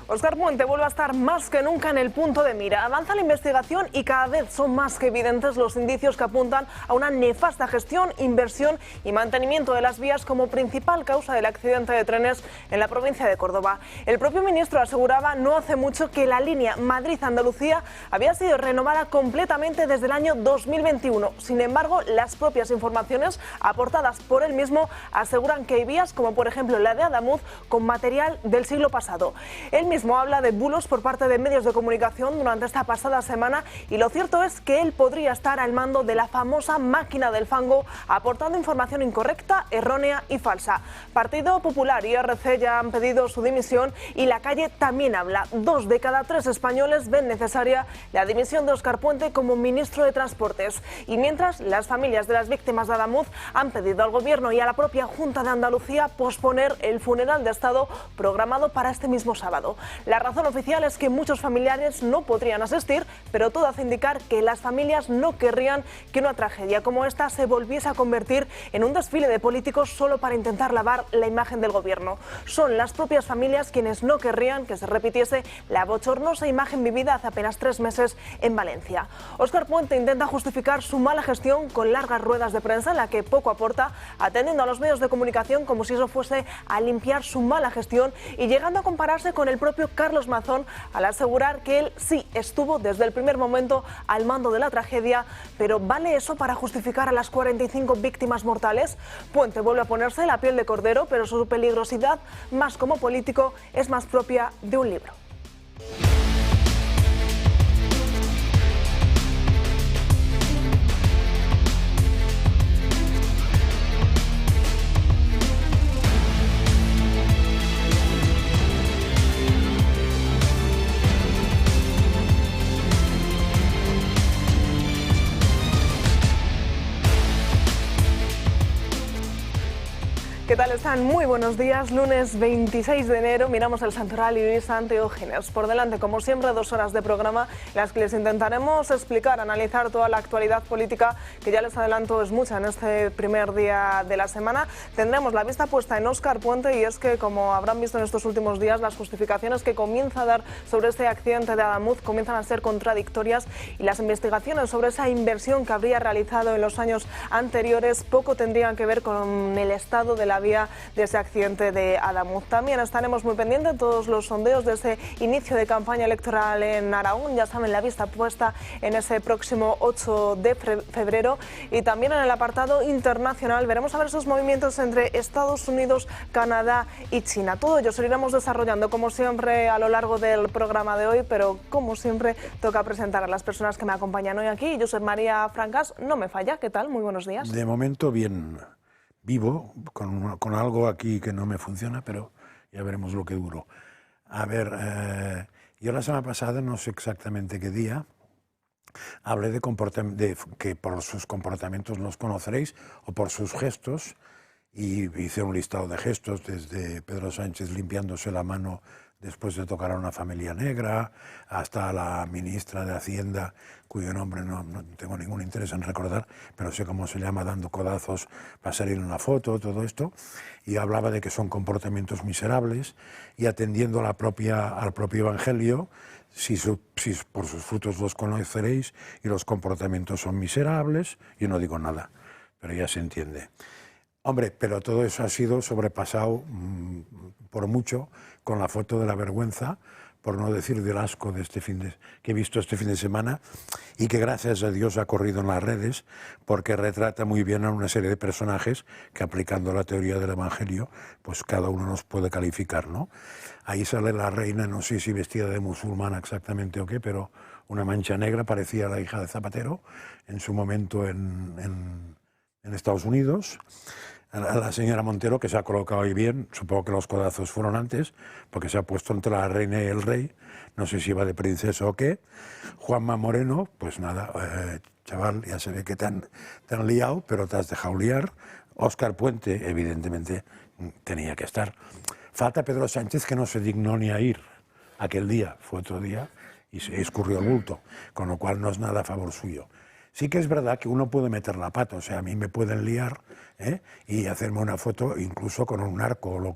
Óscar Puente vuelve a estar más que nunca en el punto de mira. Avanza la investigación y cada vez son más que evidentes los indicios que apuntan a una nefasta gestión, inversión y mantenimiento de las vías como principal causa del accidente de trenes en la provincia de Córdoba. El propio ministro aseguraba no hace mucho que la línea Madrid-Andalucía había sido renovada completamente desde el año 2021. Sin embargo, las propias informaciones aportadas por él mismo aseguran que hay vías, como por ejemplo la de Adamuz, con material del siglo pasado. Él mismo habla de bulos por parte de medios de comunicación durante esta pasada semana y lo cierto es que él podría estar al mando de la famosa máquina del fango, aportando información incorrecta, errónea y falsa. Partido Popular y RC ya han pedido su dimisión y la calle también habla. 2 de cada 3 españoles ven necesaria la dimisión de Óscar Puente como ministro de Transportes. Y mientras, las familias de las víctimas de Adamuz han pedido al Gobierno y a la propia Junta de Andalucía posponer el funeral de Estado programado para este mismo sábado. La razón oficial es que muchos familiares no podrían asistir, pero todo hace indicar que las familias no querrían que una tragedia como esta se volviese a convertir en un desfile de políticos solo para intentar lavar la imagen del Gobierno. Son las propias familias quienes no querrían que se repitiese la bochornosa imagen vivida hace apenas 3 meses en Valencia. Óscar Puente intenta justificar su mala gestión con largas ruedas de prensa en la que poco aporta, atendiendo a los medios de comunicación como si eso fuese a limpiar su mala gestión y llegando a compararse con el propio Carlos Mazón al asegurar que él sí estuvo desde el primer momento al mando de la tragedia, pero ¿vale eso para justificar a las 45 víctimas mortales? Puente vuelve a ponerse la piel de cordero, pero su peligrosidad, más como político, es más propia de un libro. ¿Qué tal están? Muy buenos días. Lunes 26 de enero miramos el santoral y Santa Eugenias. Por delante, como siempre, 2 horas de programa en las que les intentaremos explicar, analizar toda la actualidad política, que ya les adelanto es mucha en este primer día de la semana. Tendremos la vista puesta en Óscar Puente y es que, como habrán visto en estos últimos días, las justificaciones que comienza a dar sobre este accidente de Adamuz comienzan a ser contradictorias y las investigaciones sobre esa inversión que habría realizado en los años anteriores poco tendrían que ver con el estado de la vía de ese accidente de Adamuz. También estaremos muy pendientes de todos los sondeos de ese inicio de campaña electoral en Aragón. Ya saben, la vista puesta en ese próximo 8 de febrero. Y también en el apartado internacional veremos a ver esos movimientos entre Estados Unidos, Canadá y China. Todo ello seguiremos desarrollando como siempre a lo largo del programa de hoy, pero como siempre toca presentar a las personas que me acompañan hoy aquí. Josep María Francas no me falla. ¿Qué tal? Muy buenos días. De momento bien. Vivo, con algo aquí que no me funciona, pero ya veremos lo que duro. A ver, yo la semana pasada, no sé exactamente qué día, hablé de que por sus comportamientos los conoceréis, o por sus gestos, y hice un listado de gestos, desde Pedro Sánchez limpiándose la mano después de tocar a una familia negra, hasta la ministra de Hacienda, cuyo nombre no tengo ningún interés en recordar, pero sé cómo se llama, dando codazos para salir en una foto, todo esto, y hablaba de que son comportamientos miserables, y atendiendo a al propio Evangelio, si por sus frutos los conoceréis, y los comportamientos son miserables, yo no digo nada, pero ya se entiende. Hombre, pero todo eso ha sido sobrepasado por mucho con la foto de la vergüenza, por no decir del asco de que he visto este fin de semana y que gracias a Dios ha corrido en las redes, porque retrata muy bien a una serie de personajes que, aplicando la teoría del Evangelio, pues cada uno nos puede calificar, ¿no? Ahí sale la reina, no sé si vestida de musulmana exactamente o qué, pero una mancha negra, parecía la hija de Zapatero en su momento en Estados Unidos. La señora Montero, que se ha colocado ahí bien, supongo que los codazos fueron antes, porque se ha puesto entre la reina y el rey, no sé si iba de princesa o qué. Juanma Moreno, pues nada, chaval, ya se ve que te han liado, pero te has dejado liar. Óscar Puente, evidentemente, tenía que estar. Falta Pedro Sánchez, que no se dignó ni a ir aquel día, fue otro día, y se escurrió el bulto, con lo cual no es nada a favor suyo. Sí que es verdad que uno puede meter la pata, o sea, a mí me pueden liar y hacerme una foto incluso con un arco o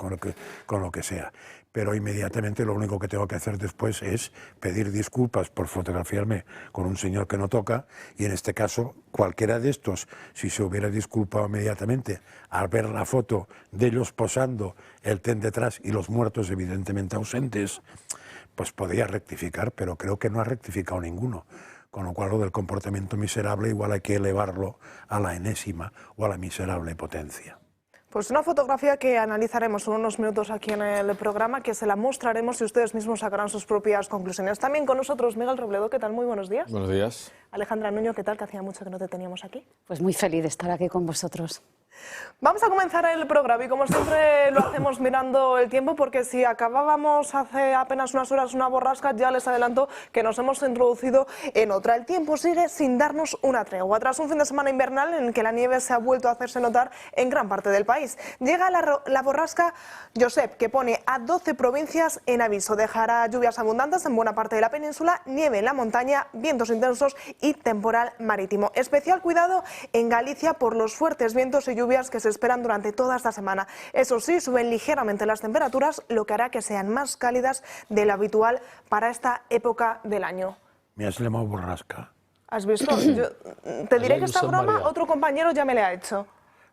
con lo que sea. Pero inmediatamente lo único que tengo que hacer después es pedir disculpas por fotografiarme con un señor que no toca, y en este caso cualquiera de estos, si se hubiera disculpado inmediatamente al ver la foto de ellos posando, el ten detrás y los muertos evidentemente ausentes, pues podría rectificar, pero creo que no ha rectificado ninguno. Con lo cual lo del comportamiento miserable igual hay que elevarlo a la enésima o a la miserable potencia. Pues una fotografía que analizaremos en unos minutos aquí en el programa, que se la mostraremos y ustedes mismos sacarán sus propias conclusiones. También con nosotros Miguel Robledo, ¿qué tal? Muy buenos días. Buenos días. Alejandra Nuño, ¿qué tal? Que hacía mucho que no te teníamos aquí. Pues muy feliz de estar aquí con vosotros. Vamos a comenzar el programa y como siempre lo hacemos mirando el tiempo, porque si acabábamos hace apenas unas horas una borrasca, ya les adelanto que nos hemos introducido en otra. El tiempo sigue sin darnos una tregua. Tras un fin de semana invernal en el que la nieve se ha vuelto a hacerse notar en gran parte del país, llega la borrasca Josep, que pone a 12 provincias en aviso. Dejará lluvias abundantes en buena parte de la península, nieve en la montaña, vientos intensos y temporal marítimo. Especial cuidado en Galicia por los fuertes vientos y lluvias que se esperan durante toda esta semana. Eso sí, suben ligeramente las temperaturas, lo que hará que sean más cálidas de lo habitual para esta época del año. Me has llamado borrasca. ¿Has visto? Yo te diré que esta broma otro compañero ya me la ha hecho.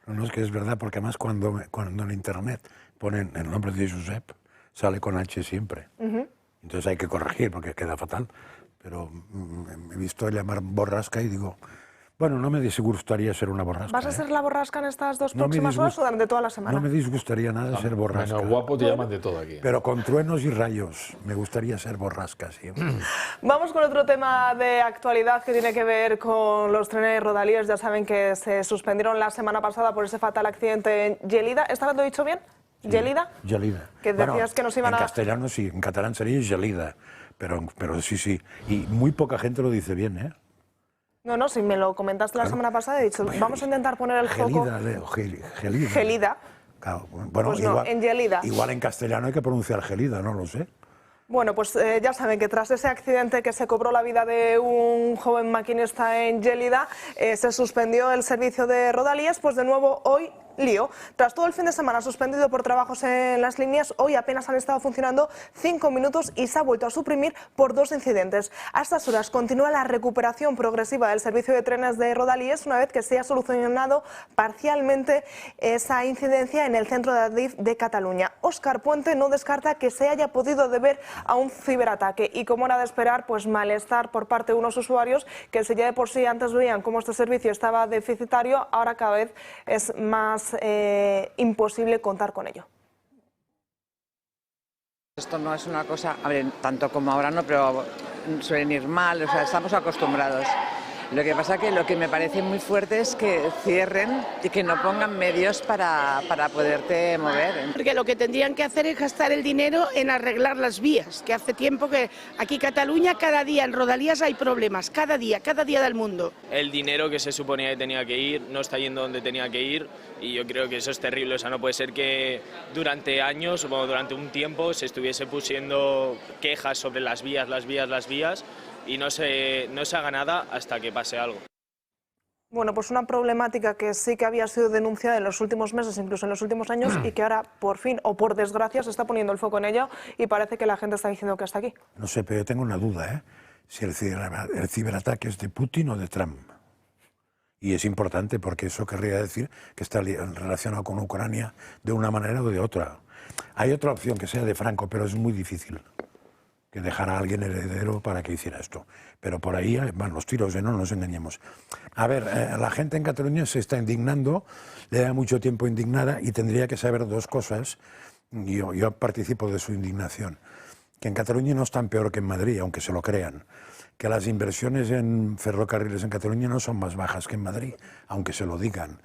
No, es que es verdad, porque además cuando en internet ponen el nombre de Josep, sale con H siempre. Entonces hay que corregir porque queda fatal. Pero he visto llamar borrasca y digo, bueno, no me disgustaría ser una borrasca. ¿Vas a ser la borrasca en estas dos próximas horas o durante toda la semana? No me disgustaría nada ser borrasca. Bueno, guapo te llaman de todo aquí. Pero con truenos y rayos. Me gustaría ser borrasca siempre. Vamos con otro tema de actualidad que tiene que ver con los trenes rodalíes. Ya saben que se suspendieron la semana pasada por ese fatal accidente en Gelida. ¿Esta vez lo he dicho bien? ¿Gelida? Gelida. Que decías que nos iban en castellano sí, en catalán sería gelida. Pero sí. Y muy poca gente lo dice bien, ¿eh? No, si me lo comentaste la semana pasada, he dicho, vamos a intentar poner el foco... Gelida. Gelida. Claro, bueno, pues no, en Gelida. Igual en castellano hay que pronunciar gelida, no lo sé. Bueno, pues ya saben que tras ese accidente que se cobró la vida de un joven maquinista en Gelida, se suspendió el servicio de Rodalies, pues de nuevo hoy lío. Tras todo el fin de semana suspendido por trabajos en las líneas, hoy apenas han estado funcionando 5 minutos y se ha vuelto a suprimir por 2 incidentes. A estas horas continúa la recuperación progresiva del servicio de trenes de Rodalies una vez que se ha solucionado parcialmente esa incidencia en el centro de Adif de Cataluña. Óscar Puente no descarta que se haya podido deber a un ciberataque y, como era de esperar, pues malestar por parte de unos usuarios que, si ya de por sí antes veían cómo este servicio estaba deficitario, ahora cada vez es más imposible contar con ello. Esto no es una cosa, a ver, tanto como ahora no, pero suelen ir mal, o sea, estamos acostumbrados. Lo que pasa que lo que me parece muy fuerte es que cierren y que no pongan medios para poderte mover. Porque lo que tendrían que hacer es gastar el dinero en arreglar las vías, que hace tiempo que aquí en Cataluña cada día en Rodalías hay problemas, cada día del mundo. El dinero que se suponía que tenía que ir no está yendo donde tenía que ir y yo creo que eso es terrible. O sea, no puede ser que durante años o durante un tiempo se estuviese pusiendo quejas sobre las vías y no se haga nada hasta que pase algo. Bueno, pues una problemática que sí que había sido denunciada en los últimos meses, incluso en los últimos años, y que ahora, por fin, o por desgracia, se está poniendo el foco en ello y parece que la gente está diciendo que hasta aquí. No sé, pero yo tengo una duda, ¿eh? Si el ciberataque es de Putin o de Trump. Y es importante porque eso querría decir que está relacionado con Ucrania de una manera o de otra. Hay otra opción que sea de Franco, pero es muy difícil que dejara a alguien heredero para que hiciera esto. Pero por ahí van los tiros, no nos engañemos. A ver, la gente en Cataluña se está indignando, le da mucho tiempo indignada y tendría que saber dos cosas. Yo participo de su indignación. Que en Cataluña no es tan peor que en Madrid, aunque se lo crean. Que las inversiones en ferrocarriles en Cataluña no son más bajas que en Madrid, aunque se lo digan.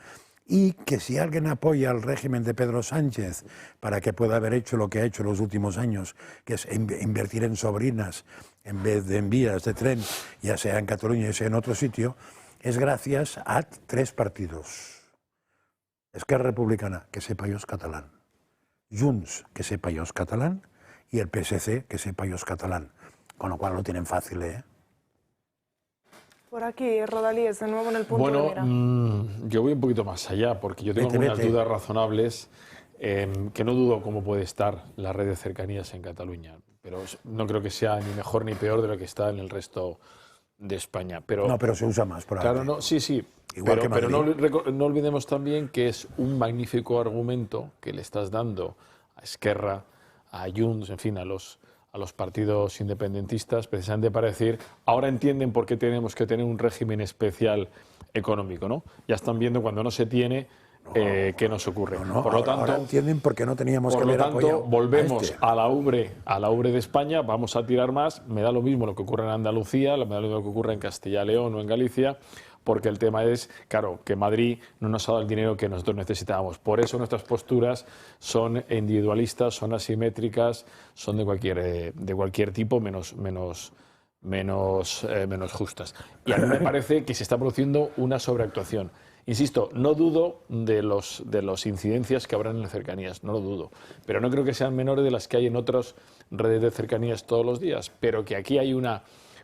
Y que si alguien apoya al régimen de Pedro Sánchez para que pueda haber hecho lo que ha hecho en los últimos años, que es invertir en sobrinas en vez de en vías de tren, ya sea en Cataluña ya sea en otro sitio, es gracias a 3 partidos. Esquerra Republicana, que sepa yo es catalán. Junts, que sepa yo es catalán. Y el PSC, que sepa yo es catalán. Con lo cual lo tienen fácil, ¿eh? Por aquí, Rodalíes, de nuevo en el punto de mira. Yo voy un poquito más allá, porque yo tengo algunas dudas razonables, que no dudo cómo puede estar la red de cercanías en Cataluña, pero no creo que sea ni mejor ni peor de lo que está en el resto de España. Pero, no, pero se usa más por ahí. Claro, no, sí. Igual pero no olvidemos también que es un magnífico argumento que le estás dando a Esquerra, a Junts, en fin, a los partidos independentistas, precisamente para decir, ahora entienden por qué tenemos que tener un régimen especial económico, ¿no? Ya están viendo cuando no se tiene qué nos ocurre. Por lo tanto, ahora entienden por qué no teníamos que haber apoyado. Por lo tanto, volvemos a la ubre de España, vamos a tirar más, me da lo mismo lo que ocurre en Andalucía, me da lo mismo lo que ocurre en Castilla y León o en Galicia, porque el tema es, claro, que Madrid no nos ha dado el dinero que nosotros necesitábamos. Por eso nuestras posturas son individualistas, son asimétricas, son de cualquier tipo, menos justas. Y a mí me parece que se está produciendo una sobreactuación. Insisto, no dudo de las incidencias que habrán en las cercanías, no lo dudo, pero no creo que sean menores de las que hay en otras redes de cercanías todos los días, pero que aquí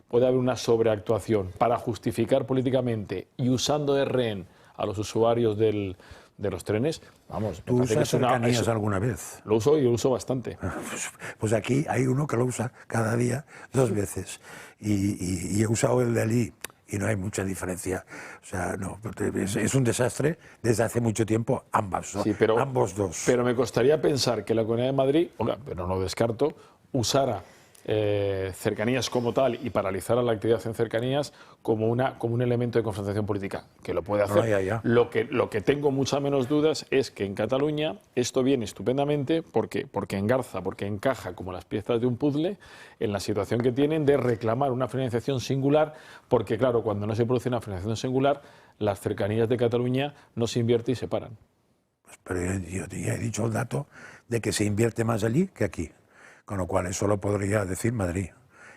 puede haber una sobreactuación para justificar políticamente y usando de rehén a los usuarios de los trenes, vamos. ¿Tú usas cercanías alguna vez? Lo uso y lo uso bastante. Pues aquí hay uno que lo usa cada día 2 veces y he usado el de allí y no hay mucha diferencia. O sea, no, es un desastre desde hace mucho tiempo ambos dos. Pero me costaría pensar que la Comunidad de Madrid, pero no lo descarto, usara cercanías como tal y paralizara la actividad en cercanías como un elemento de confrontación política, que lo puede hacer. Lo que tengo muchas menos dudas es que en Cataluña esto viene estupendamente porque engarza, porque encaja como las piezas de un puzzle en la situación que tienen de reclamar una financiación singular, porque claro, cuando no se produce una financiación singular, las cercanías de Cataluña no se invierte y se paran. Pues, pero yo ya he dicho el dato de que se invierte más allí que aquí. Con lo cual eso lo podría decir Madrid.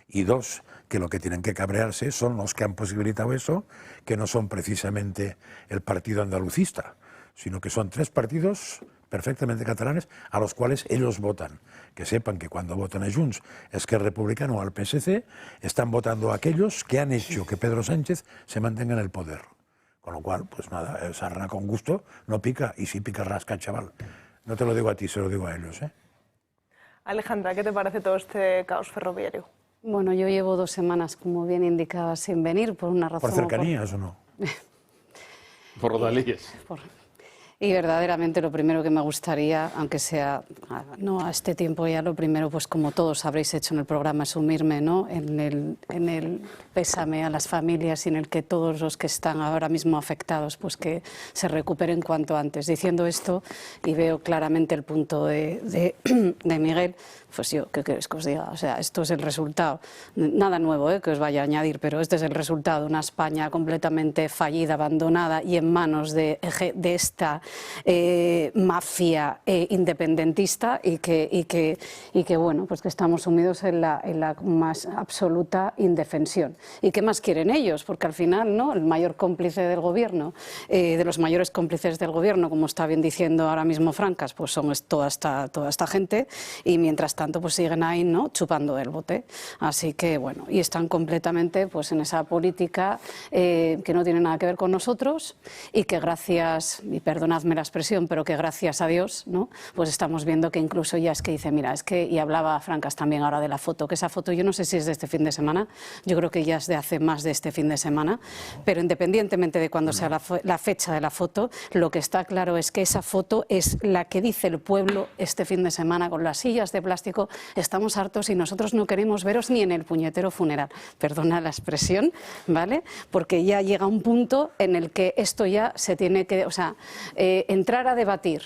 Y 2, que lo que tienen que cabrearse son los que han posibilitado eso, que no son precisamente el partido andalucista, sino que son 3 partidos perfectamente catalanes a los cuales ellos votan. Que sepan que cuando votan a Junts, Esquerra Republicana o al PSC, están votando a aquellos que han hecho que Pedro Sánchez se mantenga en el poder. Con lo cual, pues nada, sarna con gusto no pica, y si pica rasca, chaval. No te lo digo a ti, se lo digo a ellos, ¿eh? Alejandra, ¿qué te parece todo este caos ferroviario? Bueno, yo llevo 2 semanas, como bien indicaba, sin venir por una razón. ¿Por cercanías o no? Por Rodalíes. Y verdaderamente lo primero que me gustaría, aunque sea no a este tiempo ya, lo primero, pues como todos habréis hecho en el programa, es sumirme, ¿no?, en el pésame a las familias y en el que todos los que están ahora mismo afectados, pues que se recuperen cuanto antes. Diciendo esto, y veo claramente el punto de Miguel, pues yo, ¿qué queréis que os diga? O sea, esto es el resultado, nada nuevo que os vaya a añadir, pero este es el resultado de una España completamente fallida, abandonada y en manos de esta mafia independentista y que bueno, pues que estamos sumidos en la más absoluta indefensión. ¿Y qué más quieren ellos? Porque al final, ¿no?, el mayor cómplice del gobierno, de los mayores cómplices del gobierno, como está bien diciendo ahora mismo Francas, pues son toda esta gente, y mientras tanto pues siguen ahí, ¿no?, chupando el bote. Así que bueno, y están completamente pues en esa política que no tiene nada que ver con nosotros y que gracias, y perdonadme la expresión, pero que gracias a Dios, ¿no?, pues estamos viendo que incluso ya es que dice, mira, es que, y hablaba Francas también ahora de la foto, que esa foto yo no sé si es de este fin de semana, yo creo que ya es de hace más de este fin de semana, pero independientemente de cuándo sea la fecha de la foto, lo que está claro es que esa foto es la que dice el pueblo este fin de semana con las sillas de plástico, estamos hartos y nosotros no queremos veros ni en el puñetero funeral, perdona la expresión, ¿vale?, porque ya llega un punto en el que esto ya se tiene que, o sea, entrar a debatir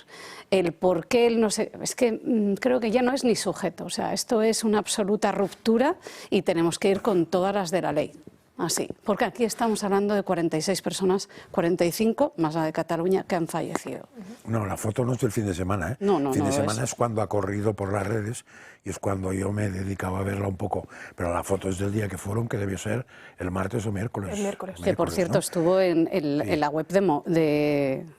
el por qué él no sé, es que creo que ya no es ni sujeto, o sea, esto es una absoluta ruptura y tenemos que ir con todas las de la ley. Así, porque aquí estamos hablando de 46 personas, 45 más la de Cataluña, que han fallecido. No, la foto no es del fin de semana, ¿eh? No, fin de semana es cuando ha corrido por las redes y es cuando yo me dedicaba a verla un poco. Pero la foto es del día que fueron, que debió ser el martes o miércoles. El miércoles. Que por cierto, ¿no?, estuvo en la web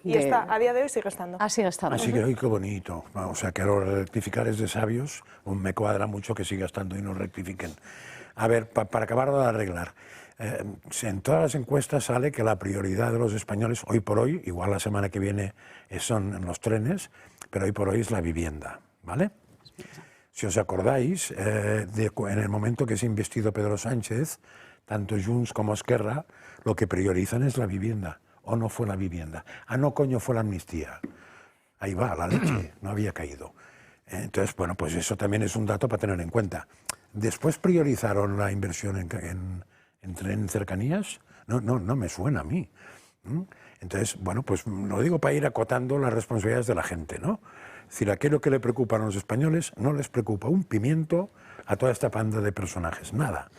Y está, a día de hoy sigue estando. Ah, sigue estando. Así que hoy qué bonito. O sea, que rectificar es de sabios. Me cuadra mucho que siga estando y no rectifiquen. A ver, para acabar de arreglar. en todas las encuestas sale que la prioridad de los españoles, hoy por hoy, igual la semana que viene son en los trenes, pero hoy por hoy es la vivienda, ¿vale? Si os acordáis, en el momento que se ha investido Pedro Sánchez, tanto Junts como Esquerra, lo que priorizan es la vivienda, o no fue la vivienda. Ah, no, coño, fue la amnistía. Ahí va, la leche, no había caído. Entonces, bueno, pues eso también es un dato para tener en cuenta. Después priorizaron la inversión en cercanías. No me suena a mí. Entonces, bueno, pues lo digo para ir acotando las responsabilidades de la gente, ¿no? Es decir, aquello que le preocupa a los españoles no les preocupa un pimiento a toda esta panda de personajes, nada.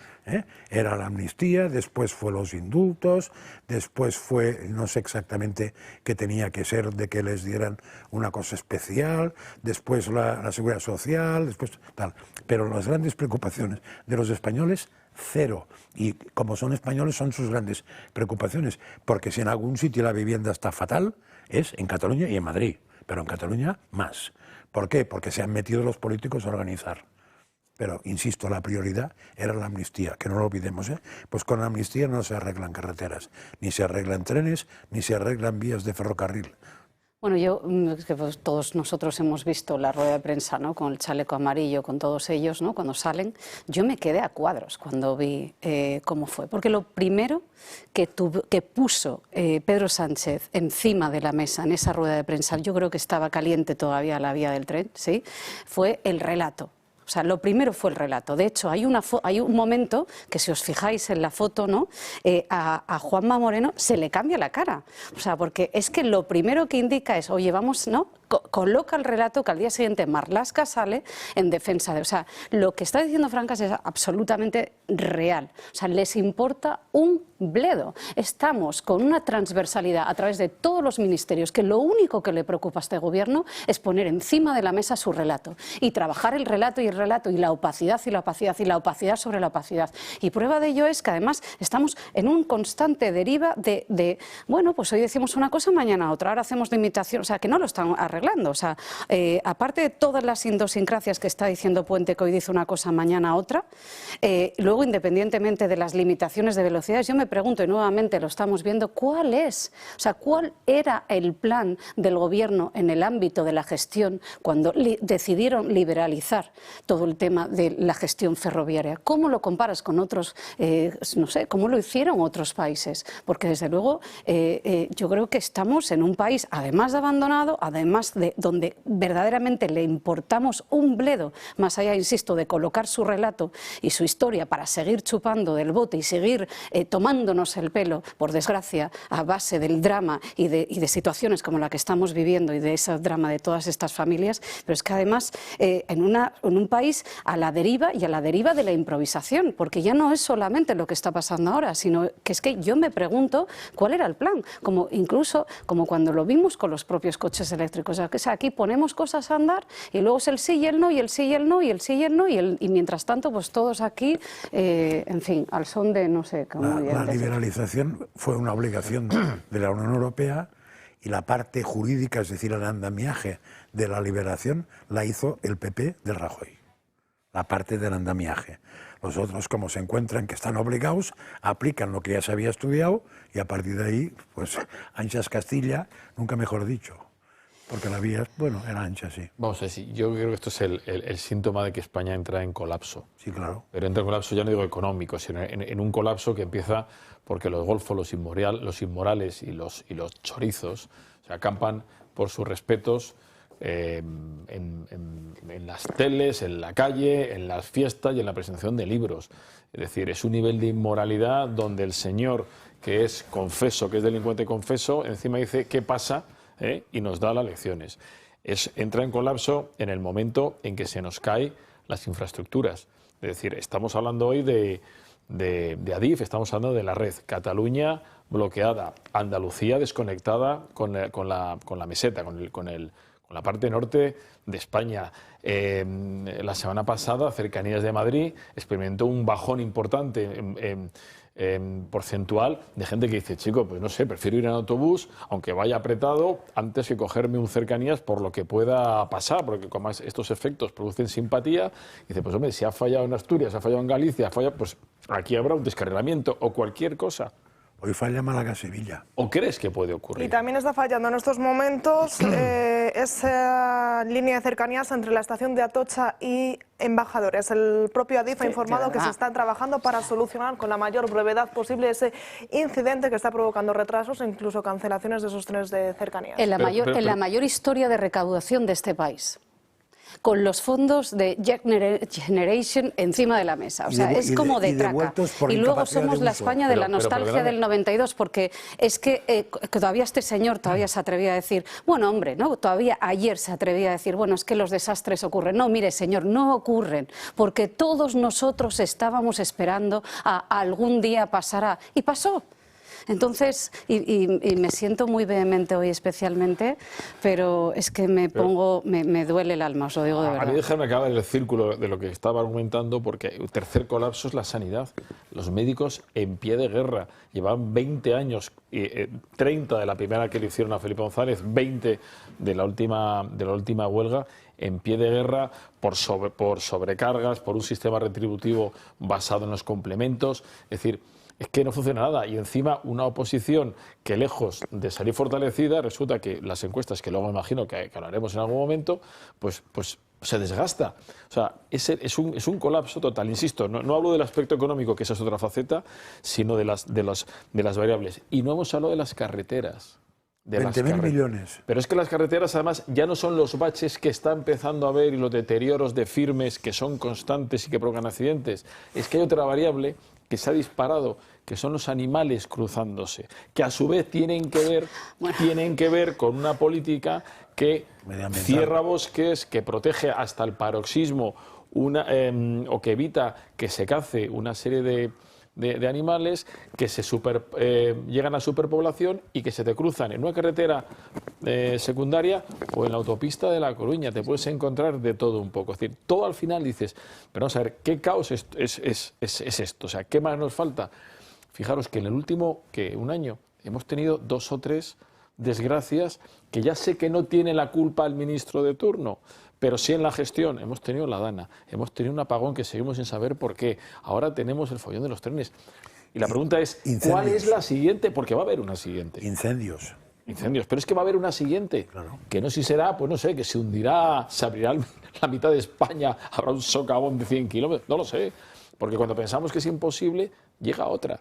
Era la amnistía, después fue los indultos, después fue, no sé exactamente qué tenía que ser, de que les dieran una cosa especial, después la seguridad social, después tal. Pero las grandes preocupaciones de los españoles, cero. Y como son españoles, son sus grandes preocupaciones, porque si en algún sitio la vivienda está fatal, es en Cataluña y en Madrid, pero en Cataluña más. ¿Por qué? Porque se han metido los políticos a organizar. Pero, insisto, la prioridad era la amnistía, que no lo olvidemos, ¿eh? Pues con la amnistía no se arreglan carreteras, ni se arreglan trenes, ni se arreglan vías de ferrocarril. Bueno, pues todos nosotros hemos visto la rueda de prensa, ¿no? Con el chaleco amarillo, con todos ellos, ¿no? Cuando salen, yo me quedé a cuadros cuando vi cómo fue. Porque lo primero que puso Pedro Sánchez encima de la mesa en esa rueda de prensa, yo creo que estaba caliente todavía la vía del tren, ¿sí? Fue el relato. O sea, lo primero fue el relato. De hecho, hay un momento que, si os fijáis en la foto, ¿no? A Juanma Moreno se le cambia la cara. O sea, porque es que lo primero que indica es, oye, vamos, ¿no? Coloca el relato que al día siguiente Marlaska sale en defensa de... O sea, lo que está diciendo Francas es absolutamente real. O sea, les importa un bledo. Estamos con una transversalidad a través de todos los ministerios, que lo único que le preocupa a este gobierno es poner encima de la mesa su relato y trabajar el relato y la opacidad y la opacidad y la opacidad sobre la opacidad. Y prueba de ello es que además estamos en un constante deriva de bueno, pues hoy decimos una cosa, mañana otra, ahora hacemos de imitación, o sea, que no lo están arreglando. O sea, aparte de todas las idiosincrasias que está diciendo Puente, que hoy dice una cosa, mañana otra, luego, independientemente de las limitaciones de velocidades, yo me pregunto, y nuevamente lo estamos viendo, ¿cuál era el plan del gobierno en el ámbito de la gestión cuando decidieron liberalizar todo el tema de la gestión ferroviaria? ¿Cómo lo comparas con otros, no sé, cómo lo hicieron otros países? Porque desde luego yo creo que estamos en un país, además de abandonado, además de donde verdaderamente le importamos un bledo, más allá, insisto, de colocar su relato y su historia para seguir chupando del bote y seguir tomándonos el pelo, por desgracia, a base del drama y de situaciones como la que estamos viviendo y de ese drama de todas estas familias, pero es que además en un país a la deriva y a la deriva de la improvisación, porque ya no es solamente lo que está pasando ahora, sino que es que yo me pregunto cuál era el plan, incluso como cuando lo vimos con los propios coches eléctricos. O sea, aquí ponemos cosas a andar y luego es el sí y el no, y el sí y el no, y el sí y el no, y mientras tanto, pues todos aquí, en fin, al son de no sé cómo. La liberalización fue una obligación de la Unión Europea y la parte jurídica, es decir, el andamiaje de la liberación, la hizo el PP de Rajoy. La parte del andamiaje. Los otros, como se encuentran que están obligados, aplican lo que ya se había estudiado y a partir de ahí, pues, anchas Castilla, nunca mejor dicho. Porque la vía, bueno, era ancha, sí. Vamos a decir, yo creo que esto es el síntoma de que España entra en colapso. Sí, claro. Pero entra en colapso, ya no digo económico, sino en un colapso que empieza porque los golfos, los inmorales y los chorizos se acampan por sus respetos en las teles, en la calle, en las fiestas y en la presentación de libros. Es decir, es un nivel de inmoralidad donde el señor que es confeso, que es delincuente confeso, encima dice qué pasa y nos da las lecciones. Entra en colapso en el momento en que se nos caen las infraestructuras. Es decir, estamos hablando hoy de Adif, estamos hablando de la red. Cataluña bloqueada, Andalucía desconectada con la meseta, con la parte norte de España. La semana pasada, Cercanías de Madrid experimentó un bajón importante porcentual de gente que dice, chico, pues no sé, prefiero ir en autobús, aunque vaya apretado, antes que cogerme un cercanías por lo que pueda pasar, porque como estos efectos producen simpatía, dice, pues hombre, si ha fallado en Asturias, ha fallado en Galicia, ha fallado, pues aquí habrá un descarrilamiento o cualquier cosa. Hoy falla Málaga-Sevilla. ¿O crees que puede ocurrir? Y también está fallando en estos momentos esa línea de cercanías entre la estación de Atocha y Embajadores. El propio Adif ha informado que se están trabajando para solucionar con la mayor brevedad posible ese incidente que está provocando retrasos e incluso cancelaciones de esos trenes de cercanías. En la mayor historia de recaudación de este país, con los fondos de Generation encima de la mesa. O sea, es como de traca. Y luego somos la España de la nostalgia del 92, porque es que todavía este señor todavía se atrevía a decir, bueno, hombre, ¿no? Todavía ayer se atrevía a decir, bueno, es que los desastres ocurren. No, mire, señor, no ocurren, porque todos nosotros estábamos esperando a algún día pasará. Y pasó. Entonces, y me siento muy vehemente hoy especialmente, pero es que me duele el alma, os lo digo de verdad. A mí déjame acabar el círculo de lo que estaba argumentando, porque el tercer colapso es la sanidad. Los médicos en pie de guerra, llevan 20 años, 30 de la primera que le hicieron a Felipe González, 20 de la última huelga, en pie de guerra por sobrecargas, por un sistema retributivo basado en los complementos, es decir, es que no funciona nada, y encima una oposición que lejos de salir fortalecida, resulta que las encuestas, que luego me imagino que hablaremos en algún momento, pues se desgasta. O sea, es un colapso total, insisto, no hablo del aspecto económico, que esa es otra faceta, sino de las variables. Y no hemos hablado de las carreteras. 20.000 millones. Pero es que las carreteras, además, ya no son los baches que está empezando a haber y los deterioros de firmes que son constantes y que provocan accidentes. Es que hay otra variable que se ha disparado, que son los animales cruzándose, que a su vez tienen que ver con una política que cierra bosques, que protege hasta el paroxismo o que evita que se cace una serie de animales que llegan a superpoblación y que se te cruzan en una carretera secundaria o en la autopista de La Coruña. Te puedes encontrar de todo un poco. Es decir, todo al final dices, pero vamos a ver, ¿qué caos es esto? O sea, ¿qué más nos falta? Fijaros que en el último, un año, hemos tenido 2 o 3 desgracias que ya sé que no tiene la culpa el ministro de turno, pero sí en la gestión. Hemos tenido la Dana, hemos tenido un apagón que seguimos sin saber por qué. Ahora tenemos el follón de los trenes. Y la pregunta es, ¿cuál es la siguiente? Porque va a haber una siguiente. Incendios, pero es que va a haber una siguiente. Claro. Que no sé si será, pues no sé, que se hundirá, se abrirá la mitad de España, habrá un socavón de 100 kilómetros, no lo sé. Porque cuando pensamos que es imposible, llega otra.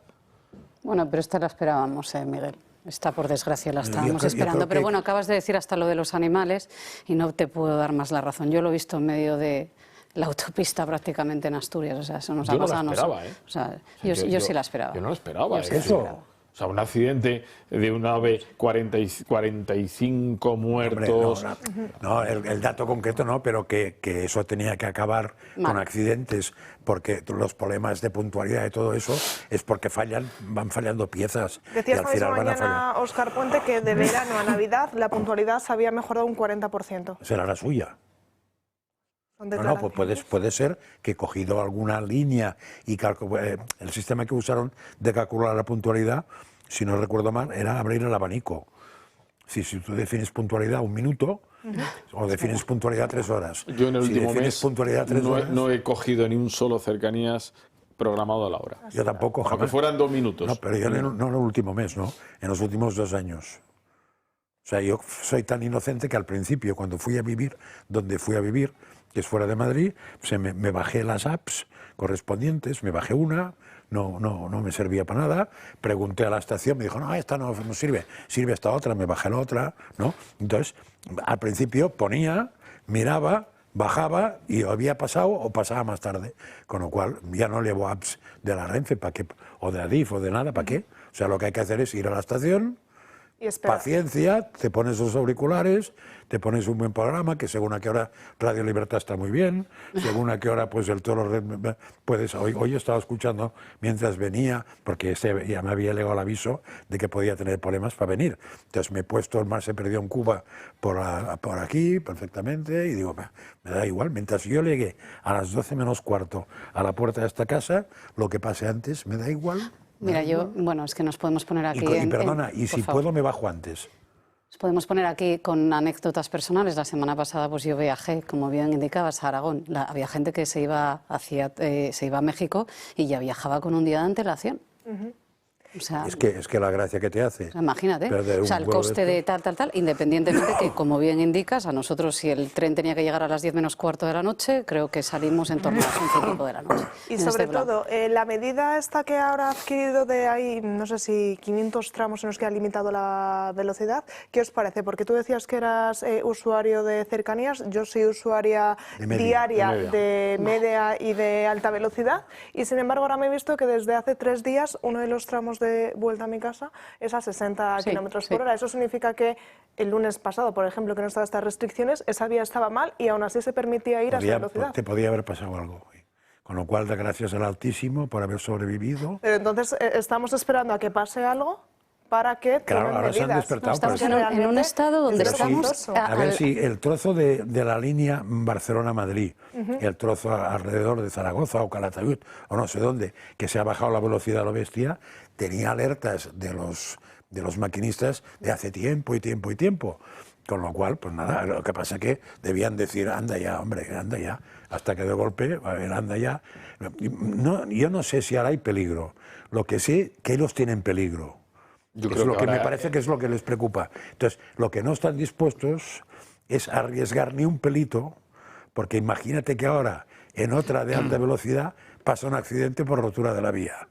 Bueno, pero esta la esperábamos, Miguel. Esta, por desgracia, la estábamos esperando. Pero bueno, acabas de decir hasta lo de los animales y no te puedo dar más la razón. Yo lo he visto en medio de la autopista prácticamente en Asturias. O sea, eso nos ha pasado a nosotros. O sea, yo sí la esperaba. Yo no lo esperaba. ¿Eso? O sea, un accidente de un AVE, 45 muertos... Hombre, no, el dato concreto no, pero que eso tenía que acabar con accidentes, porque los problemas de puntualidad y todo eso es porque van fallando piezas. Decías y al final esta mañana, Óscar Puente, que de verano a Navidad la puntualidad se había mejorado un 40%. Será la suya. No, pues puede ser que he cogido alguna línea y el sistema que usaron de calcular la puntualidad, si no recuerdo mal, era abrir el abanico. Si tú defines puntualidad 1 minuto, o defines puntualidad 3 horas. Yo en el último mes puntualidad 3 horas, no he cogido ni un solo cercanías programado a la hora. Yo tampoco. Aunque fueran 2 minutos. No, pero yo no en el último mes, ¿no? En los últimos 2 años. O sea, yo soy tan inocente que al principio, cuando fui a vivir, donde fui a vivir, que es fuera de Madrid, pues me bajé las apps correspondientes, me bajé una, no me servía para nada, pregunté a la estación, me dijo, no, esta no sirve, sirve esta otra, me bajé la otra, ¿no? Entonces, al principio ponía, miraba, bajaba y había pasado o pasaba más tarde, con lo cual ya no llevo apps de la Renfe, ¿para qué? O de Adif o de nada, ¿para qué? O sea, lo que hay que hacer es ir a la estación, paciencia, te pones los auriculares, te pones un buen programa, que según a qué hora Radio Libertad está muy bien, según a qué hora pues el Toro puedes... Hoy estaba escuchando mientras venía, porque ya me había llegado el aviso de que podía tener problemas para venir. Entonces me he puesto el Mar se perdió en Cuba por aquí perfectamente y digo, me da igual, mientras yo llegue a las 12 menos cuarto a la puerta de esta casa, lo que pase antes me da igual. Mira, bueno, es que nos podemos poner aquí... Y perdona, y si puedo me bajo antes. Nos podemos poner aquí con anécdotas personales. La semana pasada pues yo viajé, como bien indicabas, a Aragón. Había gente que se iba a México y ya viajaba con un día de antelación. O sea, es que la gracia que te hace. Imagínate, o sea, el coste de tal, independientemente que, como bien indicas, a nosotros si el tren tenía que llegar a las 10 menos cuarto de la noche, creo que salimos en torno a las 11 y pico de la noche. Y sobre todo, la medida esta que ahora ha adquirido de ahí, no sé si 500 tramos en los que ha limitado la velocidad, ¿qué os parece? Porque tú decías que eras usuario de cercanías, yo soy usuaria diaria de media y de alta velocidad, y sin embargo ahora me he visto que desde hace 3 días uno de los tramos de vuelta a mi casa es a 60 kilómetros por hora. Eso significa que el lunes pasado, por ejemplo, que no estaban estas restricciones, esa vía estaba mal y aún así se permitía ir a esa velocidad. Te podía haber pasado algo. Con lo cual, gracias al Altísimo por haber sobrevivido. Pero entonces, ¿estamos esperando a que pase algo para que claro, ahora medidas? se han despertado. Estamos en un estado donde estamos... A ver si el trozo de la línea Barcelona-Madrid, el trozo alrededor de Zaragoza o Calatayud, o no sé dónde, que se ha bajado la velocidad a lo bestia, tenía alertas de los maquinistas de hace tiempo y tiempo y tiempo. Con lo cual, pues nada, lo que pasa es que debían decir, anda ya, hombre, anda ya, hasta que de golpe, a ver, anda ya. No, yo no sé si ahora hay peligro, lo que sé que ellos tienen peligro. Yo es lo que me parece que es lo que les preocupa. Entonces, lo que no están dispuestos es arriesgar ni un pelito, porque imagínate que ahora, en otra de alta velocidad, pasa un accidente por rotura de la vía.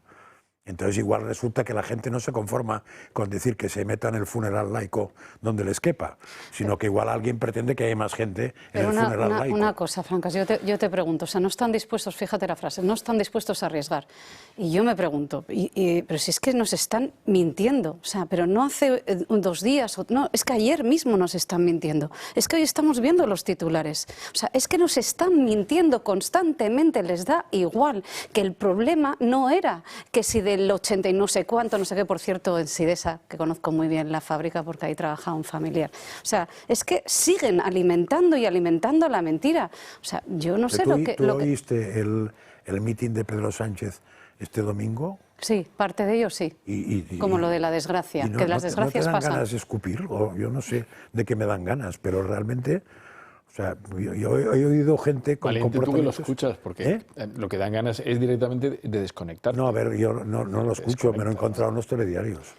Entonces igual resulta que la gente no se conforma con decir que se meta en el funeral laico donde les quepa, sino que igual alguien pretende que haya más gente en el funeral laico. Una cosa, Francas, yo te pregunto, o sea, no están dispuestos, fíjate la frase, no están dispuestos a arriesgar. Y yo me pregunto, pero si es que nos están mintiendo, o sea, pero no hace 2 días, no, es que ayer mismo nos están mintiendo, es que hoy estamos viendo los titulares, o sea, es que nos están mintiendo constantemente, les da igual, que el problema no era que si del 80 y no sé cuánto, no sé qué, por cierto, en Sidesa, que conozco muy bien la fábrica porque ahí trabajaba un familiar. O sea, es que siguen alimentando y alimentando la mentira. O sea, yo no sé lo que... ¿Tú oíste el mitin de Pedro Sánchez este domingo? Sí, parte de ello sí. Como lo de la desgracia, que las desgracias pasan. ¿No te dan pasan? ganas de escupir? Yo no sé de qué me dan ganas, pero realmente... O sea, yo he oído gente con comportamientos... tú que lo escuchas, porque lo que dan ganas es directamente de desconectar. No, a ver, yo no lo escucho, me lo he encontrado en los telediarios.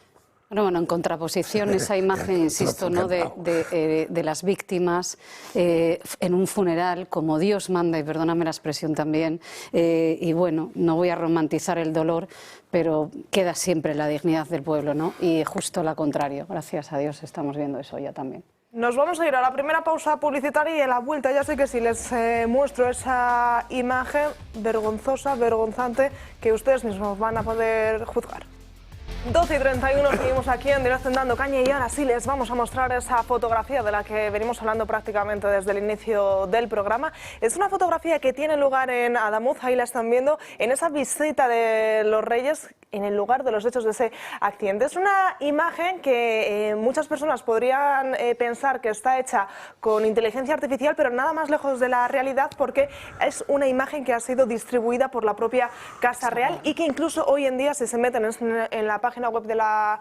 Bueno, en contraposición esa imagen, insisto, ¿no? de las víctimas en un funeral, como Dios manda, y perdóname la expresión también, y bueno, no voy a romantizar el dolor, pero queda siempre la dignidad del pueblo, ¿no? Y justo lo contrario, gracias a Dios estamos viendo eso ya también. Nos vamos a ir a la primera pausa publicitaria y a la vuelta ya sé que si les muestro esa imagen vergonzosa, vergonzante, que ustedes mismos van a poder juzgar. 12:31, seguimos aquí en directo en Dando Caña y ahora sí les vamos a mostrar esa fotografía de la que venimos hablando prácticamente desde el inicio del programa. Es una fotografía que tiene lugar en Adamuz, ahí la están viendo, en esa visita de los Reyes en el lugar de los hechos de ese accidente. Es una imagen que muchas personas podrían pensar que está hecha con inteligencia artificial, pero nada más lejos de la realidad, porque es una imagen que ha sido distribuida por la propia Casa Real y que incluso hoy en día, si se meten en la página web de la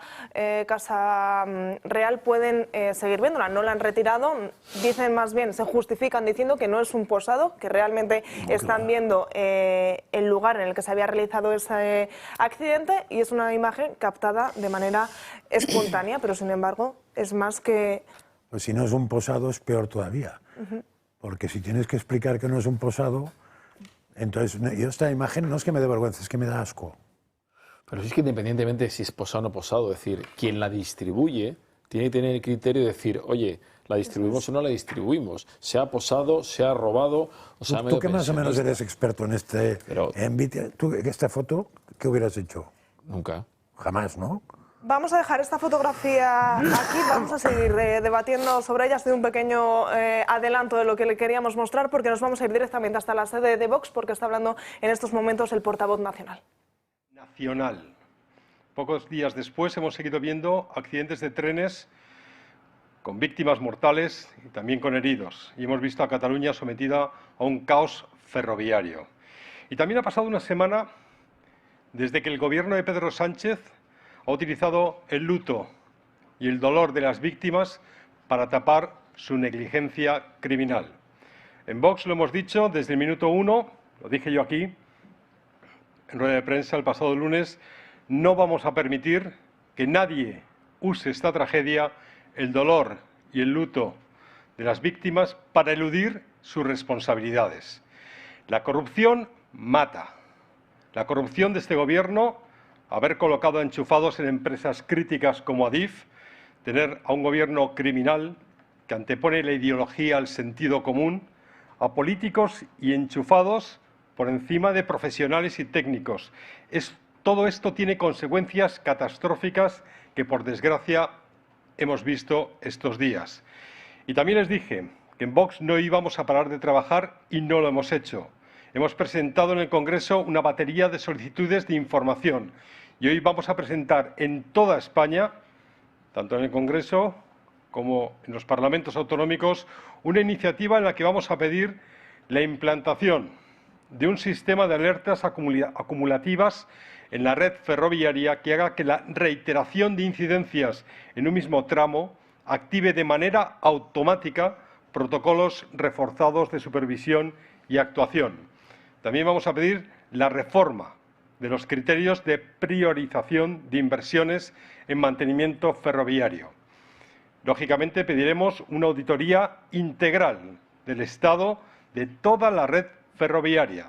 Casa Real, pueden seguir viéndola. No la han retirado, dicen más bien, se justifican diciendo que no es un posado, que realmente están viendo el lugar en el que se había realizado ese accidente, y es una imagen captada de manera espontánea, pero sin embargo es más que... Pues si no es un posado es peor todavía, porque si tienes que explicar que no es un posado, entonces yo esta imagen no es que me dé vergüenza, es que me da asco. Pero si es que independientemente de si es posado o no posado, es decir, quien la distribuye tiene que tener el criterio de decir, oye, ¿la distribuimos o no la distribuimos? ¿Se ha posado, se ha robado o se ha ¿Tú que más o menos eres experto en este ámbito? ¿Tú esta foto qué hubieras hecho? Nunca. Jamás, ¿no? Vamos a dejar esta fotografía aquí, vamos a seguir debatiendo sobre ella. Ha sido un pequeño adelanto de lo que le queríamos mostrar, porque nos vamos a ir directamente hasta la sede de Vox, porque está hablando en estos momentos el portavoz nacional. Pocos días después hemos seguido viendo accidentes de trenes con víctimas mortales y también con heridos. Y hemos visto a Cataluña sometida a un caos ferroviario. Y también ha pasado una semana desde que el gobierno de Pedro Sánchez ha utilizado el luto y el dolor de las víctimas para tapar su negligencia criminal. En Vox lo hemos dicho desde el minuto 1, lo dije yo aquí, en rueda de prensa el pasado lunes, no vamos a permitir que nadie use esta tragedia, el dolor y el luto de las víctimas para eludir sus responsabilidades. La corrupción mata. La corrupción de este Gobierno, haber colocado enchufados en empresas críticas como Adif, tener a un Gobierno criminal que antepone la ideología al sentido común, a políticos y enchufados por encima de profesionales y técnicos. Todo esto tiene consecuencias catastróficas que, por desgracia, hemos visto estos días. Y también les dije que en Vox no íbamos a parar de trabajar y no lo hemos hecho. Hemos presentado en el Congreso una batería de solicitudes de información y hoy vamos a presentar en toda España, tanto en el Congreso como en los parlamentos autonómicos, una iniciativa en la que vamos a pedir la implantación de un sistema de alertas acumulativas en la red ferroviaria que haga que la reiteración de incidencias en un mismo tramo active de manera automática protocolos reforzados de supervisión y actuación. También vamos a pedir la reforma de los criterios de priorización de inversiones en mantenimiento ferroviario. Lógicamente, pediremos una auditoría integral del estado de toda la red ferroviaria.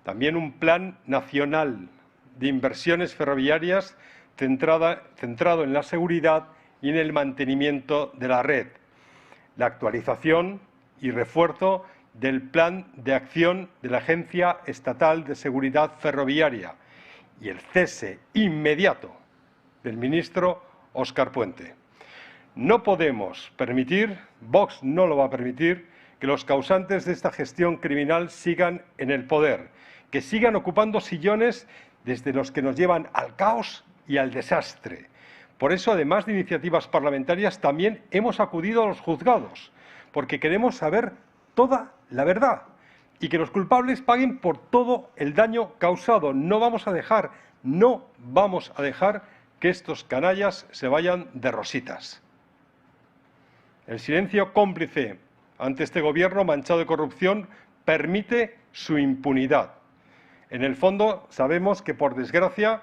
También un plan nacional de inversiones ferroviarias centrado en la seguridad y en el mantenimiento de la red. La actualización y refuerzo del plan de acción de la Agencia Estatal de Seguridad Ferroviaria y el cese inmediato del ministro Óscar Puente. No podemos permitir, Vox no lo va a permitir, que los causantes de esta gestión criminal sigan en el poder, que sigan ocupando sillones desde los que nos llevan al caos y al desastre. Por eso, además de iniciativas parlamentarias, también hemos acudido a los juzgados, porque queremos saber toda la verdad y que los culpables paguen por todo el daño causado. No vamos a dejar que estos canallas se vayan de rositas. El silencio cómplice ante este Gobierno manchado de corrupción permite su impunidad. En el fondo, sabemos que, por desgracia,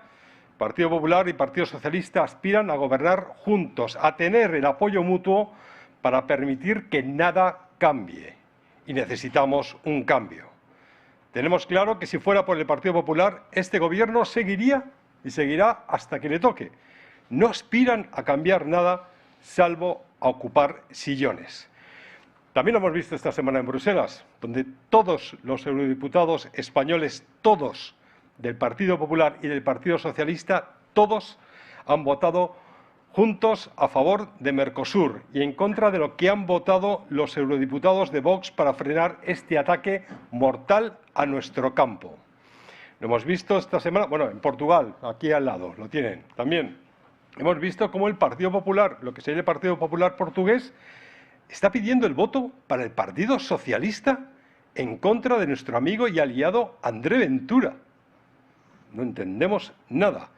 Partido Popular y Partido Socialista aspiran a gobernar juntos, a tener el apoyo mutuo para permitir que nada cambie. Y necesitamos un cambio. Tenemos claro que si fuera por el Partido Popular, este Gobierno seguiría y seguirá hasta que le toque. No aspiran a cambiar nada, salvo a ocupar sillones. También lo hemos visto esta semana en Bruselas, donde todos los eurodiputados españoles, todos del Partido Popular y del Partido Socialista, todos han votado juntos a favor de Mercosur y en contra de lo que han votado los eurodiputados de Vox para frenar este ataque mortal a nuestro campo. Lo hemos visto esta semana, bueno, en Portugal, aquí al lado, lo tienen también. Hemos visto cómo el Partido Popular, lo que sería el Partido Popular portugués, está pidiendo el voto para el Partido Socialista en contra de nuestro amigo y aliado André Ventura. No entendemos nada.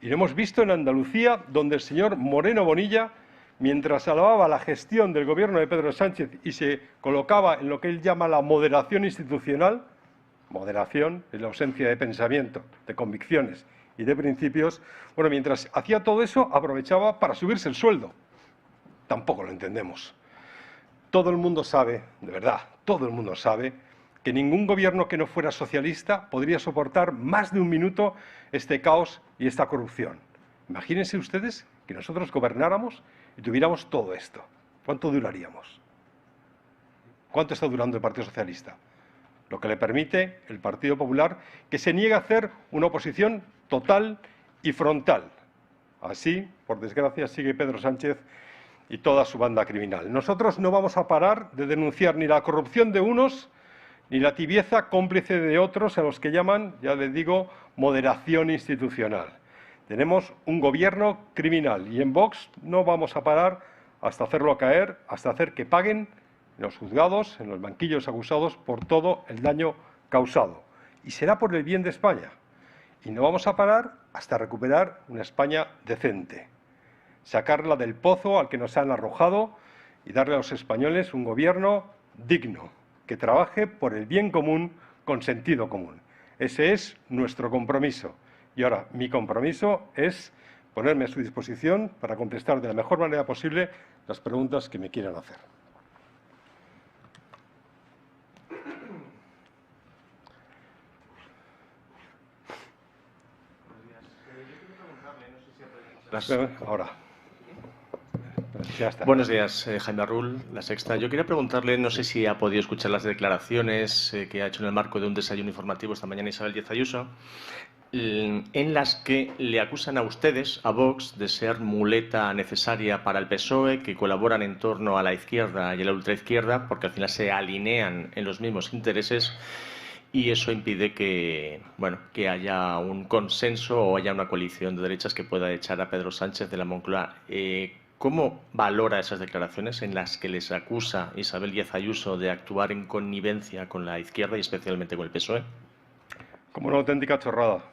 Y lo hemos visto en Andalucía, donde el señor Moreno Bonilla, mientras alababa la gestión del Gobierno de Pedro Sánchez y se colocaba en lo que él llama la moderación institucional, moderación es la ausencia de pensamiento, de convicciones y de principios, bueno, mientras hacía todo eso, aprovechaba para subirse el sueldo. Tampoco lo entendemos. Todo el mundo sabe, de verdad, todo el mundo sabe que ningún gobierno que no fuera socialista podría soportar más de un minuto este caos y esta corrupción. Imagínense ustedes que nosotros gobernáramos y tuviéramos todo esto. ¿Cuánto duraríamos? ¿Cuánto está durando el Partido Socialista? Lo que le permite el Partido Popular, que se niega a hacer una oposición total y frontal. Así, por desgracia, sigue Pedro Sánchez y toda su banda criminal. Nosotros no vamos a parar de denunciar ni la corrupción de unos ni la tibieza cómplice de otros, a los que llaman, ya les digo, moderación institucional. Tenemos un gobierno criminal y en Vox no vamos a parar hasta hacerlo caer, hasta hacer que paguen en los juzgados, en los banquillos acusados por todo el daño causado. Y será por el bien de España. Y no vamos a parar hasta recuperar una España decente, sacarla del pozo al que nos han arrojado y darle a los españoles un gobierno digno, que trabaje por el bien común con sentido común. Ese es nuestro compromiso. Y ahora, mi compromiso es ponerme a su disposición para contestar de la mejor manera posible las preguntas que me quieran hacer. Ahora. Ya está. Buenos días, Jaime Arrul, La Sexta. Yo quería preguntarle, no sé si ha podido escuchar las declaraciones que ha hecho en el marco de un desayuno informativo esta mañana Isabel Díaz Ayuso, en las que le acusan a ustedes, a Vox, de ser muleta necesaria para el PSOE, que colaboran en torno a la izquierda y a la ultraizquierda, porque al final se alinean en los mismos intereses. Y eso impide que, bueno, que haya un consenso o haya una coalición de derechas que pueda echar a Pedro Sánchez de la Moncloa. ¿Cómo valora esas declaraciones en las que les acusa Isabel Díaz Ayuso de actuar en connivencia con la izquierda y especialmente con el PSOE? Como una auténtica chorrada.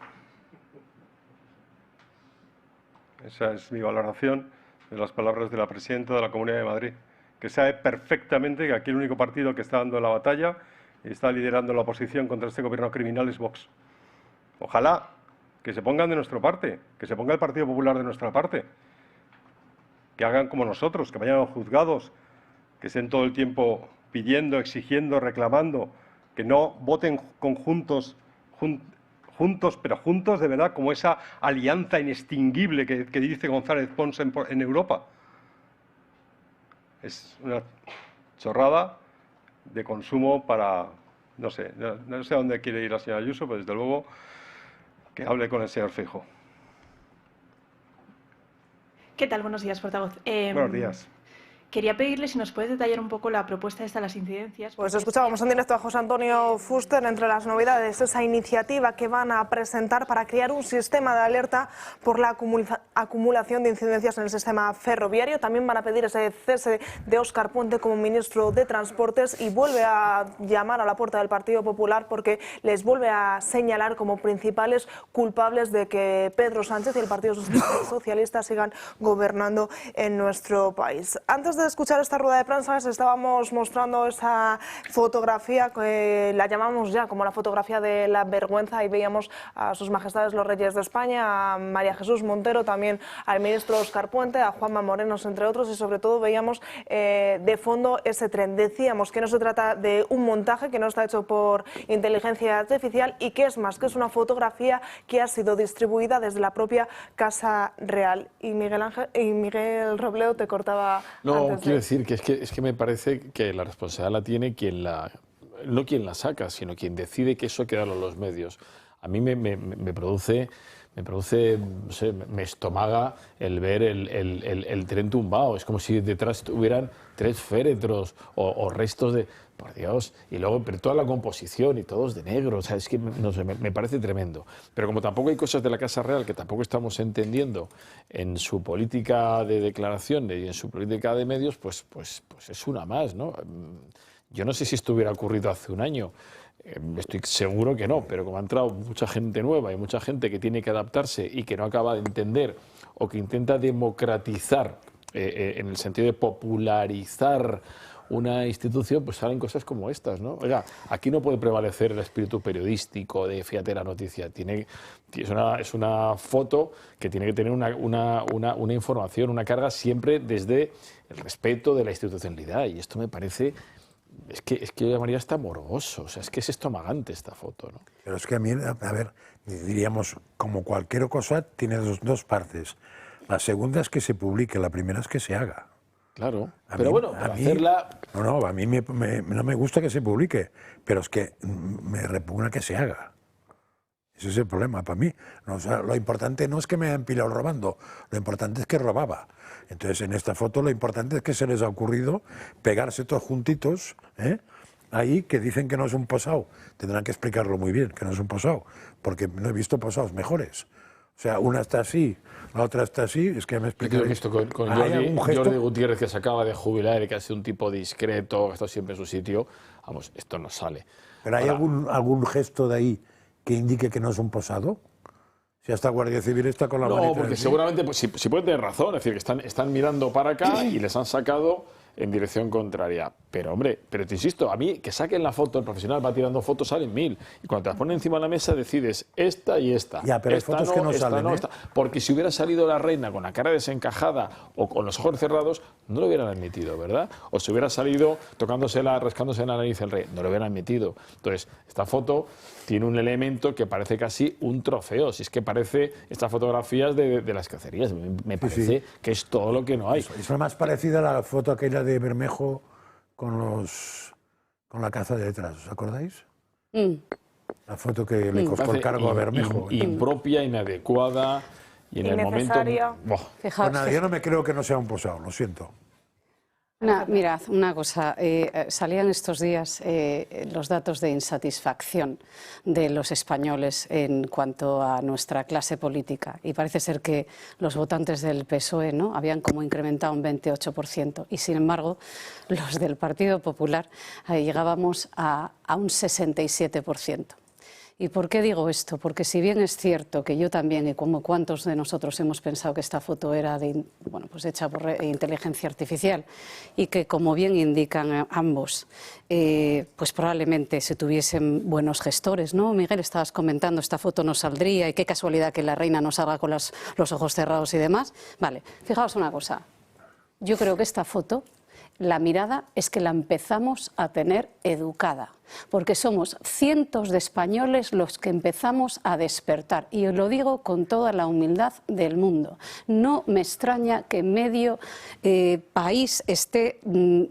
Esa es mi valoración de las palabras de la presidenta de la Comunidad de Madrid, que sabe perfectamente que aquí el único partido que está dando la batalla y está liderando la oposición contra este gobierno criminal es Vox. Ojalá que se pongan de nuestra parte, que se ponga el Partido Popular de nuestra parte, que hagan como nosotros, que vayan a los juzgados, que estén todo el tiempo pidiendo, exigiendo, reclamando, que no voten juntos, pero juntos de verdad, como esa alianza inextinguible que dice González Pons en Europa. Es una chorrada de consumo para, no sé a dónde quiere ir la señora Ayuso, pero desde luego que hable con el señor Feijóo. ¿Qué tal? Buenos días, portavoz. Buenos días. Quería pedirle si nos puede detallar un poco la propuesta esta de las incidencias. Pues escuchábamos en directo a José Antonio Fuster. Entre las novedades, esa iniciativa que van a presentar para crear un sistema de alerta por la acumulación de incidencias en el sistema ferroviario. También van a pedir ese cese de Óscar Puente como ministro de Transportes y vuelve a llamar a la puerta del Partido Popular porque les vuelve a señalar como principales culpables de que Pedro Sánchez y el Partido Socialista sigan gobernando en nuestro país. Antes de escuchar esta rueda de prensa, les estábamos mostrando esa fotografía que la llamamos ya como la fotografía de la vergüenza, y veíamos a sus majestades los reyes de España, a María Jesús Montero, también al ministro Óscar Puente, a Juanma Moreno, entre otros, y sobre todo veíamos de fondo ese tren. Decíamos que no se trata de un montaje, que no está hecho por inteligencia artificial y que es más, que es una fotografía que ha sido distribuida desde la propia Casa Real. Y Miguel Robledo te cortaba. No, quiero decir que es que me parece que la responsabilidad la tiene no quien la saca, sino quien decide que eso queda en los medios. A mí me produce, no sé, me estomaga el ver el tren tumbado. Es como si detrás tuvieran 3 féretros o restos de... Por Dios, y luego pero toda la composición y todos de negro, o sea, es que no sé, me parece tremendo. Pero como tampoco hay cosas de la Casa Real que tampoco estamos entendiendo en su política de declaración y en su política de medios, pues es una más, ¿no? Yo no sé si esto hubiera ocurrido hace un año, estoy seguro que no, pero como ha entrado mucha gente nueva y mucha gente que tiene que adaptarse y que no acaba de entender o que intenta democratizar en el sentido de popularizar una institución, pues salen cosas como estas, ¿no? Oiga, aquí no puede prevalecer el espíritu periodístico de fíjate la noticia. Es una foto que tiene que tener una información, una carga siempre desde el respeto de la institucionalidad. Y esto me parece... Es que yo llamaría hasta morboso, o sea, es que es estomagante esta foto, ¿no? Pero es que a mí, a ver, diríamos, como cualquier cosa, tiene dos partes. La segunda es que se publique, la primera es que se haga. Claro, pero bueno, para hacerla... No, a mí no me gusta que se publique, pero es que me repugna que se haga. Ese es el problema para mí. No, o sea, lo importante no es que me hayan pillado robando, lo importante es que robaba. Entonces, en esta foto lo importante es que se les ha ocurrido pegarse todos juntitos, ahí, que dicen que no es un posao. Tendrán que explicarlo muy bien, que no es un posao, porque no he visto posaos mejores. O sea, una está así, la otra está así, es que me explico. Yo he visto con Jordi Gutiérrez, que se acaba de jubilar y que ha sido un tipo discreto, que ha estado siempre en su sitio. Vamos, esto no sale. ¿Pero hay algún gesto de ahí que indique que no es un posado? Si hasta Guardia Civil está con la manita. No, porque seguramente, pues, si pueden tener razón, es decir, que están mirando para acá y les han sacado en dirección contraria. Pero, hombre, pero te insisto, a mí que saquen la foto, el profesional va tirando fotos, salen 1000. Y cuando te las ponen encima de la mesa decides esta y esta. Ya, pero hay fotos que no salen, ¿eh? Porque si hubiera salido la reina con la cara desencajada o con los ojos cerrados, no lo hubieran admitido, ¿verdad? O si hubiera salido rascándose la nariz el rey, no lo hubieran admitido. Entonces, esta foto tiene un elemento que parece casi un trofeo. Si es que parece estas fotografías de las cacerías. Me parece que es todo lo que no hay. Es lo más parecida a la foto aquella de Bermejo con la caza de detrás, ¿os acordáis? La foto que le costó el cargo a Bermejo. Impropia, inadecuada y en el momento... Pues yo no me creo que no sea un posado, lo siento. Mirad, una cosa, salían estos días los datos de insatisfacción de los españoles en cuanto a nuestra clase política y parece ser que los votantes del PSOE, ¿no?, habían como incrementado un 28% y sin embargo los del Partido Popular llegábamos a un 67%. ¿Y por qué digo esto? Porque si bien es cierto que yo también, y como cuántos de nosotros hemos pensado que esta foto era pues hecha por inteligencia artificial y que, como bien indican ambos, pues probablemente se tuviesen buenos gestores, ¿no? Miguel, estabas comentando, esta foto no saldría y qué casualidad que la reina no salga con los ojos cerrados y demás. Vale, fijaos una cosa, yo creo que esta foto, la mirada es que la empezamos a tener educada, porque somos cientos de españoles los que empezamos a despertar, y os lo digo con toda la humildad del mundo. No me extraña que medio país esté,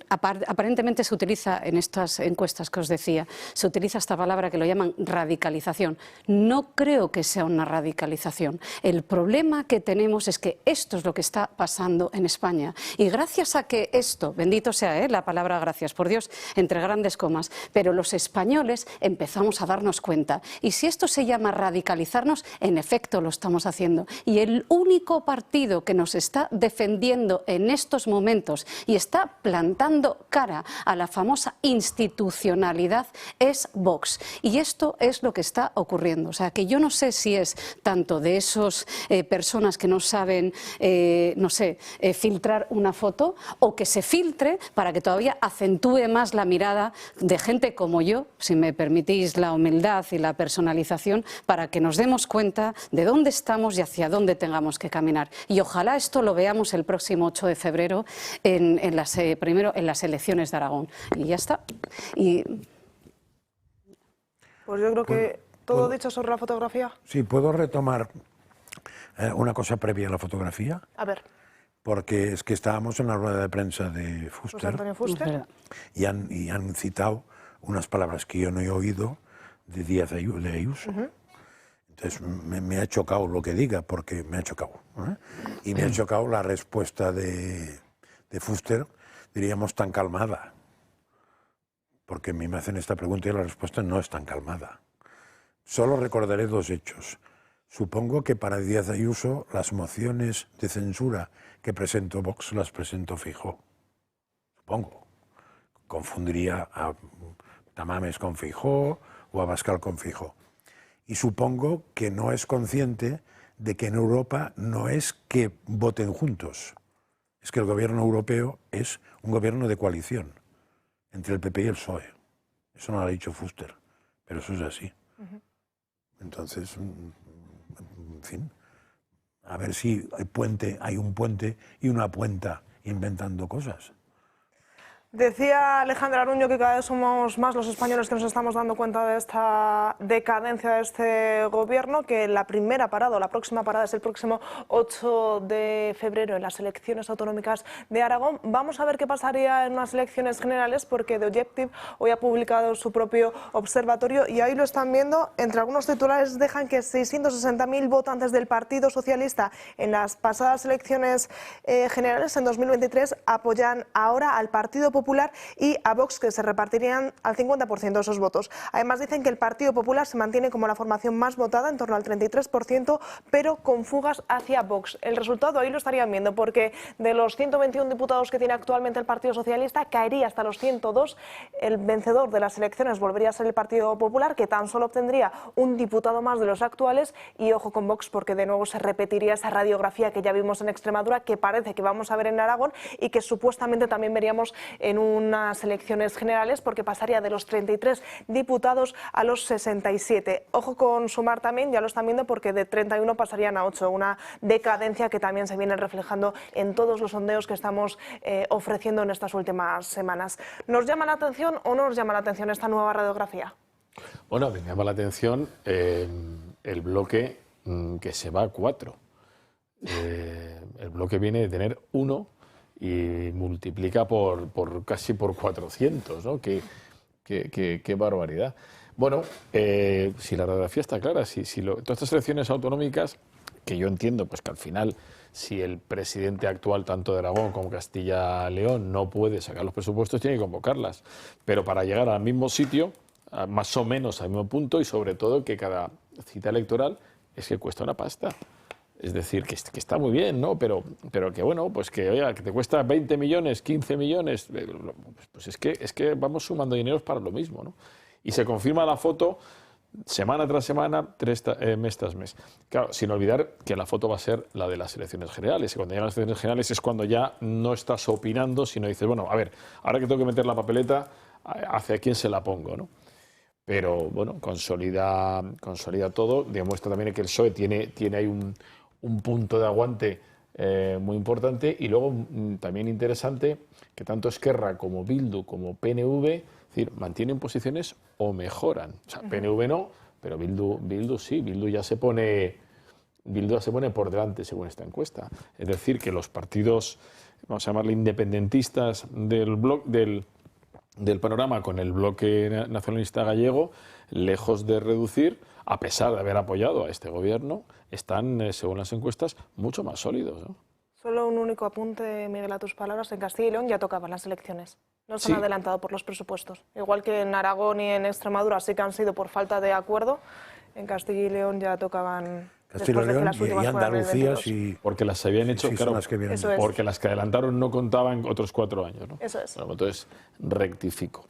aparentemente se utiliza en estas encuestas que os decía, se utiliza esta palabra que lo llaman radicalización. No creo que sea una radicalización. El problema que tenemos es que esto es lo que está pasando en España, y gracias a que esto, bendito sea la palabra gracias, por Dios, entre grandes comas, pero los españoles empezamos a darnos cuenta. Y si esto se llama radicalizarnos, en efecto lo estamos haciendo. Y el único partido que nos está defendiendo en estos momentos y está plantando cara a la famosa institucionalidad es Vox. Y esto es lo que está ocurriendo. O sea, que yo no sé si es tanto de esos personas que no saben, filtrar una foto, o que se filtre para que todavía acentúe más la mirada de gente como yo, si me permitís la humildad y la personalización, para que nos demos cuenta de dónde estamos y hacia dónde tengamos que caminar. Y ojalá esto lo veamos el próximo 8 de febrero, primero en las elecciones de Aragón. Y ya está. Pues yo creo que todo dicho sobre la fotografía. Sí, ¿puedo retomar una cosa previa a la fotografía? A ver. Porque es que estábamos en la rueda de prensa de Fuster, José Antonio Fuster, y han citado unas palabras que yo no he oído de Díaz de Ayuso. Entonces me ha chocado lo que diga, porque me ha chocado. Y me ha chocado la respuesta de Fuster, diríamos, tan calmada. Porque a mí me hacen esta pregunta y la respuesta no es tan calmada. Solo recordaré dos hechos. Supongo que para Díaz Ayuso las mociones de censura que presentó Vox las presentó Feijóo. Supongo. Confundiría a Tamames con Feijóo o a Abascal con Feijóo. Y supongo que no es consciente de que en Europa no es que voten juntos. Es que el gobierno europeo es un gobierno de coalición entre el PP y el PSOE. Eso no lo ha dicho Fuster, pero eso es así. Entonces, en fin, a ver si hay un puente y una puenta inventando cosas. Decía Alejandra Aruño que cada vez somos más los españoles que nos estamos dando cuenta de esta decadencia de este gobierno, que la primera parada, o la próxima parada, es el próximo 8 de febrero en las elecciones autonómicas de Aragón. Vamos a ver qué pasaría en unas elecciones generales, porque The Objective hoy ha publicado su propio observatorio y ahí lo están viendo. Entre algunos titulares dejan que 660.000 votantes del Partido Socialista en las pasadas elecciones generales en 2023 apoyan ahora al Partido Popular Popular y a Vox, que se repartirían al 50% de esos votos. Además dicen que el Partido Popular se mantiene como la formación más votada, en torno al 33%, pero con fugas hacia Vox. El resultado ahí lo estarían viendo, porque de los 121 diputados que tiene actualmente el Partido Socialista, caería hasta los 102. El vencedor de las elecciones volvería a ser el Partido Popular, que tan solo obtendría un diputado más de los actuales. Y ojo con Vox, porque de nuevo se repetiría esa radiografía que ya vimos en Extremadura, que parece que vamos a ver en Aragón y que supuestamente también veríamos en unas elecciones generales, porque pasaría de los 33 diputados a los 67. Ojo con Sumar también, ya lo están viendo, porque de 31 pasarían a 8, una decadencia que también se viene reflejando en todos los sondeos que estamos ofreciendo en estas últimas semanas. ¿Nos llama la atención o no nos llama la atención esta nueva radiografía? Bueno, me llama la atención el bloque que se va a 4. El bloque viene de tener 1 y multiplica casi por 400, ¿no? Qué barbaridad. Bueno, si la radiografía está clara, todas estas elecciones autonómicas, que yo entiendo pues que al final, si el presidente actual, tanto de Aragón como Castilla-León, no puede sacar los presupuestos, tiene que convocarlas. Pero para llegar al mismo sitio, más o menos al mismo punto, y sobre todo que cada cita electoral es que cuesta una pasta. Es decir, que está muy bien, ¿no? Pero que bueno, pues que, oiga, que te cuesta 20 millones, 15 millones, pues es que vamos sumando dineros para lo mismo, ¿no? Y se confirma la foto semana tras semana, mes tras mes. Claro, sin olvidar que la foto va a ser la de las elecciones generales. Y cuando llegan las elecciones generales es cuando ya no estás opinando, sino dices, bueno, a ver, ahora que tengo que meter la papeleta, ¿hacia quién se la pongo, no? Pero bueno, consolida todo. Demuestra también que el PSOE tiene ahí un punto de aguante muy importante. Y luego también interesante que tanto Esquerra como Bildu como PNV, es decir, mantienen posiciones o mejoran. O sea, PNV no, pero Bildu sí. Bildu ya se pone por delante según esta encuesta. Es decir, que los partidos, vamos a llamarle independentistas del panorama con el bloque nacionalista gallego, lejos de reducir, a pesar de haber apoyado a este gobierno, están, según las encuestas, mucho más sólidos, ¿no? Solo un único apunte, Miguel, a tus palabras. En Castilla y León ya tocaban las elecciones. No se han adelantado por los presupuestos. Igual que en Aragón y en Extremadura sí que han sido por falta de acuerdo, en Castilla y León ya tocaban... Castilla y León y Andalucía sí. Porque las habían hecho, sí, claro, las que vienen. porque las que adelantaron no contaban otros 4 años, ¿no? Eso es. Bueno, entonces rectifico.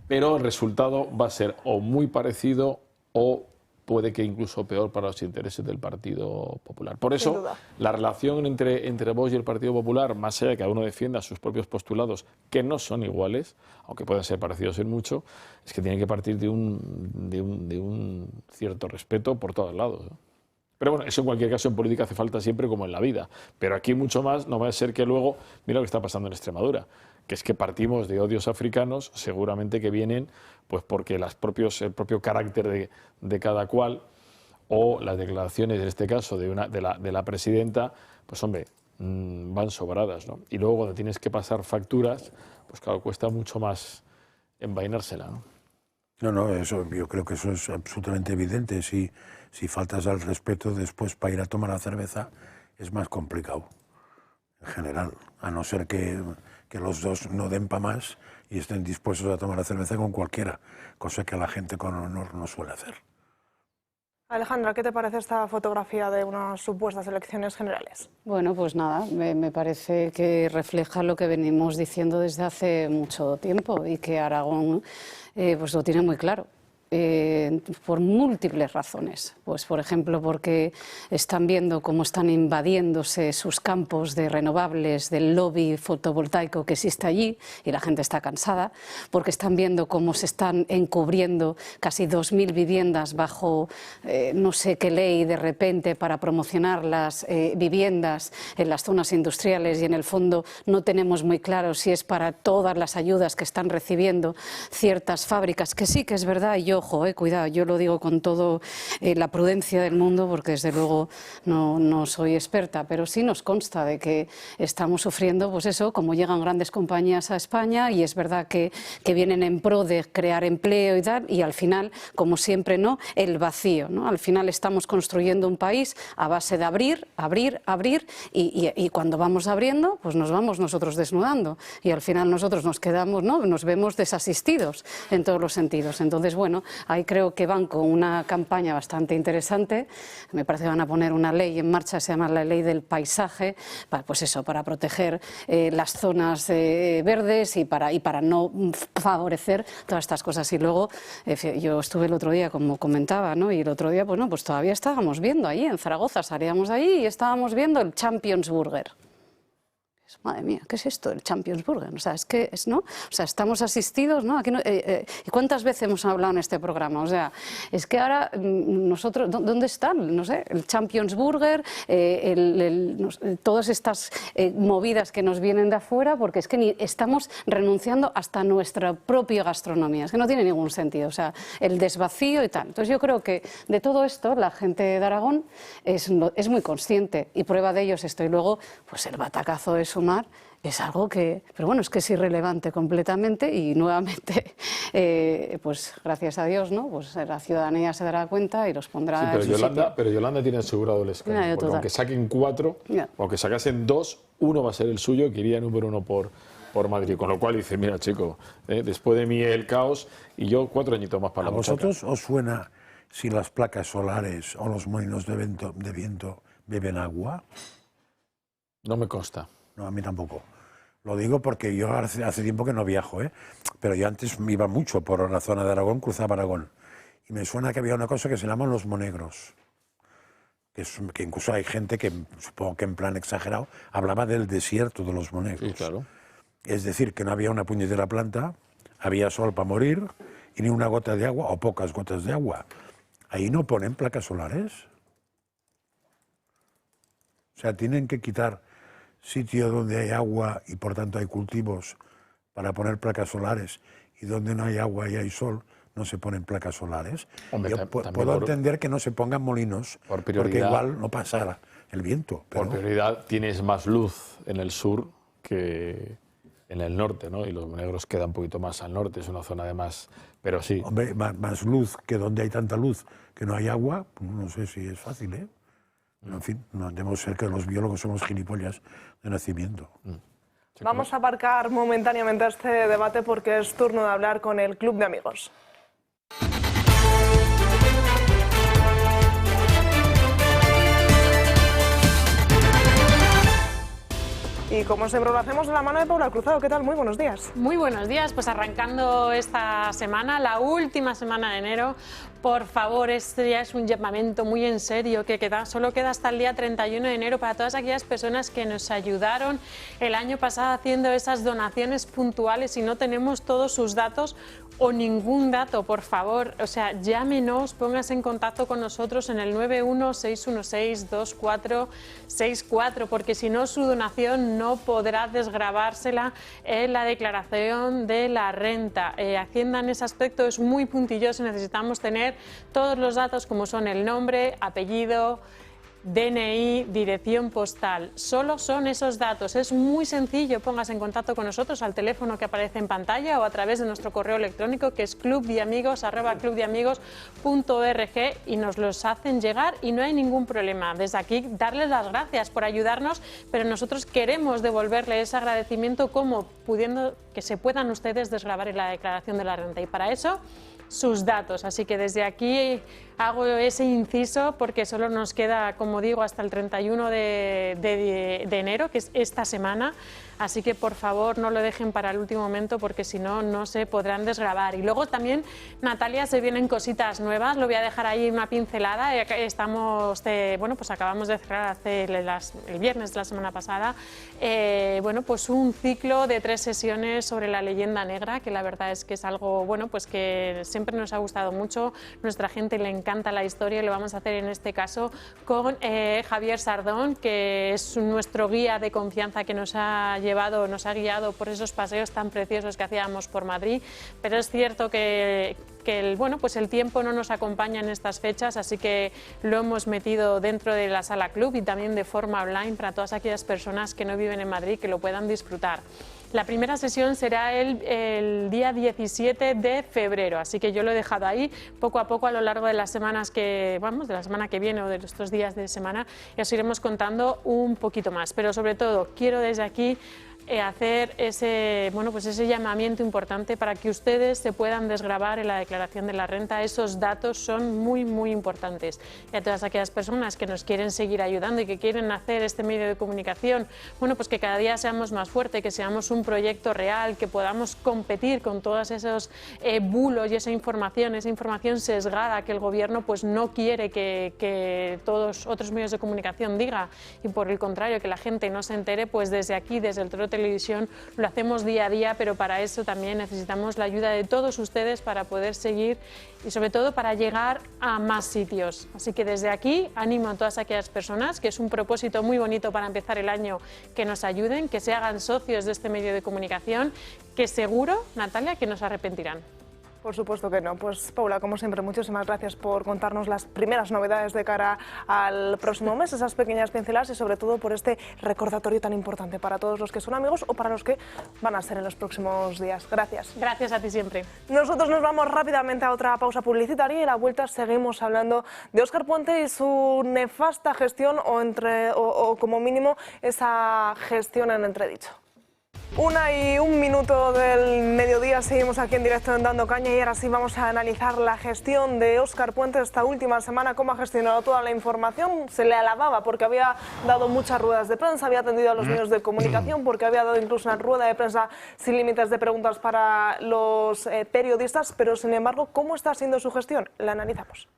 Pero el resultado va a ser o muy parecido o puede que incluso peor para los intereses del Partido Popular. Por eso, la relación entre Vox y el Partido Popular, más allá de que cada uno defienda sus propios postulados, que no son iguales, aunque puedan ser parecidos en mucho, es que tienen que partir de un cierto respeto por todos lados, ¿no? Pero bueno, eso en cualquier caso en política hace falta siempre, como en la vida. Pero aquí mucho más, no va a ser que luego, mira lo que está pasando en Extremadura, que es que partimos de odios africanos, seguramente que vienen pues porque el propio carácter de cada cual, o las declaraciones, en este caso, de la presidenta, pues hombre, van sobradas, ¿no? Y luego cuando tienes que pasar facturas, pues claro, cuesta mucho más envainársela, ¿no? No, eso, yo creo que eso es absolutamente evidente. Si faltas al respeto después para ir a tomar la cerveza, es más complicado, en general, a no ser que los dos no den para más y estén dispuestos a tomar la cerveza con cualquiera, cosa que la gente con honor no suele hacer. Alejandra, ¿qué te parece esta fotografía de unas supuestas elecciones generales? Bueno, pues nada, me parece que refleja lo que venimos diciendo desde hace mucho tiempo y que Aragón pues lo tiene muy claro. Por múltiples razones. Pues, por ejemplo, porque están viendo cómo están invadiéndose sus campos de renovables, del lobby fotovoltaico que existe allí y la gente está cansada, porque están viendo cómo se están encubriendo casi 2.000 viviendas bajo no sé qué ley de repente para promocionar las viviendas en las zonas industriales y en el fondo no tenemos muy claro si es para todas las ayudas que están recibiendo ciertas fábricas, que sí que es verdad, y yo ojo, cuidado, yo lo digo con toda la prudencia del mundo, porque desde luego no soy experta, pero sí nos consta de que estamos sufriendo, pues eso, como llegan grandes compañías a España, y es verdad que vienen en pro de crear empleo y tal, y al final, como siempre, ¿no?, el vacío, ¿no? Al final estamos construyendo un país a base de abrir, y cuando vamos abriendo, pues nos vamos nosotros desnudando, y al final nosotros nos quedamos, ¿no?, nos vemos desasistidos en todos los sentidos. Entonces, bueno, ahí creo que van con una campaña bastante interesante. Me parece que van a poner una ley en marcha, se llama la ley del paisaje, pues eso, para proteger las zonas verdes y para no favorecer todas estas cosas. Y luego, yo estuve el otro día, como comentaba, ¿no?, y el otro día, pues no, pues todavía estábamos viendo ahí en Zaragoza, salíamos ahí y estábamos viendo el Champions Burger. Madre mía, ¿qué es esto? El Champions Burger. O sea, es que ¿no? O sea, estamos asistidos, ¿no? Aquí ¿y cuántas veces hemos hablado en este programa? O sea, es que ahora nosotros, ¿dónde están? No sé, el Champions Burger, todas estas movidas que nos vienen de afuera, porque es que estamos renunciando hasta nuestra propia gastronomía. Es que no tiene ningún sentido. O sea, el desvacío y tal. Entonces yo creo que de todo esto la gente de Aragón es muy consciente, y prueba de ello es esto. Y luego, pues el batacazo de Sumar es algo que, pero bueno, es que es irrelevante completamente, y nuevamente, pues gracias a Dios, ¿no?, pues la ciudadanía se dará cuenta y los pondrá sí, en su sitio. Pero Yolanda tiene asegurado el escaño, porque total. aunque saquen 4, aunque sacasen 2, uno va a ser el suyo, que iría número 1 por Madrid, con lo cual dice, mira chico, después de mí el caos, y yo 4 añitos más para la muchacha. ¿A vosotros os suena si las placas solares o los molinos de viento beben agua? No me consta. No, a mí tampoco. Lo digo porque yo hace tiempo que no viajo, pero yo antes me iba mucho por la zona de Aragón, cruzaba Aragón, y me suena que había una cosa que se llaman los monegros, que incluso hay gente que, supongo que en plan exagerado, hablaba del desierto de los monegros. Sí, claro. Es decir, que no había una puñetera planta, había sol para morir, y ni una gota de agua, o pocas gotas de agua. Ahí no ponen placas solares. O sea, tienen que quitar sitio donde hay agua y por tanto hay cultivos para poner placas solares, y donde no hay agua y hay sol no se ponen placas solares. Hombre, yo puedo entender que no se pongan molinos, porque igual no pasará el viento. Pero... Por prioridad tienes más luz en el sur que en el norte, ¿no? Y los monegros quedan un poquito más al norte, es una zona de más... Pero sí. Hombre, más luz que donde hay tanta luz que no hay agua, no sé si es fácil, ¿eh? En fin, no debemos ser que los biólogos somos gilipollas de nacimiento. Vamos a aparcar momentáneamente este debate porque es turno de hablar con el Club de Amigos. Y como siempre lo hacemos de la mano de Paula Cruzado. ¿Qué tal? Muy buenos días. Muy buenos días. Pues arrancando esta semana, la última semana de enero, por favor, este ya es un llamamiento muy en serio que solo queda hasta el día 31 de enero para todas aquellas personas que nos ayudaron el año pasado haciendo esas donaciones puntuales y no tenemos todos sus datos o ningún dato, por favor, o sea, llámenos, póngase en contacto con nosotros en el 91-616-2464, porque si no, su donación no podrá desgravársela en la declaración de la renta. Hacienda en ese aspecto es muy puntilloso, necesitamos tener todos los datos como son el nombre, apellido, DNI, dirección postal. Solo son esos datos. Es muy sencillo. Póngase en contacto con nosotros al teléfono que aparece en pantalla o a través de nuestro correo electrónico, que es clubdeamigos@clubdeamigos.org, y nos los hacen llegar y no hay ningún problema. Desde aquí, darles las gracias por ayudarnos, pero nosotros queremos devolverle ese agradecimiento como pudiendo que se puedan ustedes desgravar en la declaración de la renta. Y para eso, sus datos. Así que desde aquí hago ese inciso porque solo nos queda, como digo, hasta el 31 de enero, que es esta semana. Así que por favor no lo dejen para el último momento porque si no, no se podrán desgravar. Y luego también, Natalia, se vienen cositas nuevas. Lo voy a dejar ahí una pincelada. Estamos pues acabamos de cerrar hace el viernes de la semana pasada pues un ciclo de 3 sesiones sobre la leyenda negra, que la verdad es que es algo pues que siempre nos ha gustado mucho. Nuestra gente le encanta la historia y lo vamos a hacer en este caso con Javier Sardón, que es nuestro guía de confianza que nos ha guiado por esos paseos tan preciosos que hacíamos por Madrid, pero es cierto que el tiempo no nos acompaña en estas fechas, así que lo hemos metido dentro de la sala club y también de forma online para todas aquellas personas que no viven en Madrid, que lo puedan disfrutar. La primera sesión será el día 17 de febrero, así que yo lo he dejado ahí. Poco a poco, a lo largo de las semanas de la semana que viene o de estos días de semana, ya os iremos contando un poquito más. Pero sobre todo, quiero desde aquí hacer ese llamamiento importante para que ustedes se puedan desgravar en la declaración de la renta. Esos datos son muy, muy importantes. Y a todas aquellas personas que nos quieren seguir ayudando y que quieren hacer este medio de comunicación, pues que cada día seamos más fuertes, que seamos un proyecto real, que podamos competir con todos esos bulos y esa información sesgada que el gobierno pues no quiere que todos otros medios de comunicación diga, y por el contrario que la gente no se entere. Pues desde aquí, desde el Toro Televisión, lo hacemos día a día, pero para eso también necesitamos la ayuda de todos ustedes para poder seguir y sobre todo para llegar a más sitios. Así que desde aquí animo a todas aquellas personas, que es un propósito muy bonito para empezar el año, que nos ayuden, que se hagan socios de este medio de comunicación, que seguro, Natalia, que no se arrepentirán. Por supuesto que no. Pues Paula, como siempre, muchísimas gracias por contarnos las primeras novedades de cara al próximo mes, esas pequeñas pinceladas y sobre todo por este recordatorio tan importante para todos los que son amigos o para los que van a ser en los próximos días. Gracias. Gracias a ti siempre. Nosotros nos vamos rápidamente a otra pausa publicitaria y a la vuelta seguimos hablando de Óscar Puente y su nefasta gestión o como mínimo esa gestión en entredicho. 1:01 del mediodía, seguimos aquí en directo en Dando Caña y ahora sí vamos a analizar la gestión de Óscar Puente esta última semana, cómo ha gestionado toda la información. Se le alababa porque había dado muchas ruedas de prensa, había atendido a los medios de comunicación, porque había dado incluso una rueda de prensa sin límites de preguntas para los periodistas, pero sin embargo, ¿cómo está siendo su gestión? La analizamos.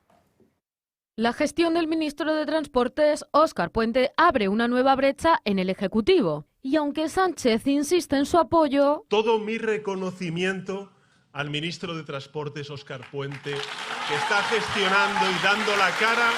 La gestión del ministro de Transportes, Óscar Puente, abre una nueva brecha en el Ejecutivo. Y aunque Sánchez insiste en su apoyo... Todo mi reconocimiento al ministro de Transportes, Óscar Puente, que está gestionando y dando la cara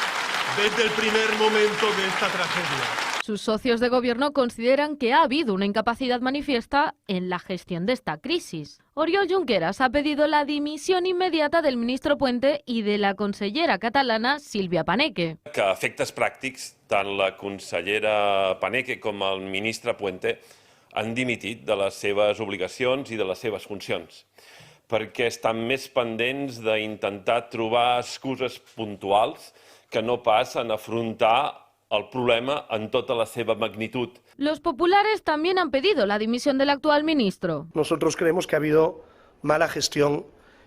desde el primer momento de esta tragedia. Sus socios de gobierno consideran que ha habido una incapacidad manifiesta en la gestión de esta crisis. Oriol Junqueras ha pedido la dimisión inmediata del ministro Puente y de la consellera catalana Sílvia Paneque. Que a efectes pràctics, tant la consellera Paneque com el ministre Puente han dimitit de les seves obligacions i de les seves funcions, perquè estan més pendents d'intentar trobar excuses puntuals que no pas en afrontar el problema en tota la seva magnitud. Los populares también han pedido la dimisión del actual ministro. Nosotros creemos que ha habido mala gestión,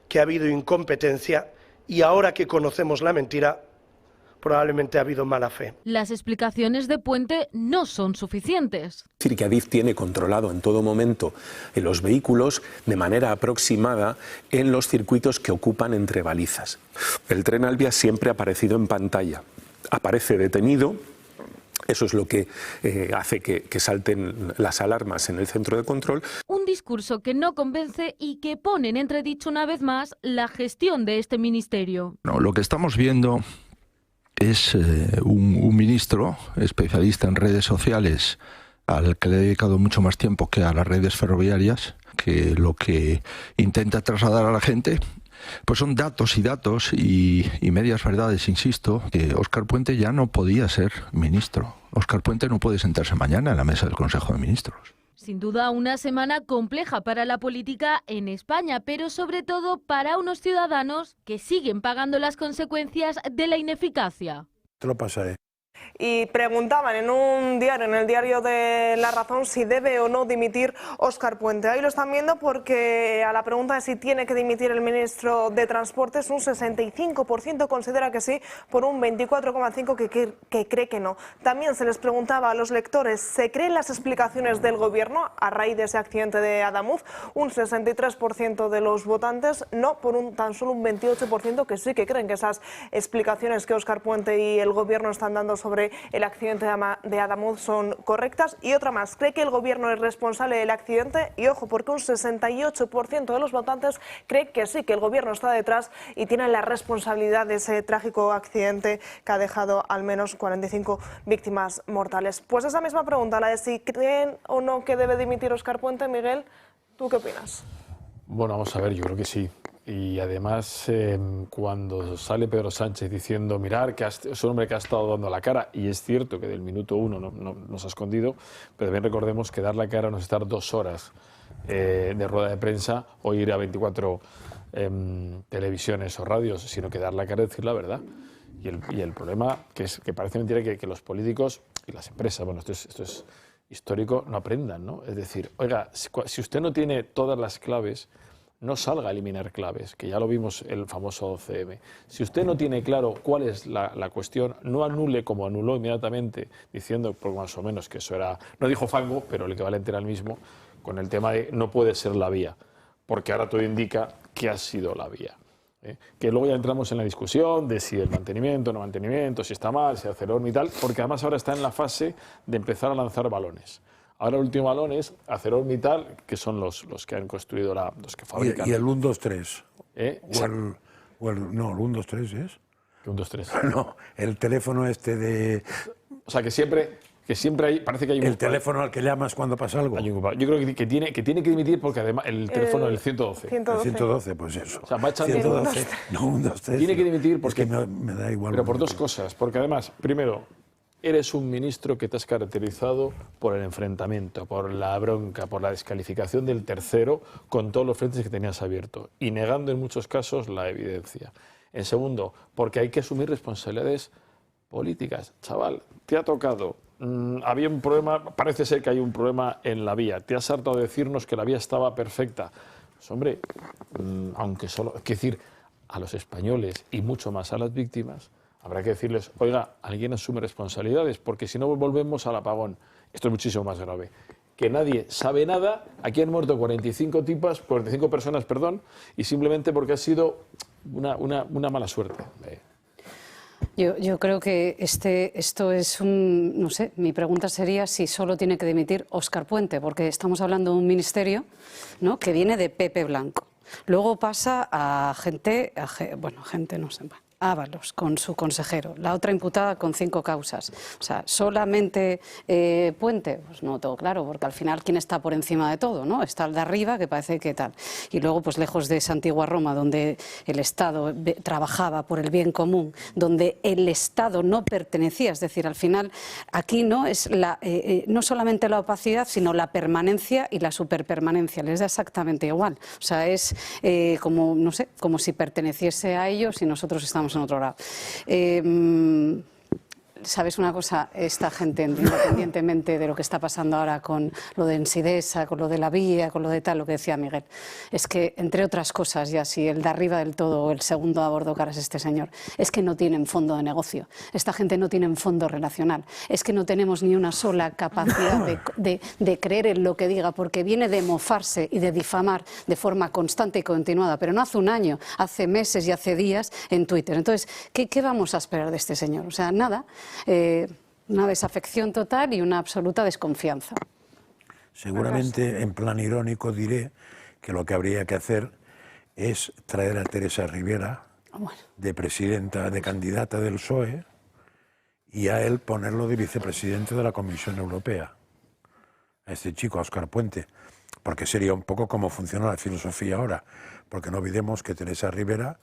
que ha habido incompetencia y ahora que conocemos la mentira, probablemente ha habido mala fe. Las explicaciones de Puente no son suficientes. Es decir, que Adif tiene controlado en todo momento los vehículos de manera aproximada en los circuitos que ocupan entre balizas. El tren Alvia siempre ha aparecido en pantalla. Aparece detenido. Eso es lo que hace que salten las alarmas en el centro de control. Un discurso que no convence y que pone en entredicho una vez más la gestión de este ministerio. No, lo que estamos viendo es un ministro especialista en redes sociales al que le he dedicado mucho más tiempo que a las redes ferroviarias, que lo que intenta trasladar a la gente pues son datos y datos y medias verdades. Insisto que Óscar Puente ya no podía ser ministro. Óscar Puente no puede sentarse mañana en la mesa del Consejo de Ministros. Sin duda una semana compleja para la política en España, pero sobre todo para unos ciudadanos que siguen pagando las consecuencias de la ineficacia. Te lo pasaré. Y preguntaban en el diario de La Razón, si debe o no dimitir Óscar Puente. Ahí lo están viendo porque a la pregunta de si tiene que dimitir el ministro de Transportes, un 65% considera que sí, por un 24,5% que cree que no. También se les preguntaba a los lectores, ¿se creen las explicaciones del gobierno a raíz de ese accidente de Adamuz? Un 63% de los votantes no, por tan solo un 28% que sí que creen que esas explicaciones que Óscar Puente y el gobierno están dando sobre el accidente de Adamuz son correctas. Y otra más, ¿cree que el gobierno es responsable del accidente? Y ojo, porque un 68% de los votantes cree que sí, que el gobierno está detrás y tiene la responsabilidad de ese trágico accidente que ha dejado al menos 45 víctimas mortales. Pues esa misma pregunta, la de si creen o no que debe dimitir Óscar Puente, Miguel, ¿tú qué opinas? Bueno, vamos a ver, yo creo que sí. Y además, cuando sale Pedro Sánchez diciendo, mirar, que es un hombre que ha estado dando la cara, y es cierto que del minuto 1 no nos ha escondido, pero también recordemos que dar la cara no es estar 2 horas de rueda de prensa o ir a 24 televisiones o radios, sino que dar la cara y decir la verdad. Y el problema, que parece mentira que los políticos y las empresas, bueno, esto es histórico, no aprendan, ¿no? Es decir, oiga, si usted no tiene todas las claves, no salga a eliminar claves, que ya lo vimos el famoso 12M. Si usted no tiene claro cuál es la cuestión, no anule como anuló inmediatamente, diciendo, por más o menos, que eso era, no dijo fango, pero el equivalente era el mismo, con el tema de no puede ser la vía, porque ahora todo indica que ha sido la vía. Que luego ya entramos en la discusión de si el mantenimiento, no mantenimiento, si está mal, si ArcelorMittal y tal, porque además ahora está en la fase de empezar a lanzar balones. Ahora el último balón es ArcelorMittal, que son los que han construido los que fabrican. ¿Y el 1, 2, 3? No, el 1, 2, 3 es. ¿Qué 1, 2, 3? No, el teléfono este de... O sea, que siempre hay, parece que hay un... El teléfono al que llamas cuando pasa algo. Yo creo que tiene que dimitir porque además el teléfono es el 112. 112. 112, pues eso. O sea, va echando... 112, no, 1, 2, 3. Tiene que dimitir porque... Es que me da igual. Pero por 2 cosas. Porque además, primero, eres un ministro que te has caracterizado por el enfrentamiento, por la bronca, por la descalificación del tercero con todos los frentes que tenías abiertos y negando en muchos casos la evidencia. En segundo, porque hay que asumir responsabilidades políticas. Chaval, te ha tocado... había un problema, parece ser que hay un problema en la vía. Te has hartado de decirnos que la vía estaba perfecta. Pues hombre, aunque solo... Es decir, a los españoles y mucho más a las víctimas, habrá que decirles, oiga, alguien asume responsabilidades, porque si no volvemos al apagón. Esto es muchísimo más grave. Que nadie sabe nada, aquí han muerto 45 personas, y simplemente porque ha sido una mala suerte. Yo creo que esto es un... No sé, mi pregunta sería si solo tiene que dimitir Óscar Puente, porque estamos hablando de un ministerio, ¿no?, que viene de Pepe Blanco. Luego pasa a gente no sé, Ábalos con su consejero, la otra imputada con 5 causas. O sea, solamente Puente, pues no todo claro, porque al final quién está por encima de todo, ¿no? Está el de arriba, que parece que tal. Y luego, pues lejos de esa antigua Roma, donde el Estado trabajaba por el bien común, donde el Estado no pertenecía, es decir, al final aquí no es no solamente la opacidad, sino la permanencia y la superpermanencia. Les da exactamente igual. O sea, es como, no sé, como si perteneciese a ellos y nosotros estamos en otro lado. ¿Sabes una cosa? Esta gente, independientemente de lo que está pasando ahora con lo de Ensidesa, con lo de la vía, con lo de tal, lo que decía Miguel, es que, entre otras cosas, ya si el de arriba del todo o el segundo a bordo caras este señor, es que no tienen fondo de negocio. Esta gente no tiene fondo relacional. Es que no tenemos ni una sola capacidad de creer en lo que diga, porque viene de mofarse y de difamar de forma constante y continuada, pero no hace un año, hace meses y hace días en Twitter. Entonces, ¿qué vamos a esperar de este señor? O sea, nada. Una desafección total y una absoluta desconfianza. Seguramente, en plan irónico, diré que lo que habría que hacer es traer a Teresa Rivera de presidenta, de candidata del PSOE, y a él ponerlo de vicepresidente de la Comisión Europea, a este chico, a Óscar Puente, porque sería un poco como funciona la filosofía ahora, porque no olvidemos que Teresa Rivera,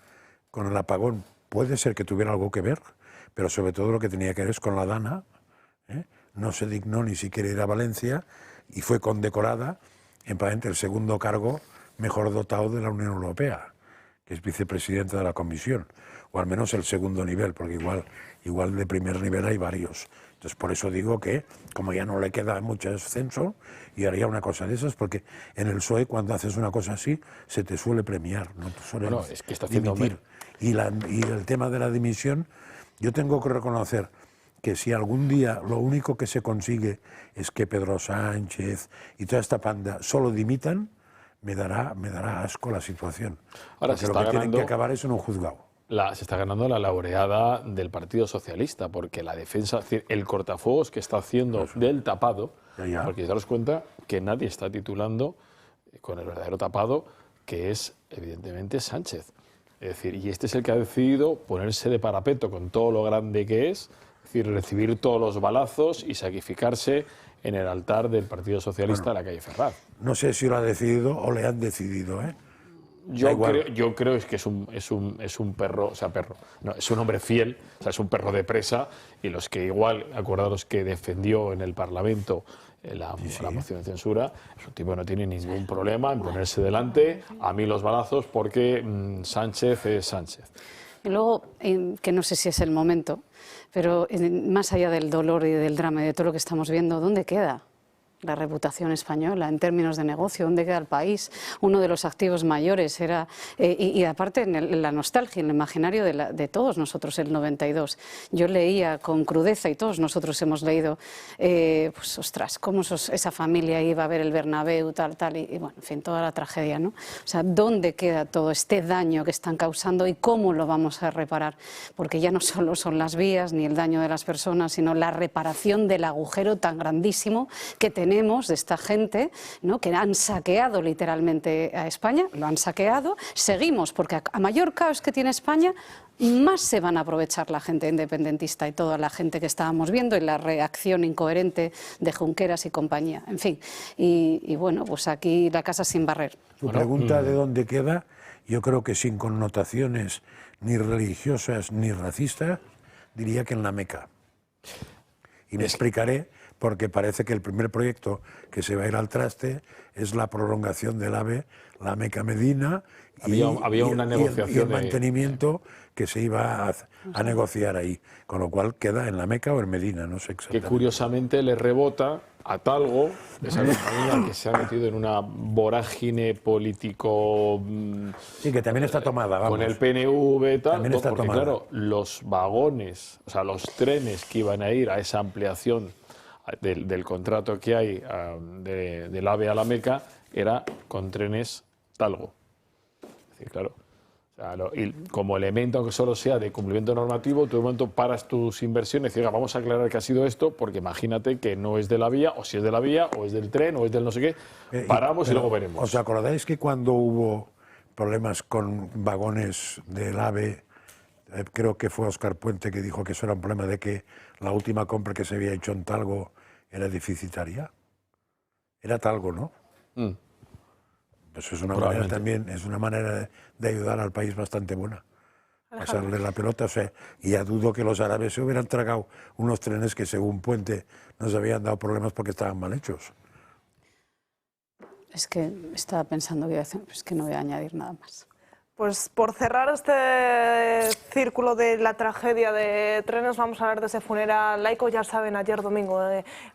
con el apagón, puede ser que tuviera algo que ver, pero sobre todo lo que tenía que ver es con la Dana, no se dignó ni siquiera ir a Valencia y fue condecorada en el segundo cargo mejor dotado de la Unión Europea, que es vicepresidente de la Comisión, o al menos el segundo nivel, porque igual de primer nivel hay varios. Entonces, por eso digo que, como ya no le queda mucho ascenso, y haría una cosa de esas, porque en el PSOE, cuando haces una cosa así, se te suele premiar, no te suele es que está haciendo dimitir. Y el tema de la dimisión, yo tengo que reconocer que si algún día lo único que se consigue es que Pedro Sánchez y toda esta panda solo dimitan, me dará asco la situación. Ahora porque lo que tienen que acabar es en un juzgado. se está ganando la laureada del Partido Socialista, porque la defensa, es decir, el cortafuegos que está haciendo del tapado, porque daros cuenta que nadie está titulando con el verdadero tapado, que es evidentemente Sánchez. Es decir, y este es el que ha decidido ponerse de parapeto con todo lo grande que es decir, recibir todos los balazos y sacrificarse en el altar del Partido Socialista de la calle Ferraz. No sé si lo ha decidido o le han decidido, ¿eh? Yo creo que es un perro, o sea, no, es un hombre fiel, o sea, es un perro de presa, y los que igual, acordaros que defendió en el Parlamento la moción de censura, es un tipo que no tiene ningún problema en ponerse delante, a mí los balazos, porque Sánchez es Sánchez. Y luego, que no sé si es el momento, pero más allá del dolor y del drama y de todo lo que estamos viendo, ¿dónde queda la reputación española en términos de negocio? ¿Dónde queda el país? Uno de los activos mayores era, y aparte en la nostalgia, en el imaginario de todos nosotros, el 92. Yo leía con crudeza, y todos nosotros hemos leído, pues ostras, cómo esa familia iba a ver el Bernabéu, tal, y bueno, en fin, toda la tragedia, ¿no? O sea, ¿dónde queda todo este daño que están causando y cómo lo vamos a reparar? Porque ya no solo son las vías ni el daño de las personas, sino la reparación del agujero tan grandísimo que tenemos de esta gente, ¿no?, que han saqueado literalmente a España, lo han saqueado, seguimos, porque a mayor caos que tiene España, más se van a aprovechar la gente independentista y toda la gente que estábamos viendo y la reacción incoherente de Junqueras y compañía. En fin, y bueno, pues aquí la casa sin barrer. Tu pregunta de dónde queda, yo creo que sin connotaciones ni religiosas ni racistas, diría que en la Meca. Y me explicaré, porque parece que el primer proyecto que se va a ir al traste es la prolongación del AVE, la Meca-Medina, había una negociación y el mantenimiento que se iba a negociar ahí, con lo cual queda en la Meca o en Medina, no sé exactamente. Que curiosamente le rebota a Talgo, esa compañía que se ha metido en una vorágine político... Sí, que también está tomada, vamos. Con el PNV, tal, también está porque tomada. claro, los vagones, o sea, los trenes que iban a ir a esa ampliación del contrato que hay del AVE a la Meca era con trenes Talgo. Es decir, claro, o sea, y como elemento, aunque solo sea de cumplimiento normativo, tú de momento paras tus inversiones y dices, vamos a aclarar que ha sido esto, porque imagínate que no es de la vía, o si es de la vía, o es del tren, o es del no sé qué, paramos y luego veremos. ¿Os acordáis que cuando hubo problemas con vagones del AVE, creo que fue Óscar Puente que dijo que eso era un problema de que la última compra que se había hecho en Talgo era deficitaria? Era Talgo, ¿no? Pues es una manera también, es una manera de ayudar al país bastante buena. Pasarle la pelota, o sea, y ya dudo que los árabes se hubieran tragado unos trenes que según Puente nos habían dado problemas porque estaban mal hechos. Es que estaba pensando que es que no voy a añadir nada más. Pues por cerrar este círculo de la tragedia de trenes, vamos a hablar de ese funeral laico. Ya saben, ayer domingo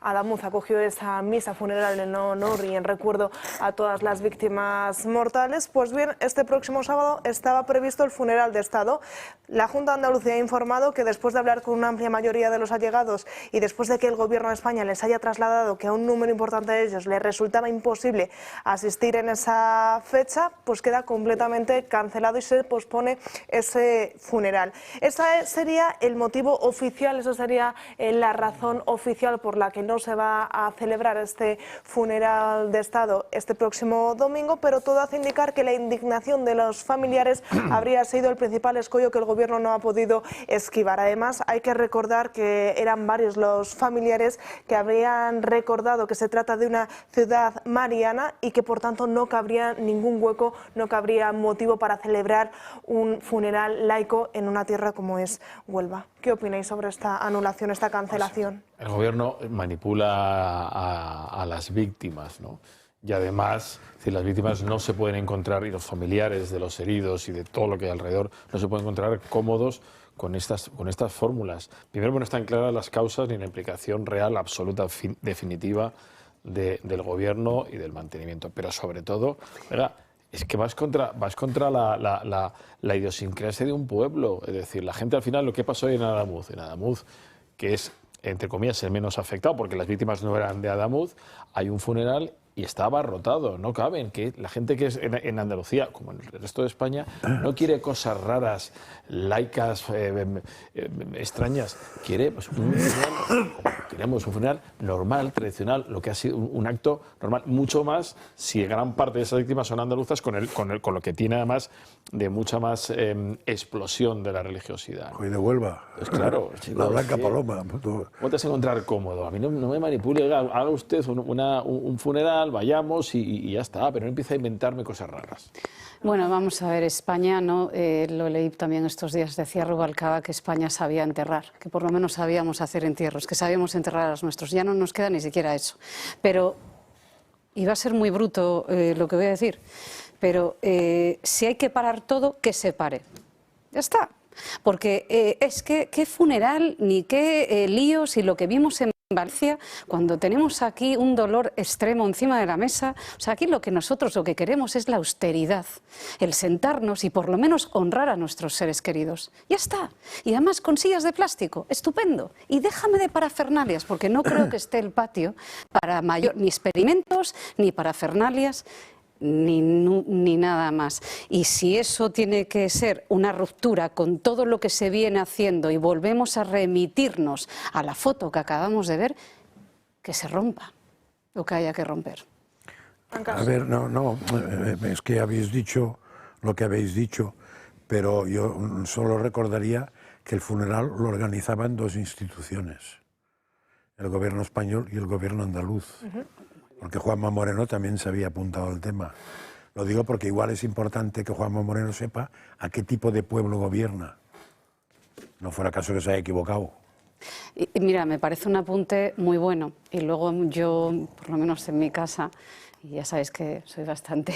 Adamuz acogió esa misa funeral en honor y en recuerdo a todas las víctimas mortales. Pues bien, este próximo sábado estaba previsto el funeral de Estado. La Junta de Andalucía ha informado que después de hablar con una amplia mayoría de los allegados y después de que el Gobierno de España les haya trasladado que a un número importante de ellos les resultaba imposible asistir en esa fecha, pues queda completamente cancelado y se pospone ese funeral. Ese sería el motivo oficial, esa sería la razón oficial por la que no se va a celebrar este funeral de Estado este próximo domingo, pero todo hace indicar que la indignación de los familiares habría sido el principal escollo que el Gobierno no ha podido esquivar. Además, hay que recordar que eran varios los familiares que habrían recordado que se trata de una ciudad mariana y que por tanto no cabría ningún hueco, no cabría motivo para celebrar un funeral laico en una tierra como es Huelva. ¿Qué opináis sobre esta anulación, esta cancelación? El Gobierno manipula a las víctimas, ¿no? Y además, si las víctimas no se pueden encontrar, y los familiares de los heridos y de todo lo que hay alrededor, no se pueden encontrar cómodos con estas fórmulas. Primero, no están claras las causas ni la implicación real, absoluta, definitiva del Gobierno y del mantenimiento. Pero sobre todo, es que vas contra la idiosincrasia de un pueblo. Es decir, la gente al final, lo que pasó hoy en Adamuz, que es, entre comillas, el menos afectado, porque las víctimas no eran de Adamuz, hay un funeral y está abarrotado, no caben, que la gente que es en Andalucía, como en el resto de España, no quiere cosas raras, laicas, extrañas, quiere pues, queremos un funeral normal, tradicional, lo que ha sido un acto normal, mucho más si gran parte de esas víctimas son andaluzas, con lo que tiene además de mucha más explosión de la religiosidad. Hoy de Huelva, pues claro, chicos, la Blanca Paloma. ¿Cómo te vas a encontrar cómodo? A mí no me manipule, haga usted un funeral, vayamos y ya está, pero no empiece a inventarme cosas raras. Bueno, vamos a ver, España, ¿no? Lo leí también estos días, decía Rubalcaba que España sabía enterrar, que por lo menos sabíamos hacer entierros, que sabíamos enterrar a los nuestros. Ya no nos queda ni siquiera eso. Pero, y va a ser muy bruto lo que voy a decir, pero si hay que parar todo, que se pare. Ya está. Porque es que qué funeral ni qué líos, y lo que vimos en Valencia, cuando tenemos aquí un dolor extremo encima de la mesa, o sea, aquí lo que queremos es la austeridad, el sentarnos y por lo menos honrar a nuestros seres queridos. Ya está. Y además con sillas de plástico, estupendo. Y déjame de parafernalias, porque no creo que esté el patio para ni experimentos, ni parafernalias, ni nada más. Y si eso tiene que ser una ruptura con todo lo que se viene haciendo y volvemos a remitirnos a la foto que acabamos de ver, que se rompa lo que haya que romper. A ver, no, es que habéis dicho lo que habéis dicho, pero yo solo recordaría que el funeral lo organizaban dos instituciones, el gobierno español y el gobierno andaluz. Porque Juanma Moreno también se había apuntado al tema. Lo digo porque igual es importante que Juanma Moreno sepa a qué tipo de pueblo gobierna. No fuera caso que se haya equivocado. Y mira, me parece un apunte muy bueno. Y luego yo, por lo menos en mi casa, y ya sabéis que soy bastante...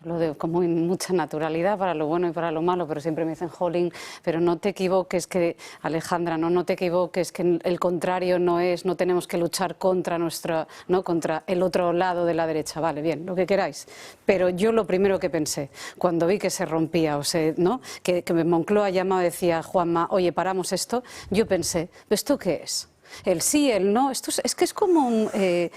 Hablo de como en mucha naturalidad para lo bueno y para lo malo, pero siempre me dicen, jolín, pero no te equivoques, que Alejandra, no te equivoques, que el contrario no tenemos que luchar contra contra el otro lado de la derecha. Vale, bien, lo que queráis. Pero yo lo primero que pensé, cuando vi que se rompía, que Moncloa llamaba y decía, Juanma, oye, paramos esto, yo pensé, ¿esto qué es? El sí, el no, esto es que es como un... ¿Qué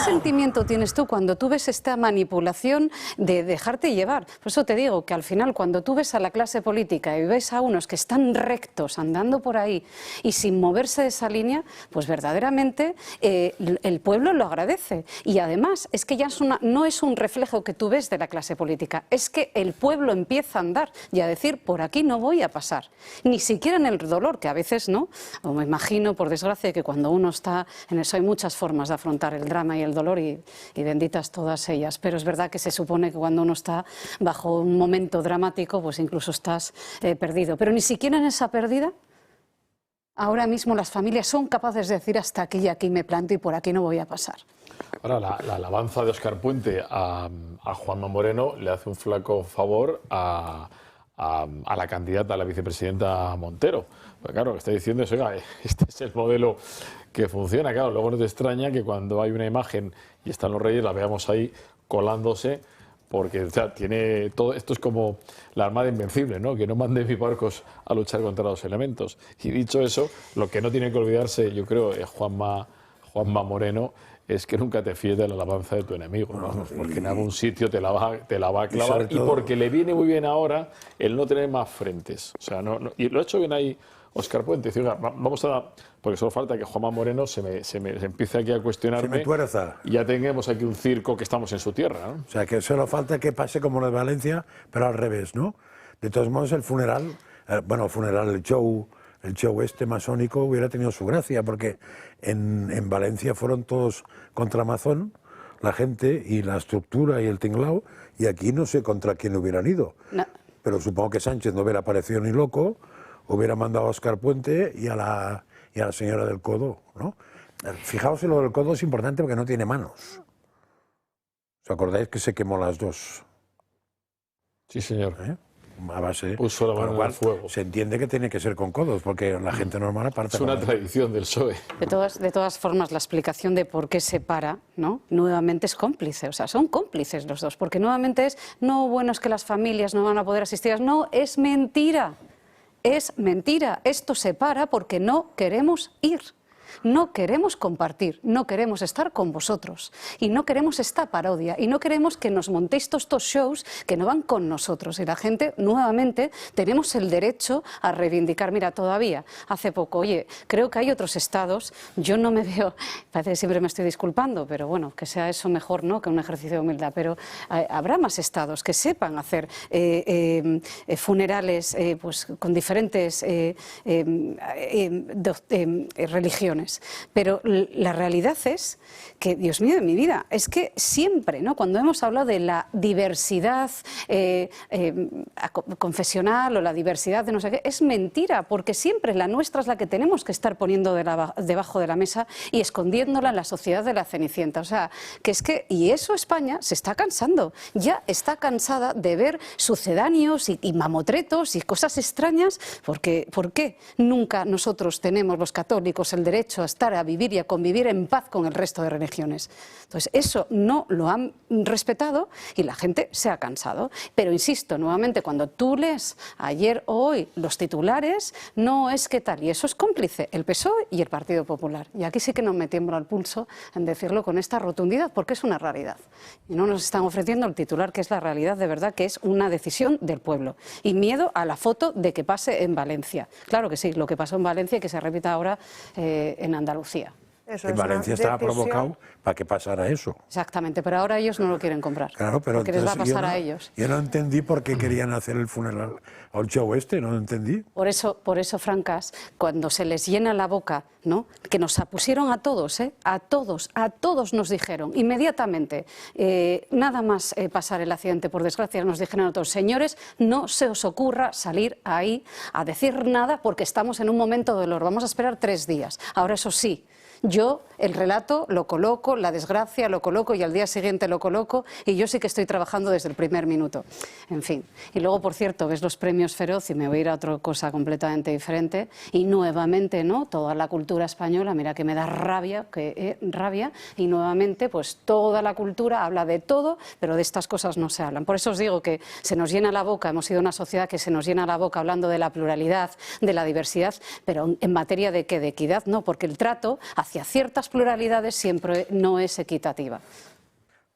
sentimiento tienes tú cuando tú ves esta manipulación de dejarte llevar? Por eso te digo que al final cuando tú ves a la clase política y ves a unos que están rectos andando por ahí y sin moverse de esa línea, pues verdaderamente el pueblo lo agradece. Y además es que ya no es un reflejo que tú ves de la clase política, es que el pueblo empieza a andar y a decir, por aquí no voy a pasar. Ni siquiera en el dolor, que a veces no, o me imagino, por desgracia, que cuando uno está en eso hay muchas formas de afrontar el drama y el dolor y benditas todas ellas, pero es verdad que se supone que cuando uno está bajo un momento dramático pues incluso estás perdido, pero ni siquiera en esa pérdida ahora mismo las familias son capaces de decir hasta aquí y aquí me planto y por aquí no voy a pasar. Ahora, la alabanza de Óscar Puente a Juanma Moreno le hace un flaco favor a la candidata a la vicepresidenta Montero. Pues claro, lo que está diciendo es, oiga, este es el modelo que funciona. Claro, luego no te extraña que cuando hay una imagen y están los reyes, la veamos ahí colándose, porque o sea, tiene todo esto es como la Armada Invencible, ¿no? Que no mande mis barcos a luchar contra los elementos. Y dicho eso, lo que no tiene que olvidarse, yo creo, Juanma Moreno, es que nunca te fíes de la alabanza de tu enemigo, ¿no? Porque en algún sitio te la va a clavar y porque le viene muy bien ahora el no tener más frentes. O sea, y lo ha hecho bien ahí Óscar Puente. Dice, vamos a... Porque solo falta que Juanma Moreno se empiece aquí a cuestionarme. Se me tuerza. Y ya tengamos aquí un circo que estamos en su tierra, ¿no? O sea, que solo falta que pase como lo de Valencia, pero al revés, ¿no? De todos modos, el funeral, el show este masónico hubiera tenido su gracia, porque en Valencia fueron todos contra Mazón, la gente y la estructura y el tinglao, y aquí no sé contra quién hubieran ido. No. Pero supongo que Sánchez no hubiera aparecido ni loco, hubiera mandado a Óscar Puente y a la señora del codo, ¿no? Fijaos en lo del codo, es importante porque no tiene manos. ¿Os acordáis que se quemó las dos? Sí, señor. A base, puso la mano en el fuego. Se entiende que tiene que ser con codos, porque la gente normal aparta. Es una tradición del PSOE. De todas formas, la explicación de por qué se para, ¿no? Nuevamente es cómplice, o sea, son cómplices los dos, porque nuevamente es, no, bueno, es que las familias no van a poder asistir, no, es mentira, esto se para porque no queremos ir. No queremos compartir, no queremos estar con vosotros y no queremos esta parodia y no queremos que nos montéis todos estos shows que no van con nosotros. Y la gente, nuevamente, tenemos el derecho a reivindicar. Mira, todavía, hace poco, oye, creo que hay otros estados, yo no me veo, parece que siempre me estoy disculpando, pero bueno, que sea eso mejor, ¿no?, que un ejercicio de humildad, pero habrá más estados que sepan hacer funerales pues, con diferentes religiones. Pero la realidad es que, Dios mío de mi vida, es que siempre, ¿no?, cuando hemos hablado de la diversidad confesional o la diversidad de no sé qué, es mentira, porque siempre la nuestra es la que tenemos que estar poniendo debajo de la mesa y escondiéndola en la sociedad de la Cenicienta. O sea, que es que, y eso España se está cansando, ya está cansada de ver sucedáneos y mamotretos y cosas extrañas, porque ¿por qué nunca nosotros tenemos, los católicos, el derecho a estar, a vivir y a convivir en paz con el resto de religiones? Entonces, eso no lo han respetado y la gente se ha cansado. Pero insisto, nuevamente, cuando tú lees ayer o hoy los titulares, no es que tal, y eso es cómplice el PSOE y el Partido Popular. Y aquí sí que no me tiembla el pulso en decirlo con esta rotundidad, porque es una realidad. Y no nos están ofreciendo el titular, que es la realidad de verdad, que es una decisión del pueblo. Y miedo a la foto de que pase en Valencia. Claro que sí, lo que pasó en Valencia y que se repita ahora en Andalucía. En Valencia estaba provocado para que pasara eso. Exactamente, pero ahora ellos no lo quieren comprar. Claro, pero porque les va a pasar a ellos. Yo no entendí por qué querían hacer el funeral al show este, no lo entendí. Por eso, Francas, cuando se les llena la boca, ¿no?, que nos pusieron a todos, a todos nos dijeron inmediatamente, nada más pasar el accidente, por desgracia, nos dijeron a todos, señores, no se os ocurra salir ahí a decir nada porque estamos en un momento de dolor, vamos a esperar 3 días. Ahora, eso sí, yo el relato lo coloco, la desgracia lo coloco y al día siguiente lo coloco y yo sí que estoy trabajando desde el primer minuto. En fin. Y luego, por cierto, ves los premios Feroz y me voy a ir a otra cosa completamente diferente y nuevamente, ¿no?, toda la cultura española, mira que me da rabia, y nuevamente pues toda la cultura habla de todo, pero de estas cosas no se hablan. Por eso os digo que se nos llena la boca, hemos sido una sociedad que se nos llena la boca hablando de la pluralidad, de la diversidad, pero en materia de ¿qué? De equidad, no, porque el trato hacia ciertas pluralidades siempre no es equitativa.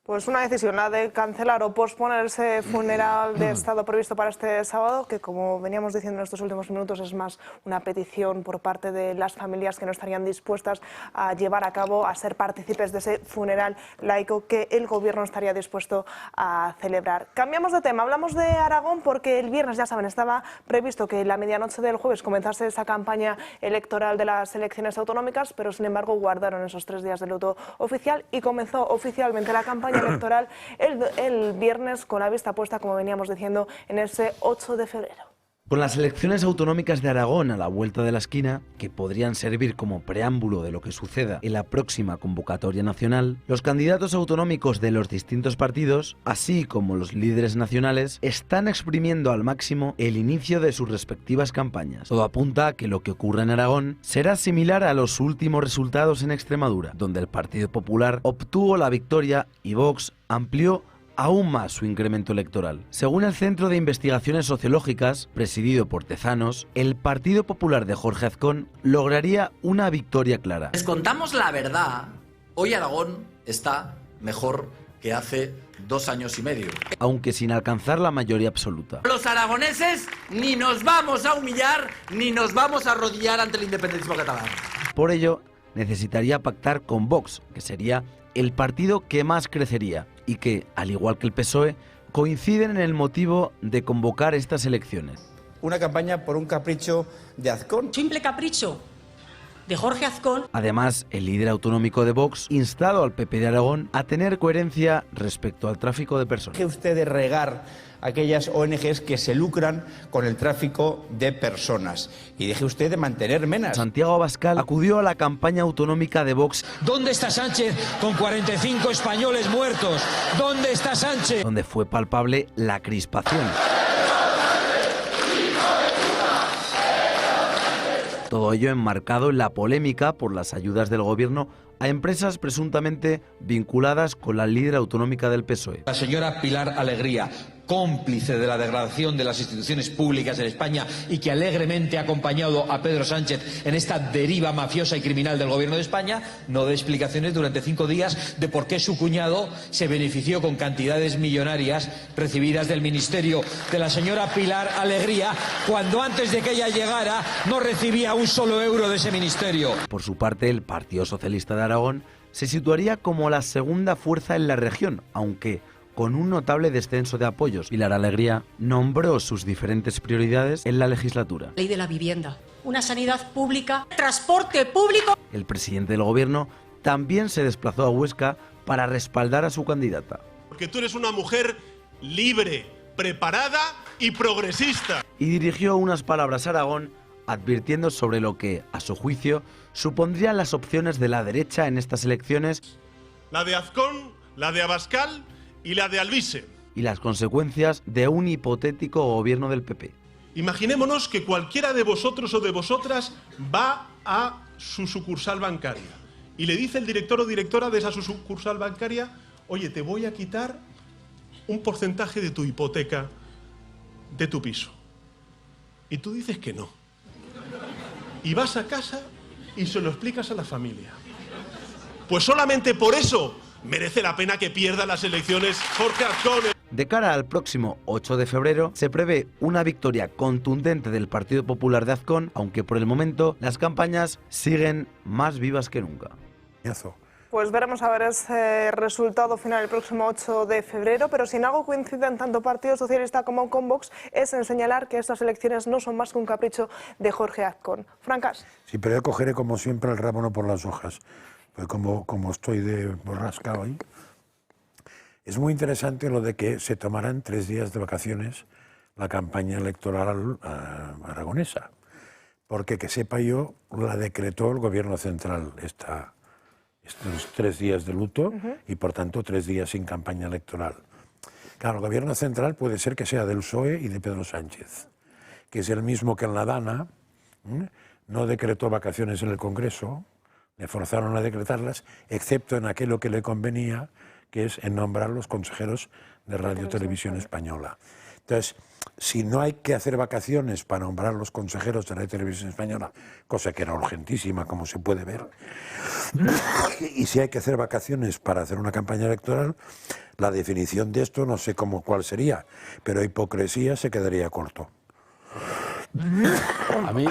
Pues una decisión, la de cancelar o posponer ese funeral de Estado previsto para este sábado, que como veníamos diciendo en estos últimos minutos es más una petición por parte de las familias que no estarían dispuestas a llevar a cabo, a ser partícipes de ese funeral laico que el Gobierno estaría dispuesto a celebrar. Cambiamos de tema, hablamos de Aragón porque el viernes, ya saben, estaba previsto que la medianoche del jueves comenzase esa campaña electoral de las elecciones autonómicas, pero sin embargo guardaron esos 3 días de luto oficial y comenzó oficialmente la campaña electoral el viernes con la vista puesta, como veníamos diciendo, en ese 8 de febrero. Con las elecciones autonómicas de Aragón a la vuelta de la esquina, que podrían servir como preámbulo de lo que suceda en la próxima convocatoria nacional, los candidatos autonómicos de los distintos partidos, así como los líderes nacionales, están exprimiendo al máximo el inicio de sus respectivas campañas. Todo apunta a que lo que ocurra en Aragón será similar a los últimos resultados en Extremadura, donde el Partido Popular obtuvo la victoria y Vox amplió aún más su incremento electoral. Según el Centro de Investigaciones Sociológicas, presidido por Tezanos, el Partido Popular de Jorge Azcón lograría una victoria clara. Les contamos la verdad. Hoy Aragón está mejor que hace 2 años y medio. Aunque sin alcanzar la mayoría absoluta. Los aragoneses ni nos vamos a humillar ni nos vamos a arrodillar ante el independentismo catalán. Por ello, necesitaría pactar con Vox, que sería el partido que más crecería y que, al igual que el PSOE, coinciden en el motivo de convocar estas elecciones. Una campaña por un capricho de Azcón. Simple capricho de Jorge Azcón. Además, el líder autonómico de Vox instado al PP de Aragón a tener coherencia respecto al tráfico de personas. Deje usted de regar aquellas ONGs que se lucran con el tráfico de personas y deje usted de mantener menas. Santiago Abascal acudió a la campaña autonómica de Vox. ¿Dónde está Sánchez con 45 españoles muertos? ¿Dónde está Sánchez? Donde fue palpable la crispación. Todo ello enmarcado en la polémica por las ayudas del gobierno a empresas presuntamente vinculadas con la líder autonómica del PSOE. La señora Pilar Alegría, cómplice de la degradación de las instituciones públicas en España y que alegremente ha acompañado a Pedro Sánchez en esta deriva mafiosa y criminal del Gobierno de España, no dé explicaciones durante 5 días de por qué su cuñado se benefició con cantidades millonarias recibidas del ministerio de la señora Pilar Alegría, cuando antes de que ella llegara no recibía un solo euro de ese ministerio. Por su parte, el Partido Socialista de Aragón se situaría como la segunda fuerza en la región, aunque con un notable descenso de apoyos. Pilar Alegría nombró sus diferentes prioridades en la legislatura. Ley de la vivienda, una sanidad pública, transporte público. El presidente del gobierno también se desplazó a Huesca para respaldar a su candidata. Porque tú eres una mujer libre, preparada y progresista. Y dirigió unas palabras a Aragón advirtiendo sobre lo que, a su juicio, supondrían las opciones de la derecha en estas elecciones. La de Azcón, la de Abascal y la de Alvise. Y las consecuencias de un hipotético gobierno del PP. Imaginémonos que cualquiera de vosotros o de vosotras va a su sucursal bancaria y le dice el director o directora de esa sucursal bancaria: oye, te voy a quitar un porcentaje de tu hipoteca de tu piso. Y tú dices que no. Y vas a casa y se lo explicas a la familia. Pues solamente por eso merece la pena que pierda las elecciones Jorge Azcón. De cara al próximo 8 de febrero se prevé una victoria contundente del Partido Popular de Azcón, aunque por el momento las campañas siguen más vivas que nunca. Pues veremos a ver ese resultado final el próximo 8 de febrero, pero si en algo coinciden tanto Partido Socialista como con Vox es en señalar que estas elecciones no son más que un capricho de Jorge Azcón. Francas. Sí, pero yo cogeré como siempre el rabo no por las hojas, pues como estoy de borrasca hoy. Es muy interesante lo de que se tomarán 3 días de vacaciones la campaña electoral aragonesa, porque que sepa yo, la decretó el Gobierno central estos 3 días de luto y por tanto 3 días sin campaña electoral. Claro, el Gobierno central puede ser que sea del PSOE y de Pedro Sánchez, que es el mismo que en la Dana no decretó vacaciones en el Congreso, le forzaron a decretarlas, excepto en aquello que le convenía, que es en nombrar los consejeros de Radio Televisión Española. Entonces, si no hay que hacer vacaciones para nombrar los consejeros de Radio Televisión Española, cosa que era urgentísima, como se puede ver, y si hay que hacer vacaciones para hacer una campaña electoral, la definición de esto no sé cuál sería, pero hipocresía se quedaría corto. A mí,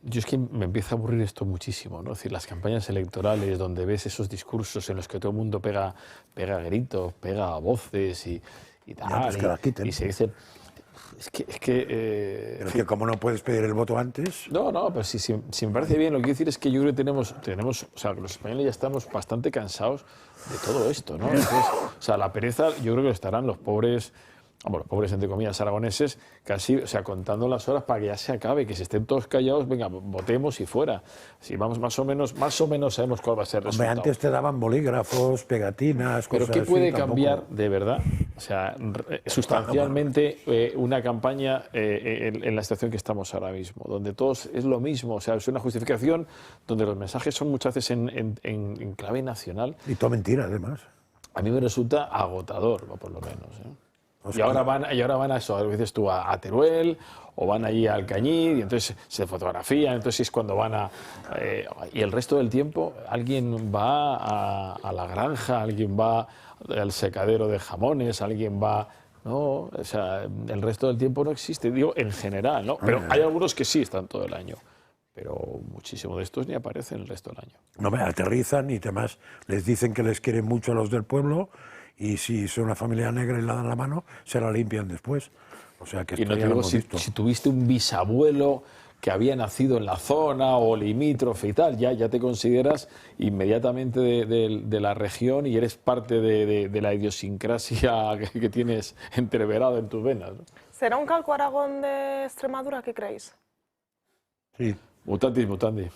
yo es que me empieza a aburrir esto muchísimo, ¿no? Es decir, las campañas electorales donde ves esos discursos en los que todo el mundo pega gritos, pega voces y tal, Ya, pues que las quiten. y se dice... Pero es que como no puedes pedir el voto antes... No, pero si me parece bien, lo que quiero decir es que yo creo que tenemos, o sea, que los españoles ya estamos bastante cansados de todo esto, ¿no? Entonces, o sea, la pereza, yo creo que estarán los pobres entre comillas aragoneses, casi, o sea, contando las horas para que ya se acabe, que se estén todos callados, venga, votemos y fuera. Si vamos más o menos sabemos cuál va a ser el resultado. Antes te daban bolígrafos, pegatinas, pero cosas ¿qué así, puede tampoco... cambiar de verdad? O sea, sustancialmente una campaña en la situación que estamos ahora mismo, donde todos es lo mismo, o sea, es una justificación donde los mensajes son muchas veces en clave nacional. Y todo mentira, además. A mí me resulta agotador, por lo menos, ¿eh? Y ahora van a eso, a veces tú a Teruel o van allí a Alcañiz y entonces se fotografían, entonces es cuando van y el resto del tiempo alguien va a la granja, alguien va al secadero de jamones, alguien va... No, o sea, el resto del tiempo no existe, digo, en general, ¿no? Pero hay algunos que sí están todo el año, pero muchísimos de estos ni aparecen el resto del año. No, me aterrizan y además les dicen que les quieren mucho a los del pueblo y si son una familia negra y le dan la mano, se la limpian después. O sea que y no te digo si tuviste un bisabuelo que había nacido en la zona o limítrofe y tal, ya te consideras inmediatamente de la región y eres parte de la idiosincrasia que tienes entreverada en tus venas, ¿no? ¿Será un calco Aragón de Extremadura? ¿Qué creéis? Sí. Mutandis mutandi.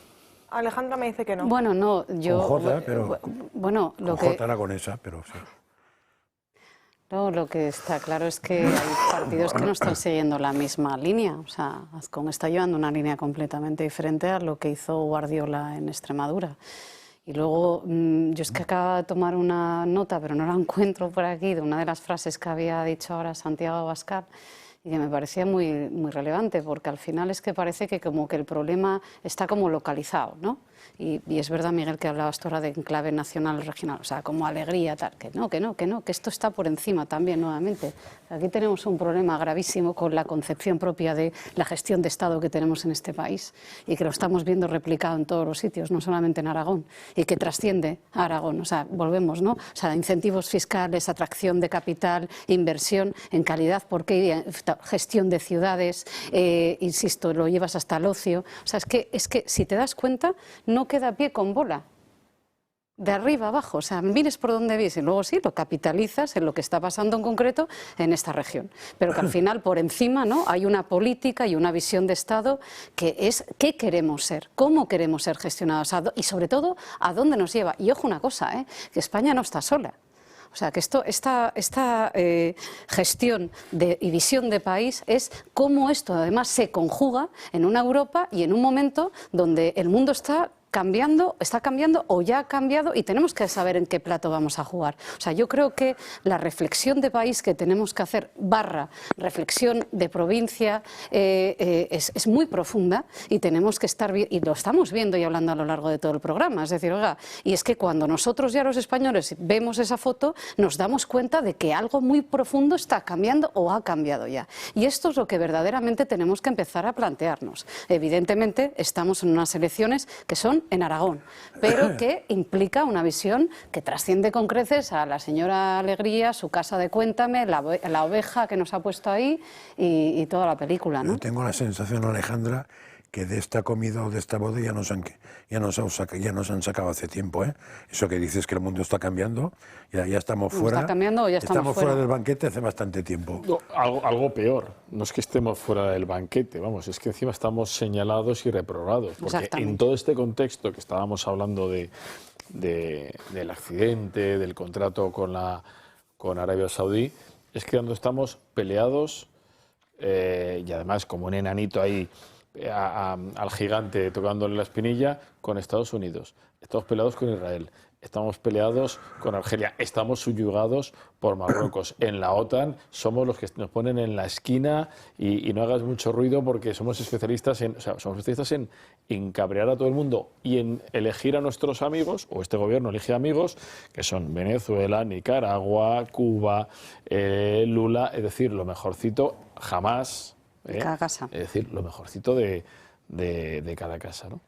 Alejandra me dice que no. Bueno, no, yo... Con J, pero... Bueno, con J aragonesa, pero sí. No, lo que está claro es que hay partidos que no están siguiendo la misma línea. O sea, Azcón está llevando una línea completamente diferente a lo que hizo Guardiola en Extremadura. Y luego, yo es que acabo de tomar una nota, pero no la encuentro por aquí, de una de las frases que había dicho ahora Santiago Abascal, y que me parecía muy relevante, porque al final es que parece que como que el problema está como localizado, ¿no? Y es verdad, Miguel, que hablabas tú ahora de enclave nacional regional, o sea, como alegría, tal, que esto está por encima también, nuevamente. Aquí tenemos un problema gravísimo con la concepción propia de la gestión de Estado que tenemos en este país y que lo estamos viendo replicado en todos los sitios, no solamente en Aragón, y que trasciende a Aragón, o sea, volvemos, ¿no? O sea, incentivos fiscales, atracción de capital, inversión en calidad, porque gestión de ciudades, insisto, lo llevas hasta el ocio, o sea, es que si te das cuenta, no queda pie con bola, de arriba abajo, o sea, mires por donde ves y luego sí, lo capitalizas en lo que está pasando en concreto en esta región. Pero que al final, por encima, ¿no?, hay una política y una visión de Estado que es qué queremos ser, cómo queremos ser gestionados y sobre todo a dónde nos lleva. Y ojo una cosa, que España no está sola. O sea, que esta gestión y visión de país es cómo esto además se conjuga en una Europa y en un momento donde el mundo está cambiando o ya ha cambiado y tenemos que saber en qué plato vamos a jugar. O sea, yo creo que la reflexión de país que tenemos que hacer, reflexión de provincia, es muy profunda y tenemos que estar, y lo estamos viendo y hablando a lo largo de todo el programa. Es decir, oiga, y es que cuando nosotros ya los españoles vemos esa foto, nos damos cuenta de que algo muy profundo está cambiando o ha cambiado ya. Y esto es lo que verdaderamente tenemos que empezar a plantearnos. Evidentemente, estamos en unas elecciones que son en Aragón, pero que implica una visión que trasciende con creces a la señora Alegría, su casa de Cuéntame, la oveja que nos ha puesto ahí y toda la película, ¿no? Yo tengo la sensación, Alejandra, que de esta comida o de esta boda ya nos han sacado hace tiempo, ¿eh? Eso que dices que el mundo está cambiando, ya estamos fuera. ¿Está cambiando o ya estamos fuera del banquete hace bastante tiempo. No, algo peor, no es que estemos fuera del banquete, vamos, es que encima estamos señalados y reprobados, porque en todo este contexto que estábamos hablando del accidente, del contrato con Arabia Saudí, es que cuando estamos peleados y además como un enanito ahí al gigante tocándole la espinilla con Estados Unidos, estamos peleados con Israel, estamos peleados con Argelia, estamos subyugados por Marruecos. En la OTAN somos los que nos ponen en la esquina y no hagas mucho ruido porque somos especialistas en encabrear a todo el mundo y en elegir a nuestros amigos, o este gobierno elige amigos, que son Venezuela, Nicaragua, Cuba, Lula, es decir, lo mejorcito jamás. Cada casa. Es decir, lo mejorcito de cada casa, ¿no?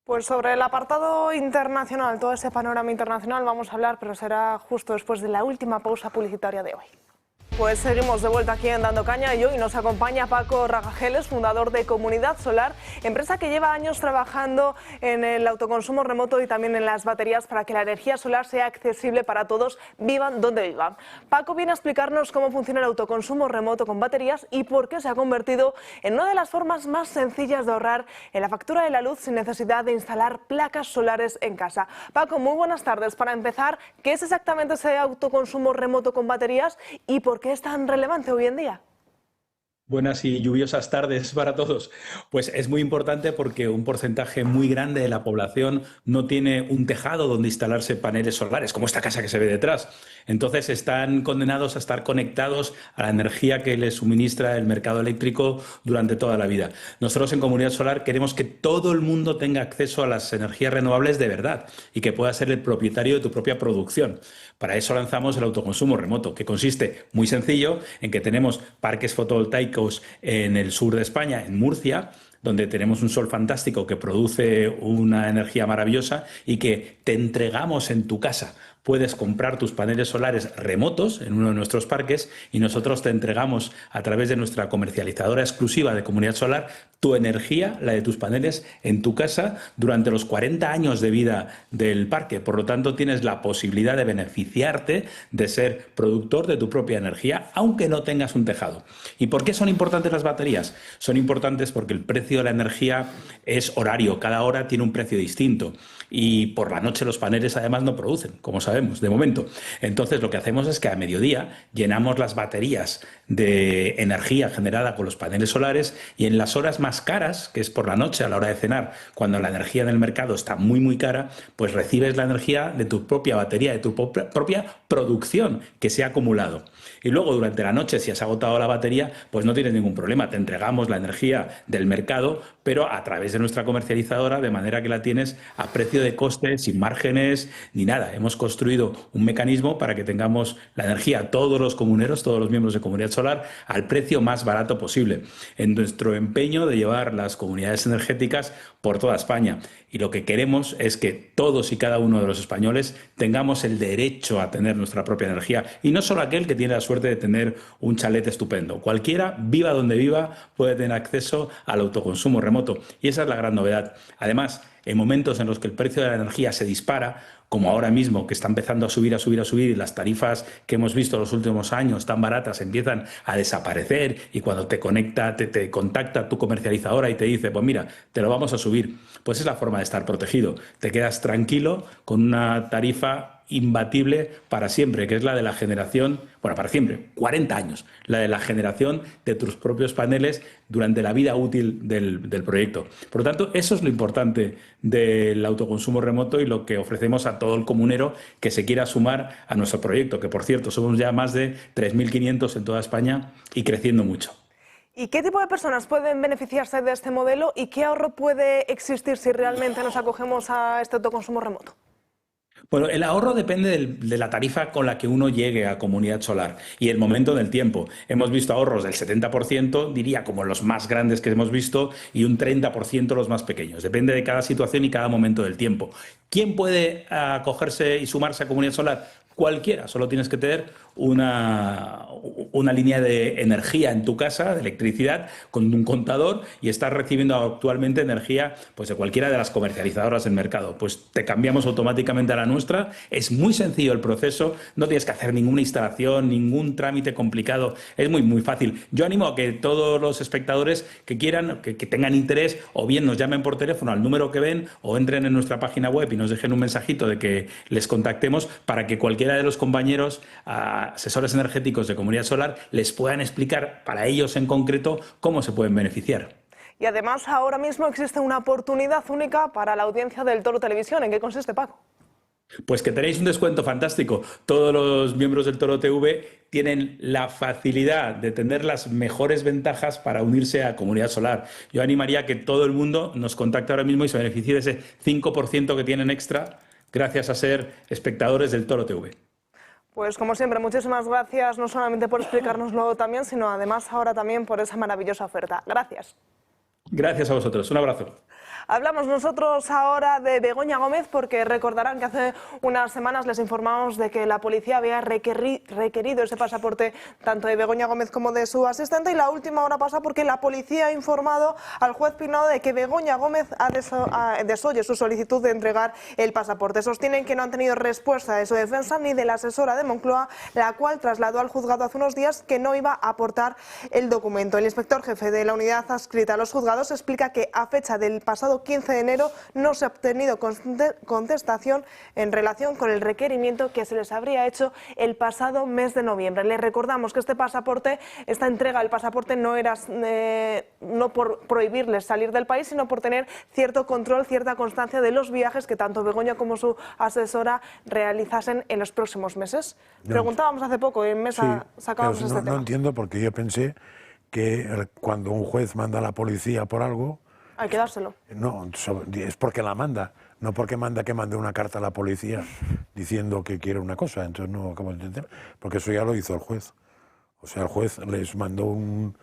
Pues sobre el apartado internacional, todo ese panorama internacional vamos a hablar, pero será justo después de la última pausa publicitaria de hoy. Pues seguimos de vuelta aquí en Dando Caña y hoy nos acompaña Paco Ragageles, fundador de Comunidad Solar, empresa que lleva años trabajando en el autoconsumo remoto y también en las baterías para que la energía solar sea accesible para todos, vivan donde vivan. Paco viene a explicarnos cómo funciona el autoconsumo remoto con baterías y por qué se ha convertido en una de las formas más sencillas de ahorrar en la factura de la luz sin necesidad de instalar placas solares en casa. Paco, muy buenas tardes. Para empezar, ¿qué es exactamente ese autoconsumo remoto con baterías y por qué es tan relevante hoy en día? Buenas y lluviosas tardes para todos. Pues es muy importante porque un porcentaje muy grande de la población no tiene un tejado donde instalarse paneles solares, como esta casa que se ve detrás. Entonces están condenados a estar conectados a la energía que les suministra el mercado eléctrico durante toda la vida. Nosotros en Comunidad Solar queremos que todo el mundo tenga acceso a las energías renovables de verdad y que pueda ser el propietario de tu propia producción. Para eso lanzamos el autoconsumo remoto, que consiste, muy sencillo, en que tenemos parques fotovoltaicos en el sur de España, en Murcia, donde tenemos un sol fantástico que produce una energía maravillosa y que te entregamos en tu casa. Puedes comprar tus paneles solares remotos en uno de nuestros parques y nosotros te entregamos a través de nuestra comercializadora exclusiva de Comunidad Solar tu energía, la de tus paneles, en tu casa durante los 40 años de vida del parque. Por lo tanto, tienes la posibilidad de beneficiarte de ser productor de tu propia energía, aunque no tengas un tejado. ¿Y por qué son importantes las baterías? Son importantes porque el precio de la energía es horario. Cada hora tiene un precio distinto. Y por la noche los paneles además no producen, como sabemos. sabemos, de momento. Entonces lo que hacemos es que a mediodía llenamos las baterías de energía generada con los paneles solares y en las horas más caras, que es por la noche a la hora de cenar, cuando la energía en el mercado está muy muy cara, pues recibes la energía de tu propia batería, de tu propia producción que se ha acumulado. Y luego durante la noche, si has agotado la batería, pues no tienes ningún problema, te entregamos la energía del mercado, pero a través de nuestra comercializadora, de manera que la tienes a precio de coste, sin márgenes ni nada. Hemos construido un mecanismo para que tengamos la energía, todos los comuneros, todos los miembros de Comunidad Solar, al precio más barato posible, en nuestro empeño de llevar las comunidades energéticas por toda España. Y lo que queremos es que todos y cada uno de los españoles tengamos el derecho a tener nuestra propia energía, y no solo aquel que tiene la suerte de tener un chalet estupendo. Cualquiera, viva donde viva, puede tener acceso al autoconsumo remoto, y esa es la gran novedad. Además, en momentos en los que el precio de la energía se dispara, como ahora mismo, que está empezando a subir y las tarifas que hemos visto en los últimos años tan baratas empiezan a desaparecer, y cuando te contacta tu comercializadora y te dice, pues mira, te lo vamos a subir, pues es la forma de estar protegido. Te quedas tranquilo con una tarifa imbatible para siempre, que es la de la generación, bueno, para siempre, 40 años, la de la generación de tus propios paneles durante la vida útil del proyecto. Por lo tanto, eso es lo importante del autoconsumo remoto y lo que ofrecemos a todo el comunero que se quiera sumar a nuestro proyecto, que por cierto, somos ya más de 3.500 en toda España y creciendo mucho. ¿Y qué tipo de personas pueden beneficiarse de este modelo y qué ahorro puede existir si realmente nos acogemos a este autoconsumo remoto? Bueno, el ahorro depende de la tarifa con la que uno llegue a Comunidad Solar y el momento del tiempo. Hemos visto ahorros del 70%, diría como los más grandes que hemos visto, y un 30% los más pequeños. Depende de cada situación y cada momento del tiempo. ¿Quién puede acogerse y sumarse a Comunidad Solar? Cualquiera, solo tienes que tener una línea de energía en tu casa, de electricidad, con un contador, y estás recibiendo actualmente energía pues, de cualquiera de las comercializadoras del mercado. Pues te cambiamos automáticamente a la nuestra. Es muy sencillo el proceso, no tienes que hacer ninguna instalación, ningún trámite complicado, es muy, muy fácil. Yo animo a que todos los espectadores que quieran, que tengan interés, o bien nos llamen por teléfono al número que ven, o entren en nuestra página web y nos dejen un mensajito de que les contactemos para que cualquiera de los compañeros asesores energéticos de Comunidad Solar les puedan explicar para ellos en concreto cómo se pueden beneficiar. Y además ahora mismo existe una oportunidad única para la audiencia del Toro Televisión. ¿En qué consiste, Paco? Pues que tenéis un descuento fantástico. Todos los miembros del Toro TV tienen la facilidad de tener las mejores ventajas para unirse a Comunidad Solar. Yo animaría a que todo el mundo nos contacte ahora mismo y se beneficie de ese 5% que tienen extra gracias a ser espectadores del Toro TV. Pues como siempre, muchísimas gracias, no solamente por explicárnoslo también, sino además ahora también por esa maravillosa oferta. Gracias. Gracias a vosotros. Un abrazo. Hablamos nosotros ahora de Begoña Gómez porque recordarán que hace unas semanas les informamos de que la policía había requerido ese pasaporte tanto de Begoña Gómez como de su asistente, y la última hora pasa porque la policía ha informado al juez Peinado de que Begoña Gómez desoye su solicitud de entregar el pasaporte. Sostienen que no han tenido respuesta de su defensa ni de la asesora de Moncloa, la cual trasladó al juzgado hace unos días que no iba a aportar el documento. El inspector jefe de la unidad adscrita a los juzgados explica que a fecha del pasado 15 de enero no se ha obtenido contestación en relación con el requerimiento que se les habría hecho el pasado mes de noviembre. Les recordamos que esta entrega del pasaporte no era no por prohibirles salir del país, sino por tener cierto control, cierta constancia de los viajes que tanto Begoña como su asesora realizasen en los próximos meses. Preguntábamos hace poco en mesa, sacábamos este tema. No entiendo, porque yo pensé que cuando un juez manda a la policía por algo, hay que dárselo. No, es porque la manda, no porque manda que mande una carta a la policía diciendo que quiere una cosa. Entonces no acabo de entender, porque eso ya lo hizo el juez. O sea, el juez les mandó un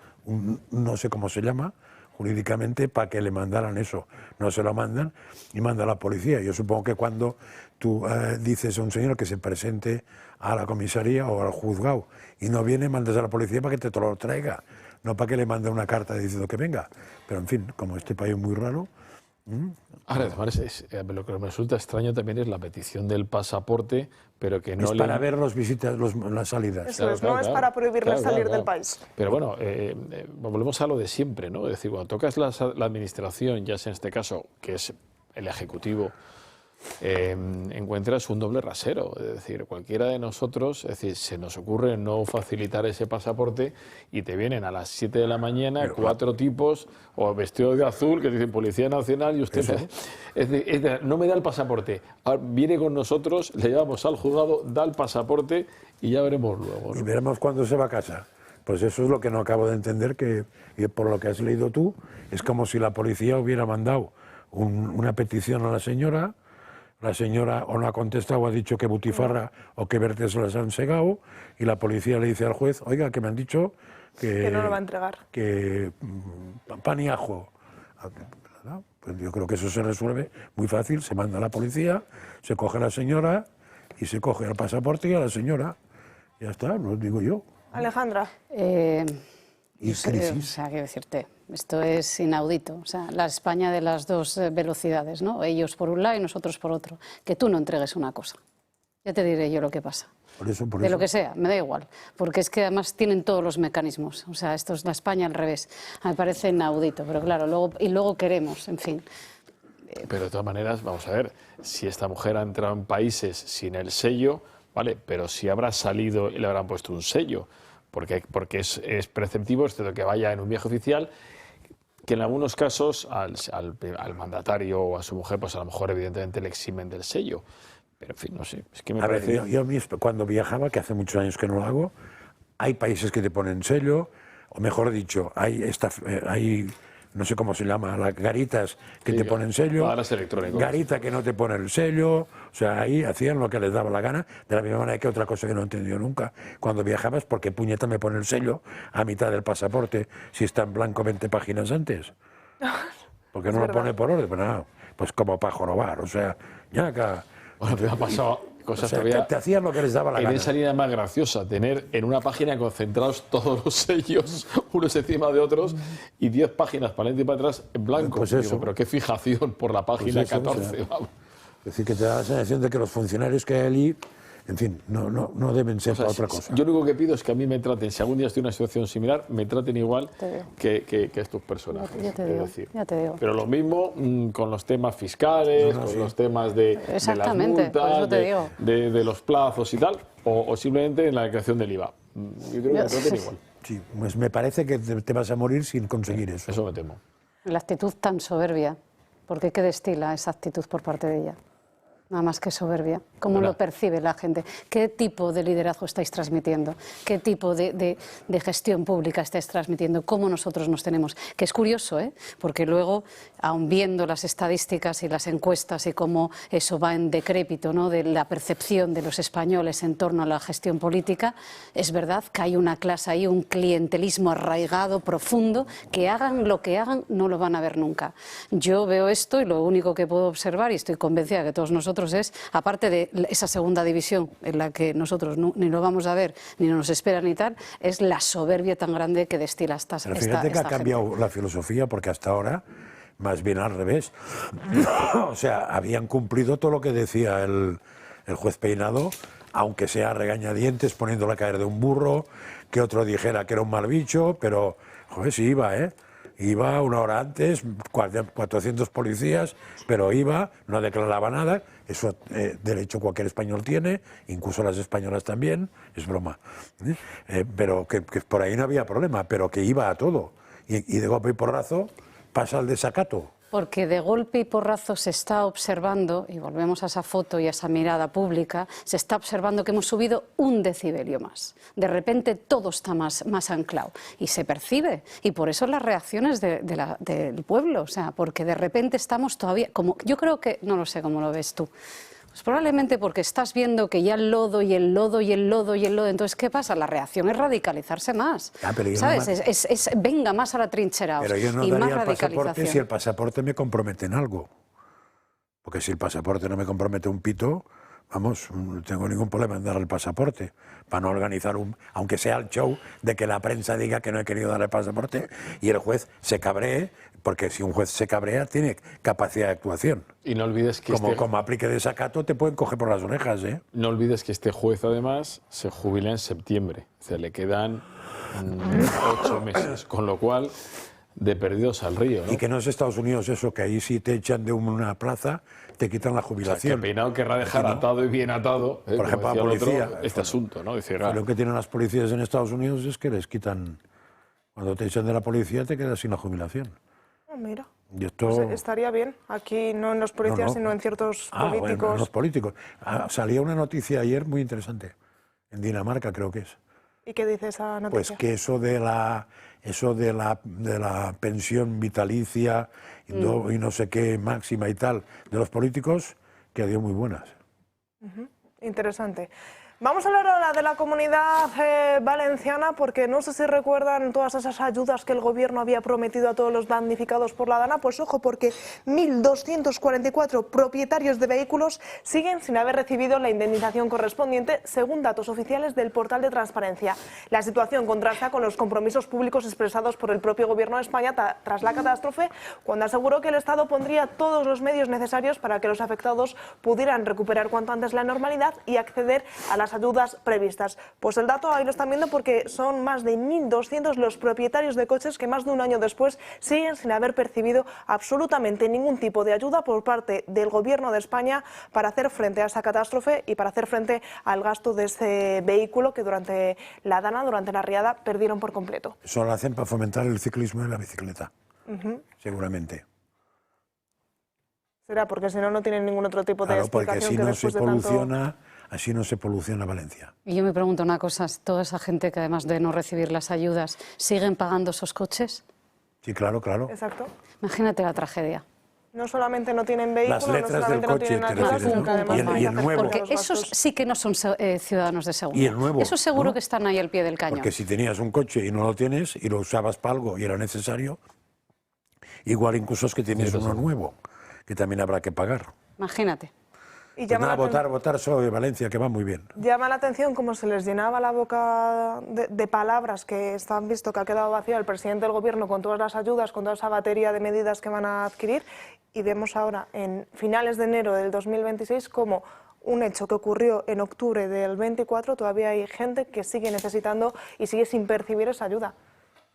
no sé cómo se llama jurídicamente, para que le mandaran eso. No se lo mandan y manda a la policía. Yo supongo que cuando tú dices a un señor que se presente a la comisaría o al juzgado y no viene, mandas a la policía para que te lo traiga, no para que le mande una carta diciendo que venga. Pero en fin, como este país es muy raro. Ahora, además, lo que me resulta extraño también es la petición del pasaporte, pero que no es para ver las salidas. Eso es, no es para prohibirles salir del país. Pero bueno, volvemos a lo de siempre, ¿no? Es decir, cuando tocas la administración, ya sea en este caso, que es el Ejecutivo, encuentras un doble rasero. Es decir, cualquiera de nosotros, es decir, se nos ocurre no facilitar ese pasaporte y te vienen a las 7 de la mañana 4 tipos o vestidos de azul que dicen Policía Nacional y usted no me da el pasaporte. Ahora viene con nosotros, le llevamos al juzgado, da el pasaporte y ya veremos luego, ¿no? Y veremos cuándo se va a casa. Pues eso es lo que no acabo de entender, que por lo que has leído tú, es como si la policía hubiera mandado una petición a la señora o no ha contestado o ha dicho que butifarra o que vertes se las han segado, y la policía le dice al juez, oiga, que me han dicho que no lo va a entregar. Que pan y ajo. Pues yo creo que eso se resuelve muy fácil, se manda a la policía, se coge a la señora y se coge el pasaporte y a la señora. Ya está, lo digo yo. Alejandra. Y crisis. O sea, quiero decirte, esto es inaudito. O sea, la España de las dos velocidades, ¿no? Ellos por un lado y nosotros por otro. Que tú no entregues una cosa. Ya te diré yo lo que pasa. De lo que sea, me da igual. Porque es que además tienen todos los mecanismos. O sea, esto es la España al revés. Me parece inaudito, pero claro, luego queremos, en fin. Pero de todas maneras, vamos a ver, si esta mujer ha entrado en países sin el sello, vale, pero si habrá salido y le habrán puesto un sello, porque es preceptivo esto que vaya en un viaje oficial, que en algunos casos al mandatario o a su mujer, pues a lo mejor evidentemente le eximen del sello. Pero en fin, no sé, es que me parece... A ver, yo cuando viajaba, que hace muchos años que no lo hago, hay países que te ponen sello, o mejor dicho, hay no sé cómo se llama, las garitas que te ponen sello, garita que no te pone el sello, o sea, ahí hacían lo que les daba la gana, de la misma manera que otra cosa que no he entendido nunca, cuando viajabas, ¿por qué puñeta me pone el sello a mitad del pasaporte si está en blanco 20 páginas antes? Porque no lo pone por orden, pero no, pues como para jorobar, o sea, ya acá... Bueno, me ha pasado cosas todavía... Te hacían lo que les daba la gana. En esa línea más graciosa, tener en una página concentrados todos los sellos, unos encima de otros, y 10 páginas para adelante y para atrás en blanco. Pues eso. Digo, pero qué fijación por la página Pues eso, 14. o sea, vamos. es decir, que te da la sensación de que los funcionarios que hay allí, en fin, no deben ser para otra cosa. Yo lo único que pido es que a mí me traten, si algún día estoy en una situación similar, me traten igual que estos personajes. Ya te digo. Pero lo mismo con los temas fiscales, con los temas de las Exactamente, por eso multas, te digo. de los plazos y tal, o simplemente en la declaración del IVA. Yo creo que me traten igual. Sí, pues me parece que te vas a morir sin conseguir eso. Eso me temo. La actitud tan soberbia, ¿por qué destila esa actitud por parte de ella? Nada más que soberbia. ¿Cómo lo percibe la gente? ¿Qué tipo de liderazgo estáis transmitiendo? ¿Qué tipo de gestión pública estáis transmitiendo? ¿Cómo nosotros nos tenemos? Que es curioso, ¿eh? Porque luego, aun viendo las estadísticas y las encuestas y cómo eso va en decrépito, ¿no?, de la percepción de los españoles en torno a la gestión política, es verdad que hay una clase ahí, un clientelismo arraigado, profundo, que hagan lo que hagan, no lo van a ver nunca. Yo veo esto y lo único que puedo observar, y estoy convencida que todos nosotros, es, aparte de esa segunda división en la que nosotros ni lo vamos a ver, ni nos esperan ni tal, es la soberbia tan grande que destila esta gente. Pero fíjate que ha cambiado la filosofía, porque hasta ahora, más bien al revés, o sea, habían cumplido todo lo que decía el juez Peinado, aunque sea a regañadientes, poniéndole a caer de un burro, que otro dijera que era un mal bicho, pero, joder, sí iba, ¿eh? Iba una hora antes, 400 policías, pero iba, no declaraba nada. Eso derecho cualquier español tiene, incluso las españolas también, es broma. Pero que por ahí no había problema, pero que iba a todo. Y de golpe y porrazo pasa al desacato. Porque de golpe y porrazo se está observando, y volvemos a esa foto y a esa mirada pública, se está observando que hemos subido 1 decibelio más. De repente todo está más anclado y se percibe. Y por eso las reacciones del pueblo, o sea, porque de repente estamos todavía, como yo creo que, no lo sé cómo lo ves tú, pues probablemente porque estás viendo que ya el lodo y el lodo y el lodo y el lodo, entonces ¿qué pasa? La reacción es radicalizarse más, ¿sabes? Es venga más a la trinchera pero yo no y más daría el pasaporte radicalización. si el pasaporte me compromete en algo. Porque si el pasaporte no me compromete un pito, vamos, no tengo ningún problema en dar el pasaporte, para no organizar aunque sea el show de que la prensa diga que no he querido dar el pasaporte y el juez se cabree, porque si un juez se cabrea tiene capacidad de actuación. Y no olvides que como aplique desacato te pueden coger por las orejas, ¿eh? No olvides que este juez además se jubila en septiembre, o sea, le quedan 8 meses, con lo cual de perdidos al río, ¿no? Y que no es Estados Unidos eso, que ahí si te echan de una plaza, te quitan la jubilación. O sea, que Peinado querrá dejar atado y bien atado, por ejemplo, a la policía, este asunto, ¿no? Decir, lo que tienen las policías en Estados Unidos es que les quitan, cuando te echan de la policía te quedas sin la jubilación. Oh, mira. Y esto... Pues estaría bien, aquí no en los policías, sino en ciertos políticos. Bueno, en los políticos. Salía una noticia ayer muy interesante, en Dinamarca creo que es. ¿Y qué dice esa noticia? Pues que eso de la pensión vitalicia y no sé qué máxima y tal de los políticos, que dio muy buenas. Interesante. Vamos a hablar ahora de la Comunidad Valenciana, porque no sé si recuerdan todas esas ayudas que el Gobierno había prometido a todos los damnificados por la Dana. Pues ojo, porque 1.244 propietarios de vehículos siguen sin haber recibido la indemnización correspondiente, según datos oficiales del portal de transparencia. La situación contrasta con los compromisos públicos expresados por el propio Gobierno de España tras la catástrofe, cuando aseguró que el Estado pondría todos los medios necesarios para que los afectados pudieran recuperar cuanto antes la normalidad y acceder a las ayudas previstas. Pues el dato ahí lo están viendo, porque son más de 1.200 los propietarios de coches que más de un año después siguen sin haber percibido absolutamente ningún tipo de ayuda por parte del Gobierno de España para hacer frente a esa catástrofe y para hacer frente al gasto de ese vehículo que durante la Dana, durante la riada, perdieron por completo. Eso lo hacen para fomentar el ciclismo y la bicicleta, seguramente. Será porque si no, no tienen ningún otro tipo de explicación. Porque así no se poluciona Valencia. Y yo me pregunto una cosa, ¿toda esa gente que además de no recibir las ayudas siguen pagando esos coches? Sí, claro, claro. Exacto. Imagínate la tragedia. No solamente no tienen vehículos, las letras del coche, y el nuevo. Porque esos sí que no son ciudadanos de segunda. Y el nuevo. Esos seguro ¿no? que están ahí al pie del cañón. Porque si tenías un coche y no lo tienes y lo usabas para algo y era necesario, igual incluso es que tienes uno nuevo, que también habrá que pagar. Imagínate. Y pues nada, votar solo de Valencia, que va muy bien. Llama la atención cómo se les llenaba la boca de palabras, que están visto que ha quedado vacío el presidente del Gobierno con todas las ayudas, con toda esa batería de medidas que van a adquirir, y vemos ahora, en finales de enero del 2026, como un hecho que ocurrió en octubre del 24, todavía hay gente que sigue necesitando y sigue sin percibir esa ayuda.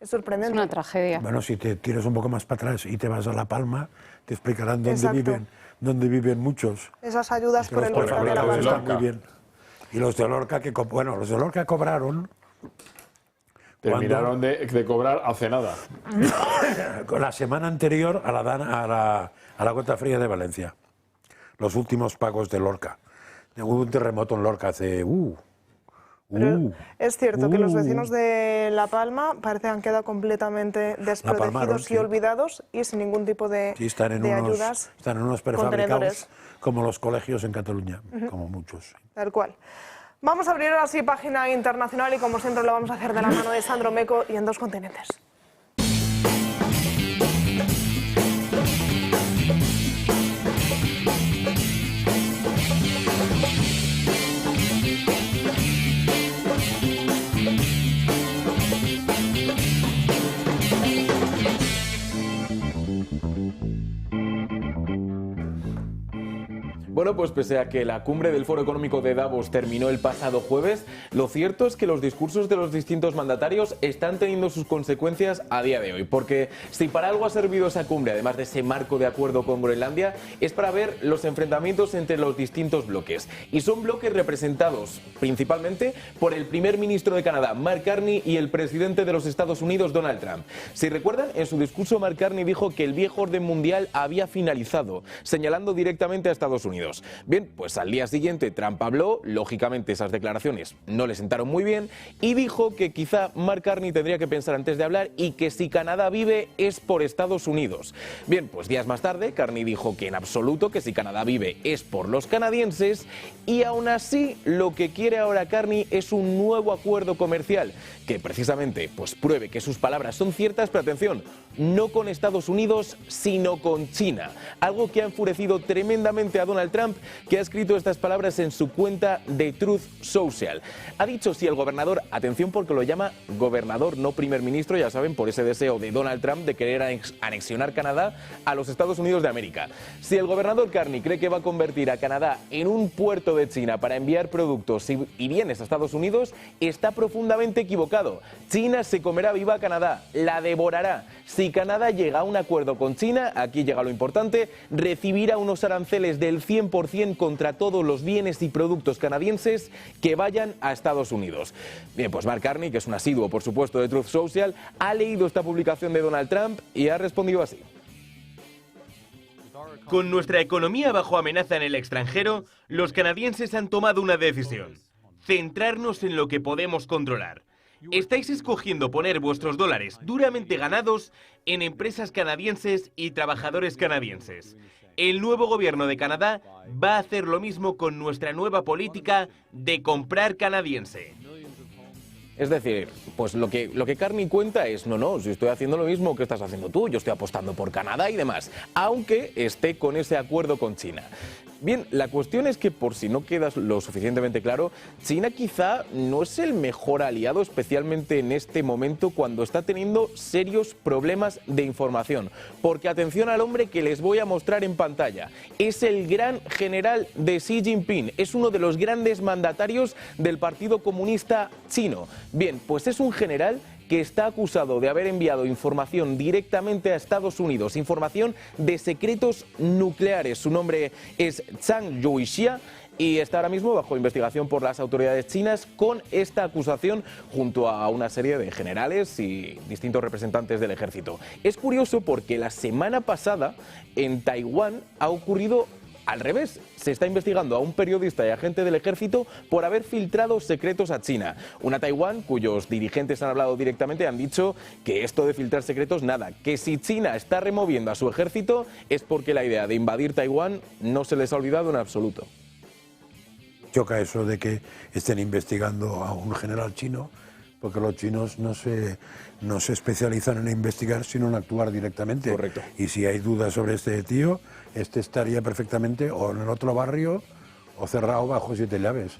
Es sorprendente. Es una tragedia. Bueno, si te tiras un poco más para atrás y te vas a La Palma, te explicarán dónde viven muchos. Esas ayudas por el portal de La Palma. Están muy bien. Y los de Lorca, los de Lorca cobraron... Terminaron de cobrar hace nada. La semana anterior a la gota fría de Valencia. Los últimos pagos de Lorca. Hubo un terremoto en Lorca hace... Pero es cierto que los vecinos de La Palma parece que han quedado completamente desprotegidos y olvidados y sin ningún tipo de ayudas. Están en unos prefabricados como los colegios en Cataluña, como muchos. Tal cual. Vamos a abrir ahora sí página internacional y como siempre lo vamos a hacer de la mano de Sandro Meco y en dos continentes. Bueno, pues pese a que la cumbre del Foro Económico de Davos terminó el pasado jueves, lo cierto es que los discursos de los distintos mandatarios están teniendo sus consecuencias a día de hoy. Porque si para algo ha servido esa cumbre, además de ese marco de acuerdo con Groenlandia, es para ver los enfrentamientos entre los distintos bloques. Y son bloques representados principalmente por el primer ministro de Canadá, Mark Carney, y el presidente de los Estados Unidos, Donald Trump. Si recuerdan, en su discurso Mark Carney dijo que el viejo orden mundial había finalizado, señalando directamente a Estados Unidos. Bien, pues al día siguiente Trump habló, lógicamente esas declaraciones no le sentaron muy bien, y dijo que quizá Mark Carney tendría que pensar antes de hablar y que si Canadá vive es por Estados Unidos. Bien, pues días más tarde Carney dijo que en absoluto, que si Canadá vive es por los canadienses, y aún así lo que quiere ahora Carney es un nuevo acuerdo comercial que precisamente pues pruebe que sus palabras son ciertas, pero atención, no con Estados Unidos sino con China, algo que ha enfurecido tremendamente a Donald Donald Trump, que ha escrito estas palabras en su cuenta de Truth Social. Ha dicho si el gobernador, atención porque lo llama gobernador, no primer ministro, ya saben, por ese deseo de Donald Trump de querer anexionar Canadá a los Estados Unidos de América. Si el gobernador Carney cree que va a convertir a Canadá en un puerto de China para enviar productos y bienes a Estados Unidos, está profundamente equivocado. China se comerá viva a Canadá, la devorará. Si Canadá llega a un acuerdo con China, aquí llega lo importante, recibirá unos aranceles del 100% contra todos los bienes y productos canadienses que vayan a Estados Unidos. Bien, pues Mark Carney, que es un asiduo, por supuesto, de Truth Social, ha leído esta publicación de Donald Trump y ha respondido así. Con nuestra economía bajo amenaza en el extranjero, los canadienses han tomado una decisión: centrarnos en lo que podemos controlar. Estáis escogiendo poner vuestros dólares duramente ganados en empresas canadienses y trabajadores canadienses. El nuevo gobierno de Canadá va a hacer lo mismo con nuestra nueva política de comprar canadiense. Es decir, pues lo que Carney cuenta es, no, si estoy haciendo lo mismo que estás haciendo tú, yo estoy apostando por Canadá y demás, aunque esté con ese acuerdo con China. Bien, la cuestión es que, por si no queda lo suficientemente claro, China quizá no es el mejor aliado, especialmente en este momento cuando está teniendo serios problemas de información. Porque atención al hombre que les voy a mostrar en pantalla. Es el gran general de Xi Jinping, es uno de los grandes mandatarios del Partido Comunista Chino. Bien, pues es un general que está acusado de haber enviado información directamente a Estados Unidos, información de secretos nucleares. Su nombre es Zhang Youxia y está ahora mismo bajo investigación por las autoridades chinas con esta acusación junto a una serie de generales y distintos representantes del ejército. Es curioso porque la semana pasada en Taiwán ha ocurrido al revés. Se está investigando a un periodista y agente del ejército por haber filtrado secretos a China. Una Taiwán cuyos dirigentes han hablado directamente han dicho que esto de filtrar secretos, nada, que si China está removiendo a su ejército es porque la idea de invadir Taiwán no se les ha olvidado en absoluto. Choca eso de que estén investigando a un general chino, porque los chinos no se especializan en investigar, sino en actuar directamente. Correcto. Y si hay dudas sobre este tío, este estaría perfectamente o en el otro barrio o cerrado bajo 7 llaves.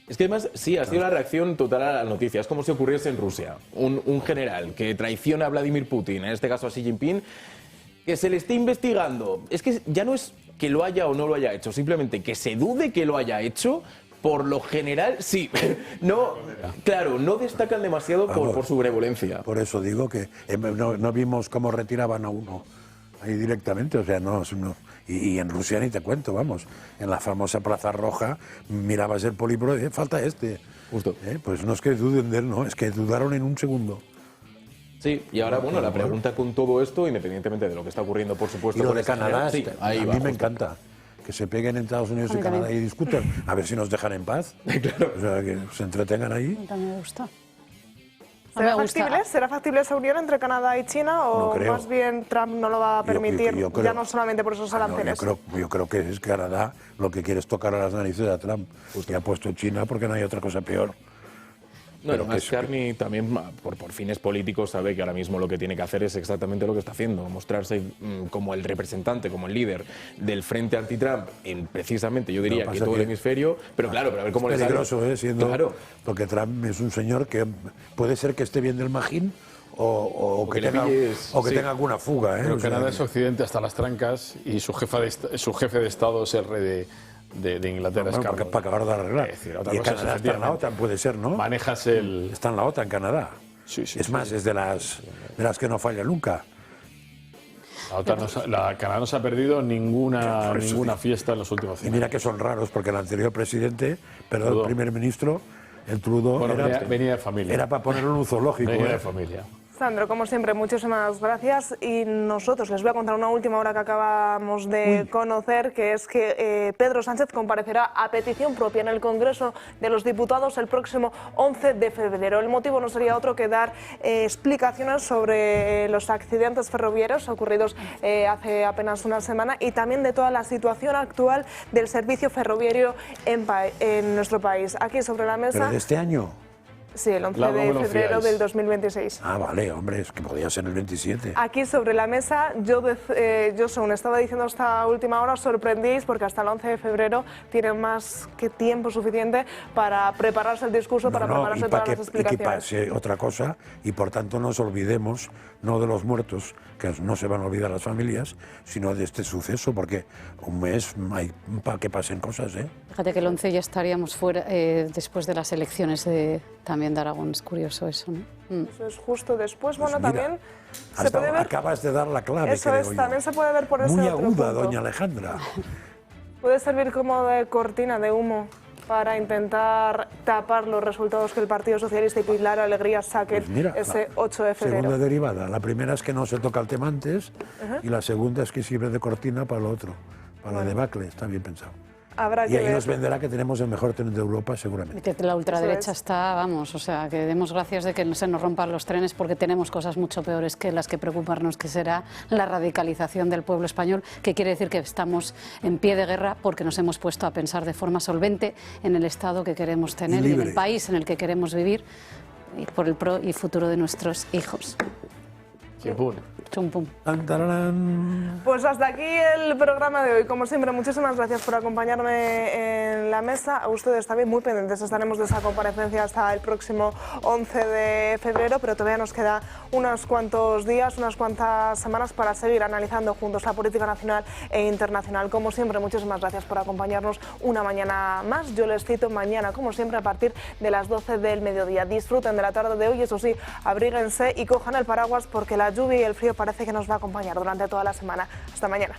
Es que además, sí, ha sido la reacción total a la noticia. Es como si ocurriese en Rusia. Un general que traiciona a Vladimir Putin, en este caso a Xi Jinping, que se le esté investigando. Es que ya no es que lo haya o no lo haya hecho, simplemente que se dude que lo haya hecho. Por lo general, sí. No, claro, no destacan demasiado por su benevolencia. Por eso digo que no vimos cómo retiraban a uno ahí directamente, o sea, no. Y en Rusia ni te cuento, vamos. En la famosa Plaza Roja mirabas el políporo y falta este. Justo. Pues no es que duden de él, no, es que dudaron en un segundo. Sí, y ahora, bueno, la pregunta con todo esto, independientemente de lo que está ocurriendo, por supuesto... Y lo con de esta Canadá, sí, a mí me encanta. Que se peguen en Estados Unidos y Canadá y discutan, a ver si nos dejan en paz. Claro. O sea, que se entretengan ahí. También me gusta. ¿Será factible esa unión entre Canadá y China o más bien Trump no lo va a permitir, yo creo, ya no solamente por esos aranceles? Yo creo que es Canadá lo que quiere es tocar a las narices a Trump. Y ha puesto China porque no hay otra cosa peor. No, pero además Carney también, por fines políticos, sabe que ahora mismo lo que tiene que hacer es exactamente lo que está haciendo, mostrarse como el representante, como el líder del frente anti-Trump en precisamente, yo diría, que todo el hemisferio, pero claro, pero a ver cómo le sale. Es peligroso, siendo, claro. Porque Trump es un señor que puede ser que esté bien del magín o que tenga alguna fuga. Pero Canadá es Occidente hasta las trancas y su jefe de Estado es el rey de Inglaterra. Bueno, para acabar de arreglar. Decir, y Canadá está en la OTAN, puede ser, ¿no? Manejas el... Está en la OTAN, Canadá. Sí, es más, es de las que no falla nunca. Canadá no se ha perdido ninguna fiesta en los últimos 5 años. Y mira que son raros, porque el anterior presidente, el primer ministro, el Trudeau, venía de familia. Era para ponerlo en un zoológico. Venía de familia. Sandro, como siempre, muchísimas gracias. Y nosotros les voy a contar una última hora que acabamos de conocer, que es que Pedro Sánchez comparecerá a petición propia en el Congreso de los Diputados el próximo 11 de febrero. El motivo no sería otro que dar explicaciones sobre los accidentes ferroviarios ocurridos hace apenas una semana y también de toda la situación actual del servicio ferroviario en nuestro país. Aquí sobre la mesa... ¿Pero de este año? Sí, el 11 de febrero del 2026. Ah, vale, hombre, es que podía ser el 27. Aquí sobre la mesa, yo según estaba diciendo hasta última hora, os sorprendís porque hasta el 11 de febrero tienen más que tiempo suficiente para prepararse el discurso, para prepararse todas las explicaciones. Y que pase otra cosa, y por tanto no nos olvidemos, no de los muertos, que no se van a olvidar las familias, sino de este suceso, porque un mes hay para que pasen cosas, ¿eh? Fíjate que el 11 ya estaríamos fuera después de las elecciones también de Aragón, es curioso eso, ¿no? Eso es justo después, Pues bueno, mira, también se puede ver... Acabas de dar la clave, Eso creo es, yo. también se puede ver por ese Muy otro aguda, punto. doña Alejandra. Puede servir como de cortina de humo para intentar tapar los resultados que el Partido Socialista y Pilar Alegría saquen ese 8 de febrero. Segunda derivada. La primera es que no se toca el tema antes y la segunda es que sirve de cortina para lo otro, para la debacle. Está bien pensado. Habrá Y que ahí ver. nos venderá que tenemos el mejor tren de Europa, seguramente. Que la ultraderecha está, vamos, o sea, que demos gracias de que no se nos rompan los trenes porque tenemos cosas mucho peores que las que preocuparnos, que será la radicalización del pueblo español, que quiere decir que estamos en pie de guerra porque nos hemos puesto a pensar de forma solvente en el Estado que queremos tener y en el país en el que queremos vivir y por el pro y futuro de nuestros hijos. Chimpún. Chumpum. Pues hasta aquí el programa de hoy. Como siempre, muchísimas gracias por acompañarme en la mesa. A ustedes también muy pendientes estaremos de esa comparecencia hasta el próximo 11 de febrero, pero todavía nos queda unos cuantos días, unas cuantas semanas para seguir analizando juntos la política nacional e internacional. Como siempre, muchísimas gracias por acompañarnos una mañana más. Yo les cito mañana, como siempre, a partir de las 12 del mediodía. Disfruten de la tarde de hoy, eso sí, abríguense y cojan el paraguas porque la lluvia y el frío parece que nos va a acompañar durante toda la semana. Hasta mañana.